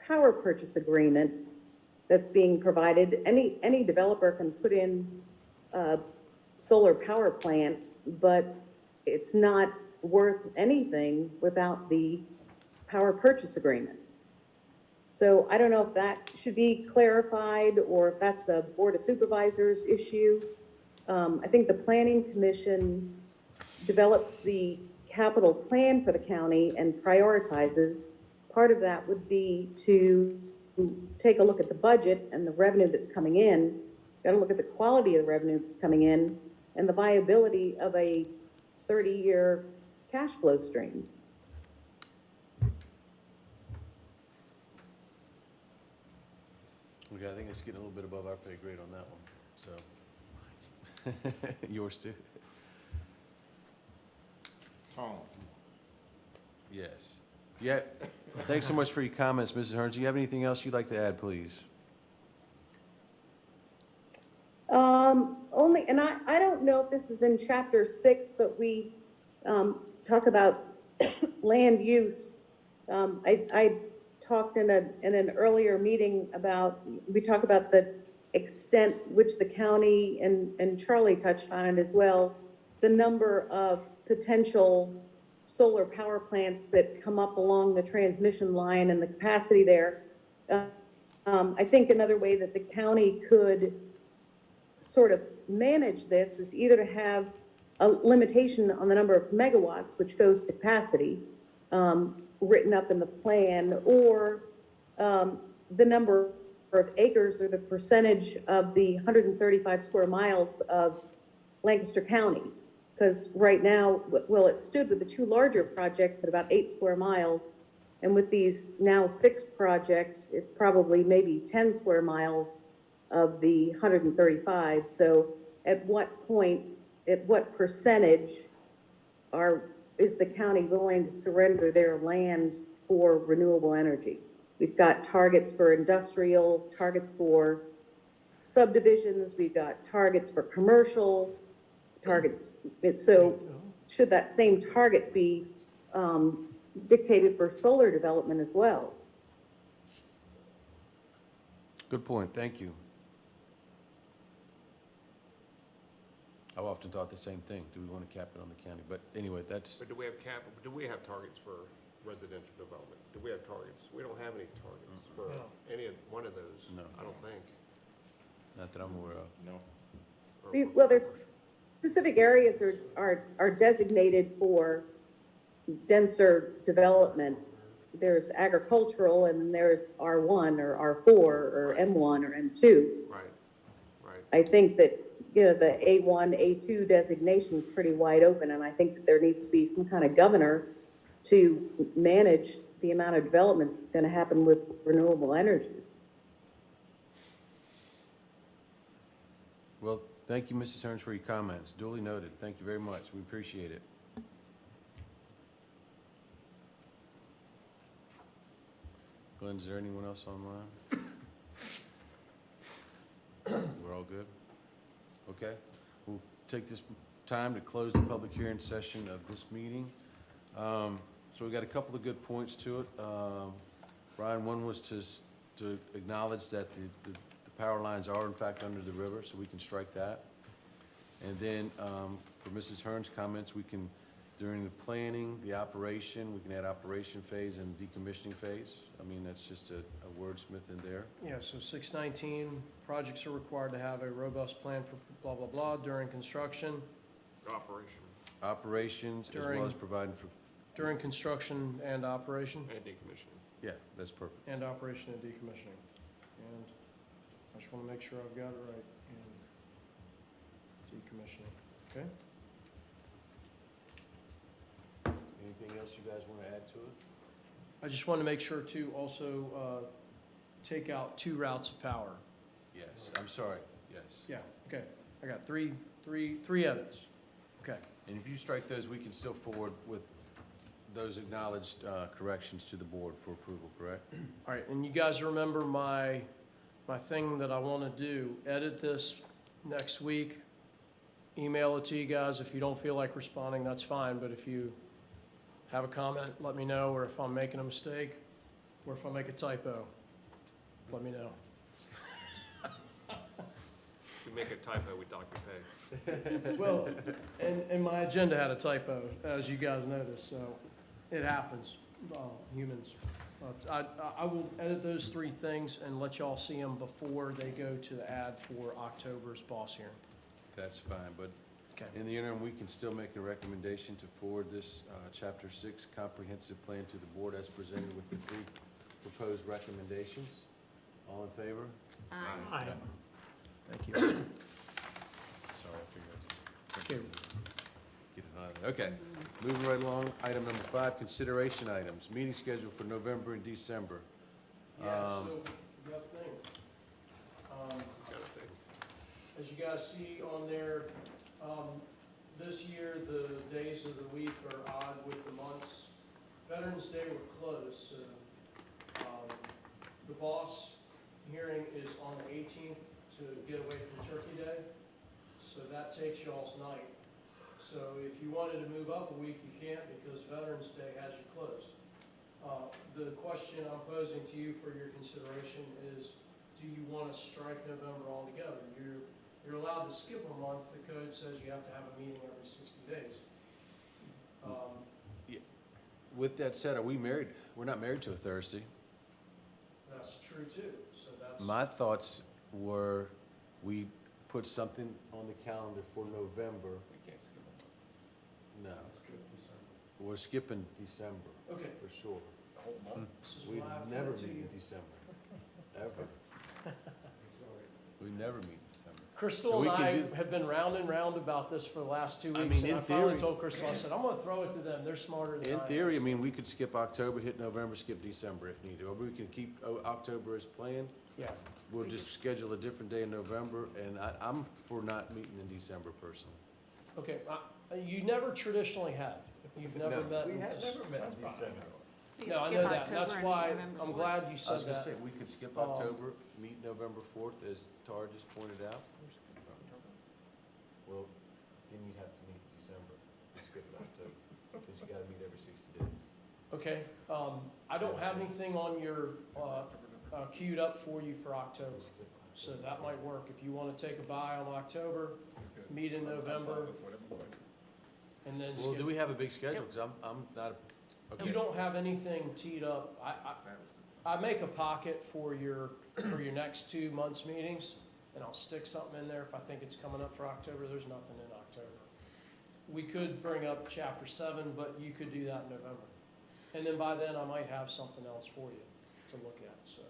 Speaker 13: power purchase agreement that's being provided. Any developer can put in a solar power plant, but it's not worth anything without the power purchase agreement. So I don't know if that should be clarified or if that's a Board of Supervisors issue. I think the Planning Commission develops the capital plan for the county and prioritizes. Part of that would be to take a look at the budget and the revenue that's coming in. Got to look at the quality of the revenue that's coming in and the viability of a 30-year cash flow stream.
Speaker 1: Okay, I think it's getting a little bit above our pay grade on that one, so. Yours too?
Speaker 7: Tom.
Speaker 1: Yes. Yeah, thanks so much for your comments, Mrs. Hearns. Do you have anything else you'd like to add, please?
Speaker 13: Only, and I don't know if this is in chapter 6, but we talk about land use. I talked in an earlier meeting about, we talk about the extent which the county, and Charlie touched on it as well, the number of potential solar power plants that come up along the transmission line and the capacity there. I think another way that the county could sort of manage this is either to have a limitation on the number of megawatts, which goes to capacity, written up in the plan, or the number of acres or the percentage of the 135 square miles of Lancaster County. Because right now, well, it stood with the two larger projects at about 8 square miles. And with these now 6 projects, it's probably maybe 10 square miles of the 135. So at what point, at what percentage is the county willing to surrender their land for renewable energy? We've got targets for industrial, targets for subdivisions, we've got targets for commercial, targets, so should that same target be dictated for solar development as well?
Speaker 1: Good point, thank you. I've often thought the same thing. Do we want to cap it on the county? But anyway, that's,
Speaker 4: But do we have targets for residential development? Do we have targets? We don't have any targets for any of, one of those.
Speaker 1: No.
Speaker 4: I don't think.
Speaker 1: not that I'm aware of.
Speaker 7: No.
Speaker 13: Well, there's specific areas are designated for denser development. There's agricultural, and then there's R1 or R4 or M1 or M2.
Speaker 4: Right, right.
Speaker 13: I think that, you know, the A1, A2 designation is pretty wide open, and I think that there needs to be some kind of governor to manage the amount of development that's going to happen with renewable energy.
Speaker 1: Well, thank you, Mrs. Hearns, for your comments. Duly noted. Thank you very much. We appreciate it. Glenn, is there anyone else online? We're all good? Okay. We'll take this time to close the public hearing session of this meeting. So we got a couple of good points to it. Brian, one was to acknowledge that the power lines are in fact under the river, so we can strike that. And then for Mrs. Hearn's comments, we can, during the planning, the operation, we can add operation phase and decommissioning phase. I mean, that's just a wordsmith in there.
Speaker 2: Yeah, so 619, projects are required to have a robust plan for blah, blah, blah during construction,
Speaker 4: Operation
Speaker 1: Operations, as well
Speaker 2: During-
Speaker 1: as providing for,
Speaker 2: during construction and operation,
Speaker 4: and decommissioning.
Speaker 1: yeah, that's perfect.
Speaker 2: and operation and decommissioning. And I just want to make sure I've got it right, and decommissioning, okay?
Speaker 1: Anything else you guys want to add to it?
Speaker 2: I just want to make sure to also take out 2 routes of power.
Speaker 1: Yes, I'm sorry, yes.
Speaker 2: Yeah, okay, I got three edits, okay.
Speaker 1: And if you strike those, we can still forward with those acknowledged corrections to the board for approval, correct?
Speaker 2: All right, and you guys remember my thing that I want to do, edit this next week, email it to you guys. If you don't feel like responding, that's fine, but if you have a comment, let me know, or if I'm making a mistake, or if I make a typo, let me know.
Speaker 4: If we make a typo, we dock your pay.
Speaker 2: Well, and my agenda had a typo, as you guys noticed, so it happens, humans. I will edit those 3 things and let y'all see them before they go to the ad for October's boss hearing.
Speaker 1: That's fine, but
Speaker 2: Okay.
Speaker 1: in the interim, we can still make a recommendation to forward this Chapter 6 comprehensive plan to the board as presented with the 3 proposed recommendations. All in favor?
Speaker 9: Aye.
Speaker 2: Thank you.
Speaker 1: Sorry, I figured
Speaker 2: Okay.
Speaker 1: I'd get it out of there. Okay, moving right along, item number 5, consideration items, meeting schedule for November and December.
Speaker 2: Yeah, so, we got a thing.
Speaker 4: Got a thing.
Speaker 2: As you guys see on there, this year, the days of the week are odd with the months. Veterans Day were closed, so, the boss hearing is on the 18th to get away from Turkey Day, so that takes y'all's night. So if you wanted to move up a week, you can't because Veterans Day has you closed. The question I'm posing to you for your consideration is, do you want to strike November altogether? You're allowed to skip a month. The code says you have to have a meeting every 60 days.
Speaker 1: With that said, are we married? We're not married to a Thursday.
Speaker 2: That's true too, so that's.
Speaker 1: My thoughts were, we put something on the calendar for November.
Speaker 4: We can't skip a month.
Speaker 1: No, we're skipping December,
Speaker 2: Okay.
Speaker 1: for sure.
Speaker 4: The whole month?
Speaker 2: This is
Speaker 1: We
Speaker 2: what I've
Speaker 1: never
Speaker 2: heard to
Speaker 1: meet
Speaker 2: you.
Speaker 1: in December, ever. We never meet in December. So
Speaker 2: Crystal
Speaker 1: we
Speaker 2: and
Speaker 1: can
Speaker 2: I
Speaker 1: do-
Speaker 2: have been round and round about this for the last 2
Speaker 1: I
Speaker 2: weeks,
Speaker 1: mean,
Speaker 2: and I
Speaker 1: in
Speaker 2: finally
Speaker 1: theory-
Speaker 2: told Crystal, I said, I'm gonna throw it to them, they're smarter than I
Speaker 1: In
Speaker 2: am.
Speaker 1: theory, I mean, we could skip October, hit November, skip December if needed, or we can keep October as planned.
Speaker 2: Yeah,
Speaker 1: We'll just schedule a different day in November, and I'm for not meeting in December personally.
Speaker 2: okay, you never traditionally have, you've never
Speaker 1: No,
Speaker 2: met.
Speaker 1: we
Speaker 2: in
Speaker 1: have
Speaker 2: Dec-
Speaker 1: never met in December.
Speaker 9: We
Speaker 2: No,
Speaker 9: could
Speaker 2: I
Speaker 9: skip
Speaker 2: know that,
Speaker 9: October
Speaker 2: that's
Speaker 9: and
Speaker 2: why,
Speaker 9: November
Speaker 2: I'm
Speaker 9: 4th.
Speaker 2: glad you
Speaker 1: I was
Speaker 2: said
Speaker 1: gonna
Speaker 2: that.
Speaker 1: say, we could skip
Speaker 2: Um,
Speaker 1: October, meet November 4th, as Tara just pointed out. Well, then you have to meet December, skip it October, because you gotta meet every 60 days.
Speaker 2: Okay, I don't have anything on your, queued up for you for October, so that might work. If you want to take a bye on October, meet in November, and then
Speaker 1: Well, do
Speaker 2: skip.
Speaker 1: we have a big schedule? Because I'm not, okay.
Speaker 2: You don't have anything teed up. I make a pocket for your next 2 months' meetings, and I'll stick something in there if I think it's coming up for October. There's nothing in October. We could bring up chapter 7, but you could do that in November. And then by then, I might have something else for you to look at, so.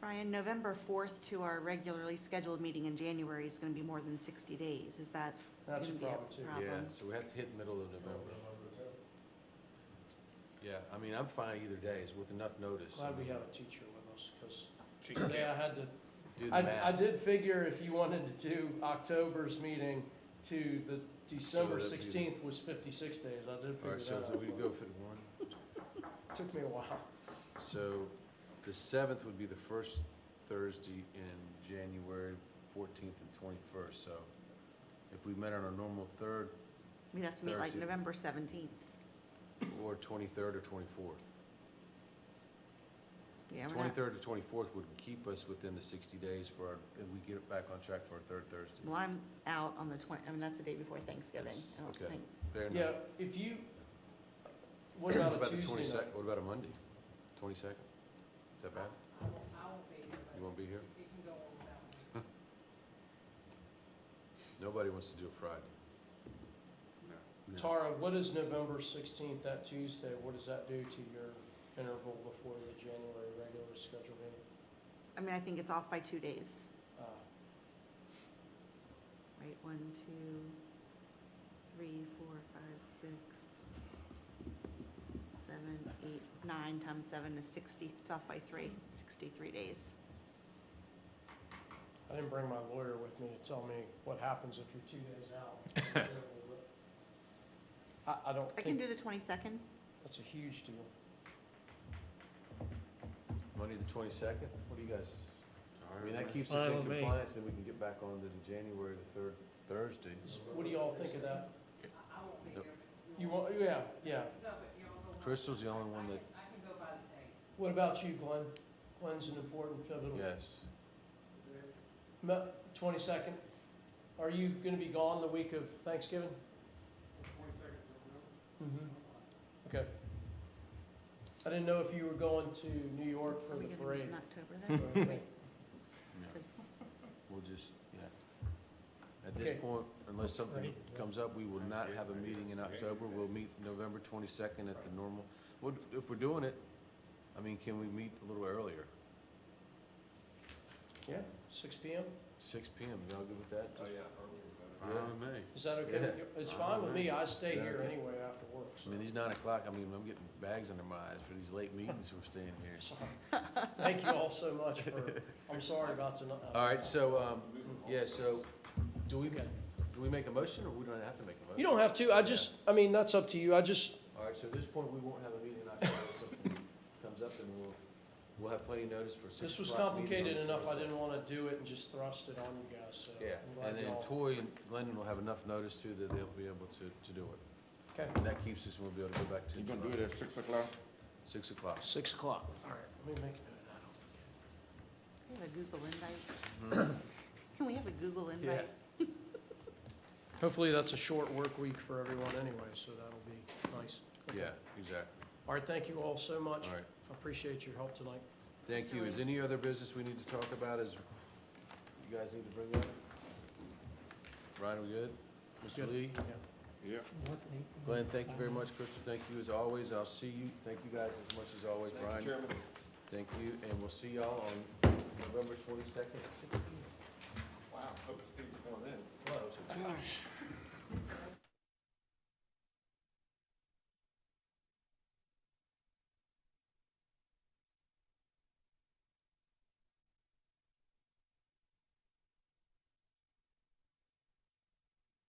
Speaker 9: Brian, November 4th to our regularly scheduled meeting in January is going to be more than 60 days. Is that
Speaker 2: That's a
Speaker 9: going to be
Speaker 2: problem, too.
Speaker 1: Yeah, so we have to hit middle of November. Yeah, I mean, I'm fine either days with enough notice.
Speaker 2: Glad we have a teacher with us, because today I had to,
Speaker 1: Do the
Speaker 2: I
Speaker 1: math.
Speaker 2: did figure if you wanted to do October's meeting to the December
Speaker 1: that'd be the-
Speaker 2: 16th was 56 days. I did
Speaker 1: All
Speaker 2: figure
Speaker 1: right, so
Speaker 2: that
Speaker 1: if we
Speaker 2: out.
Speaker 1: go for the one,
Speaker 2: Took me a while.
Speaker 1: so the 7th would be the first Thursday in January, 14th and 21st. So if we met on our normal third
Speaker 9: We'd have to meet like
Speaker 1: Thursday.
Speaker 9: November 17th.
Speaker 1: or 23rd or 24th.
Speaker 9: Yeah, we're not,
Speaker 1: 23rd to 24th would keep us within the 60 days for our, and we get back on track for our third Thursday.
Speaker 9: well, I'm out on the 20, I mean, that's the day before Thanksgiving.
Speaker 1: That's-
Speaker 9: I don't
Speaker 1: okay.
Speaker 9: think.
Speaker 1: Fair enough.
Speaker 2: Yeah, if you, what about a
Speaker 1: the
Speaker 2: Tuesday
Speaker 1: 22nd?
Speaker 2: night?
Speaker 1: What about a Monday? 22nd? Is that bad? You won't be here? Nobody wants to do a Friday. No.
Speaker 2: Tara, what is November 16th, that Tuesday? What does that do to your interval before the January regular scheduled meeting?
Speaker 9: I mean, I think it's off by 2 days,
Speaker 2: Uh,
Speaker 9: right? 1, 2, 3, 4, 5, 6, 7, 8, 9 times 7 is 60. It's off by 3, 63 days.
Speaker 2: I didn't bring my lawyer with me to tell me what happens if you're 2 days out. I don't
Speaker 9: I can
Speaker 2: think
Speaker 9: do the 22nd.
Speaker 2: that's a huge deal.
Speaker 1: Monday the 22nd? What do you guys, I mean, that keeps us
Speaker 5: Fine
Speaker 1: in
Speaker 5: with me.
Speaker 1: compliance, and we can get back on to the January the 3rd Thursday.
Speaker 2: What do y'all think of that? You want, yeah, yeah.
Speaker 1: Crystal's the only one that,
Speaker 2: What about you, Glenn? Glenn's an important pivotal.
Speaker 1: yes.
Speaker 2: 22nd. Are you gonna be gone the week of Thanksgiving? Okay. I didn't know if you were going to New York
Speaker 9: So
Speaker 2: for
Speaker 9: are we
Speaker 2: the
Speaker 9: gonna meet
Speaker 2: parade.
Speaker 9: in October then?
Speaker 2: Okay.
Speaker 1: Yeah.
Speaker 9: 'Cause
Speaker 1: We'll just, yeah. At this
Speaker 2: Okay.
Speaker 1: point, unless something comes up, we will not have a meeting in October. We'll meet November 22nd at the normal, well, if we're doing it, I mean, can we meet a little earlier?
Speaker 2: Yeah, 6 PM?
Speaker 1: 6 PM, y'all good with that?
Speaker 8: Oh, yeah.
Speaker 1: Yeah.
Speaker 8: me.
Speaker 2: Is that okay with you? It's fine with me. I stay here anyway after work,
Speaker 1: I
Speaker 2: so.
Speaker 1: mean, these 9 o'clock, I mean, I'm getting bags under my eyes for these late meetings we're staying here.
Speaker 2: Sorry. Thank you all so much for, I'm sorry about tonight.
Speaker 1: All right, so, yeah, so, do we make a motion, or we don't have to make a motion?
Speaker 2: You don't have to. I mean, that's up to you.
Speaker 1: All right, so at this point, we won't have a meeting in October, if something comes up, and we'll have plenty of notice for 6
Speaker 2: This was
Speaker 1: o'clock meeting on
Speaker 2: complicated
Speaker 1: the
Speaker 2: enough. I
Speaker 1: 22nd.
Speaker 2: didn't want to do it and just thrust it on you guys, so.
Speaker 1: Yeah,
Speaker 2: I'm glad
Speaker 1: and then
Speaker 2: y'all-
Speaker 1: Toy and Glendon will have enough notice too that they'll be able to do it.
Speaker 2: Okay,
Speaker 1: And that keeps us, we'll be able to go back to
Speaker 7: You gonna do
Speaker 1: July.
Speaker 7: it at 6 o'clock?
Speaker 1: 6 o'clock.
Speaker 2: 6 o'clock. All right, let me make a note of that. I'll forget.
Speaker 9: Can we have a Google invite? Can we have a Google invite?
Speaker 2: Hopefully, that's a short work week for everyone anyway, so that'll be nice. Okay.
Speaker 1: Yeah, exactly.
Speaker 2: All right, thank you all so much.
Speaker 1: All right.
Speaker 2: I appreciate your help tonight.
Speaker 1: Thank you. Is any other business we need to talk about? Is, you guys need to bring up? Ryan, we good? Mr.
Speaker 2: Good.
Speaker 1: Lee?
Speaker 7: Yeah.
Speaker 1: Glenn, thank you very much. Crystal, thank you as always. I'll see you. Thank you guys as much as always. Brian? Thank you, and we'll see y'all on November 22nd at 6 p.m.
Speaker 7: Wow, hope to see you before then.
Speaker 1: Close.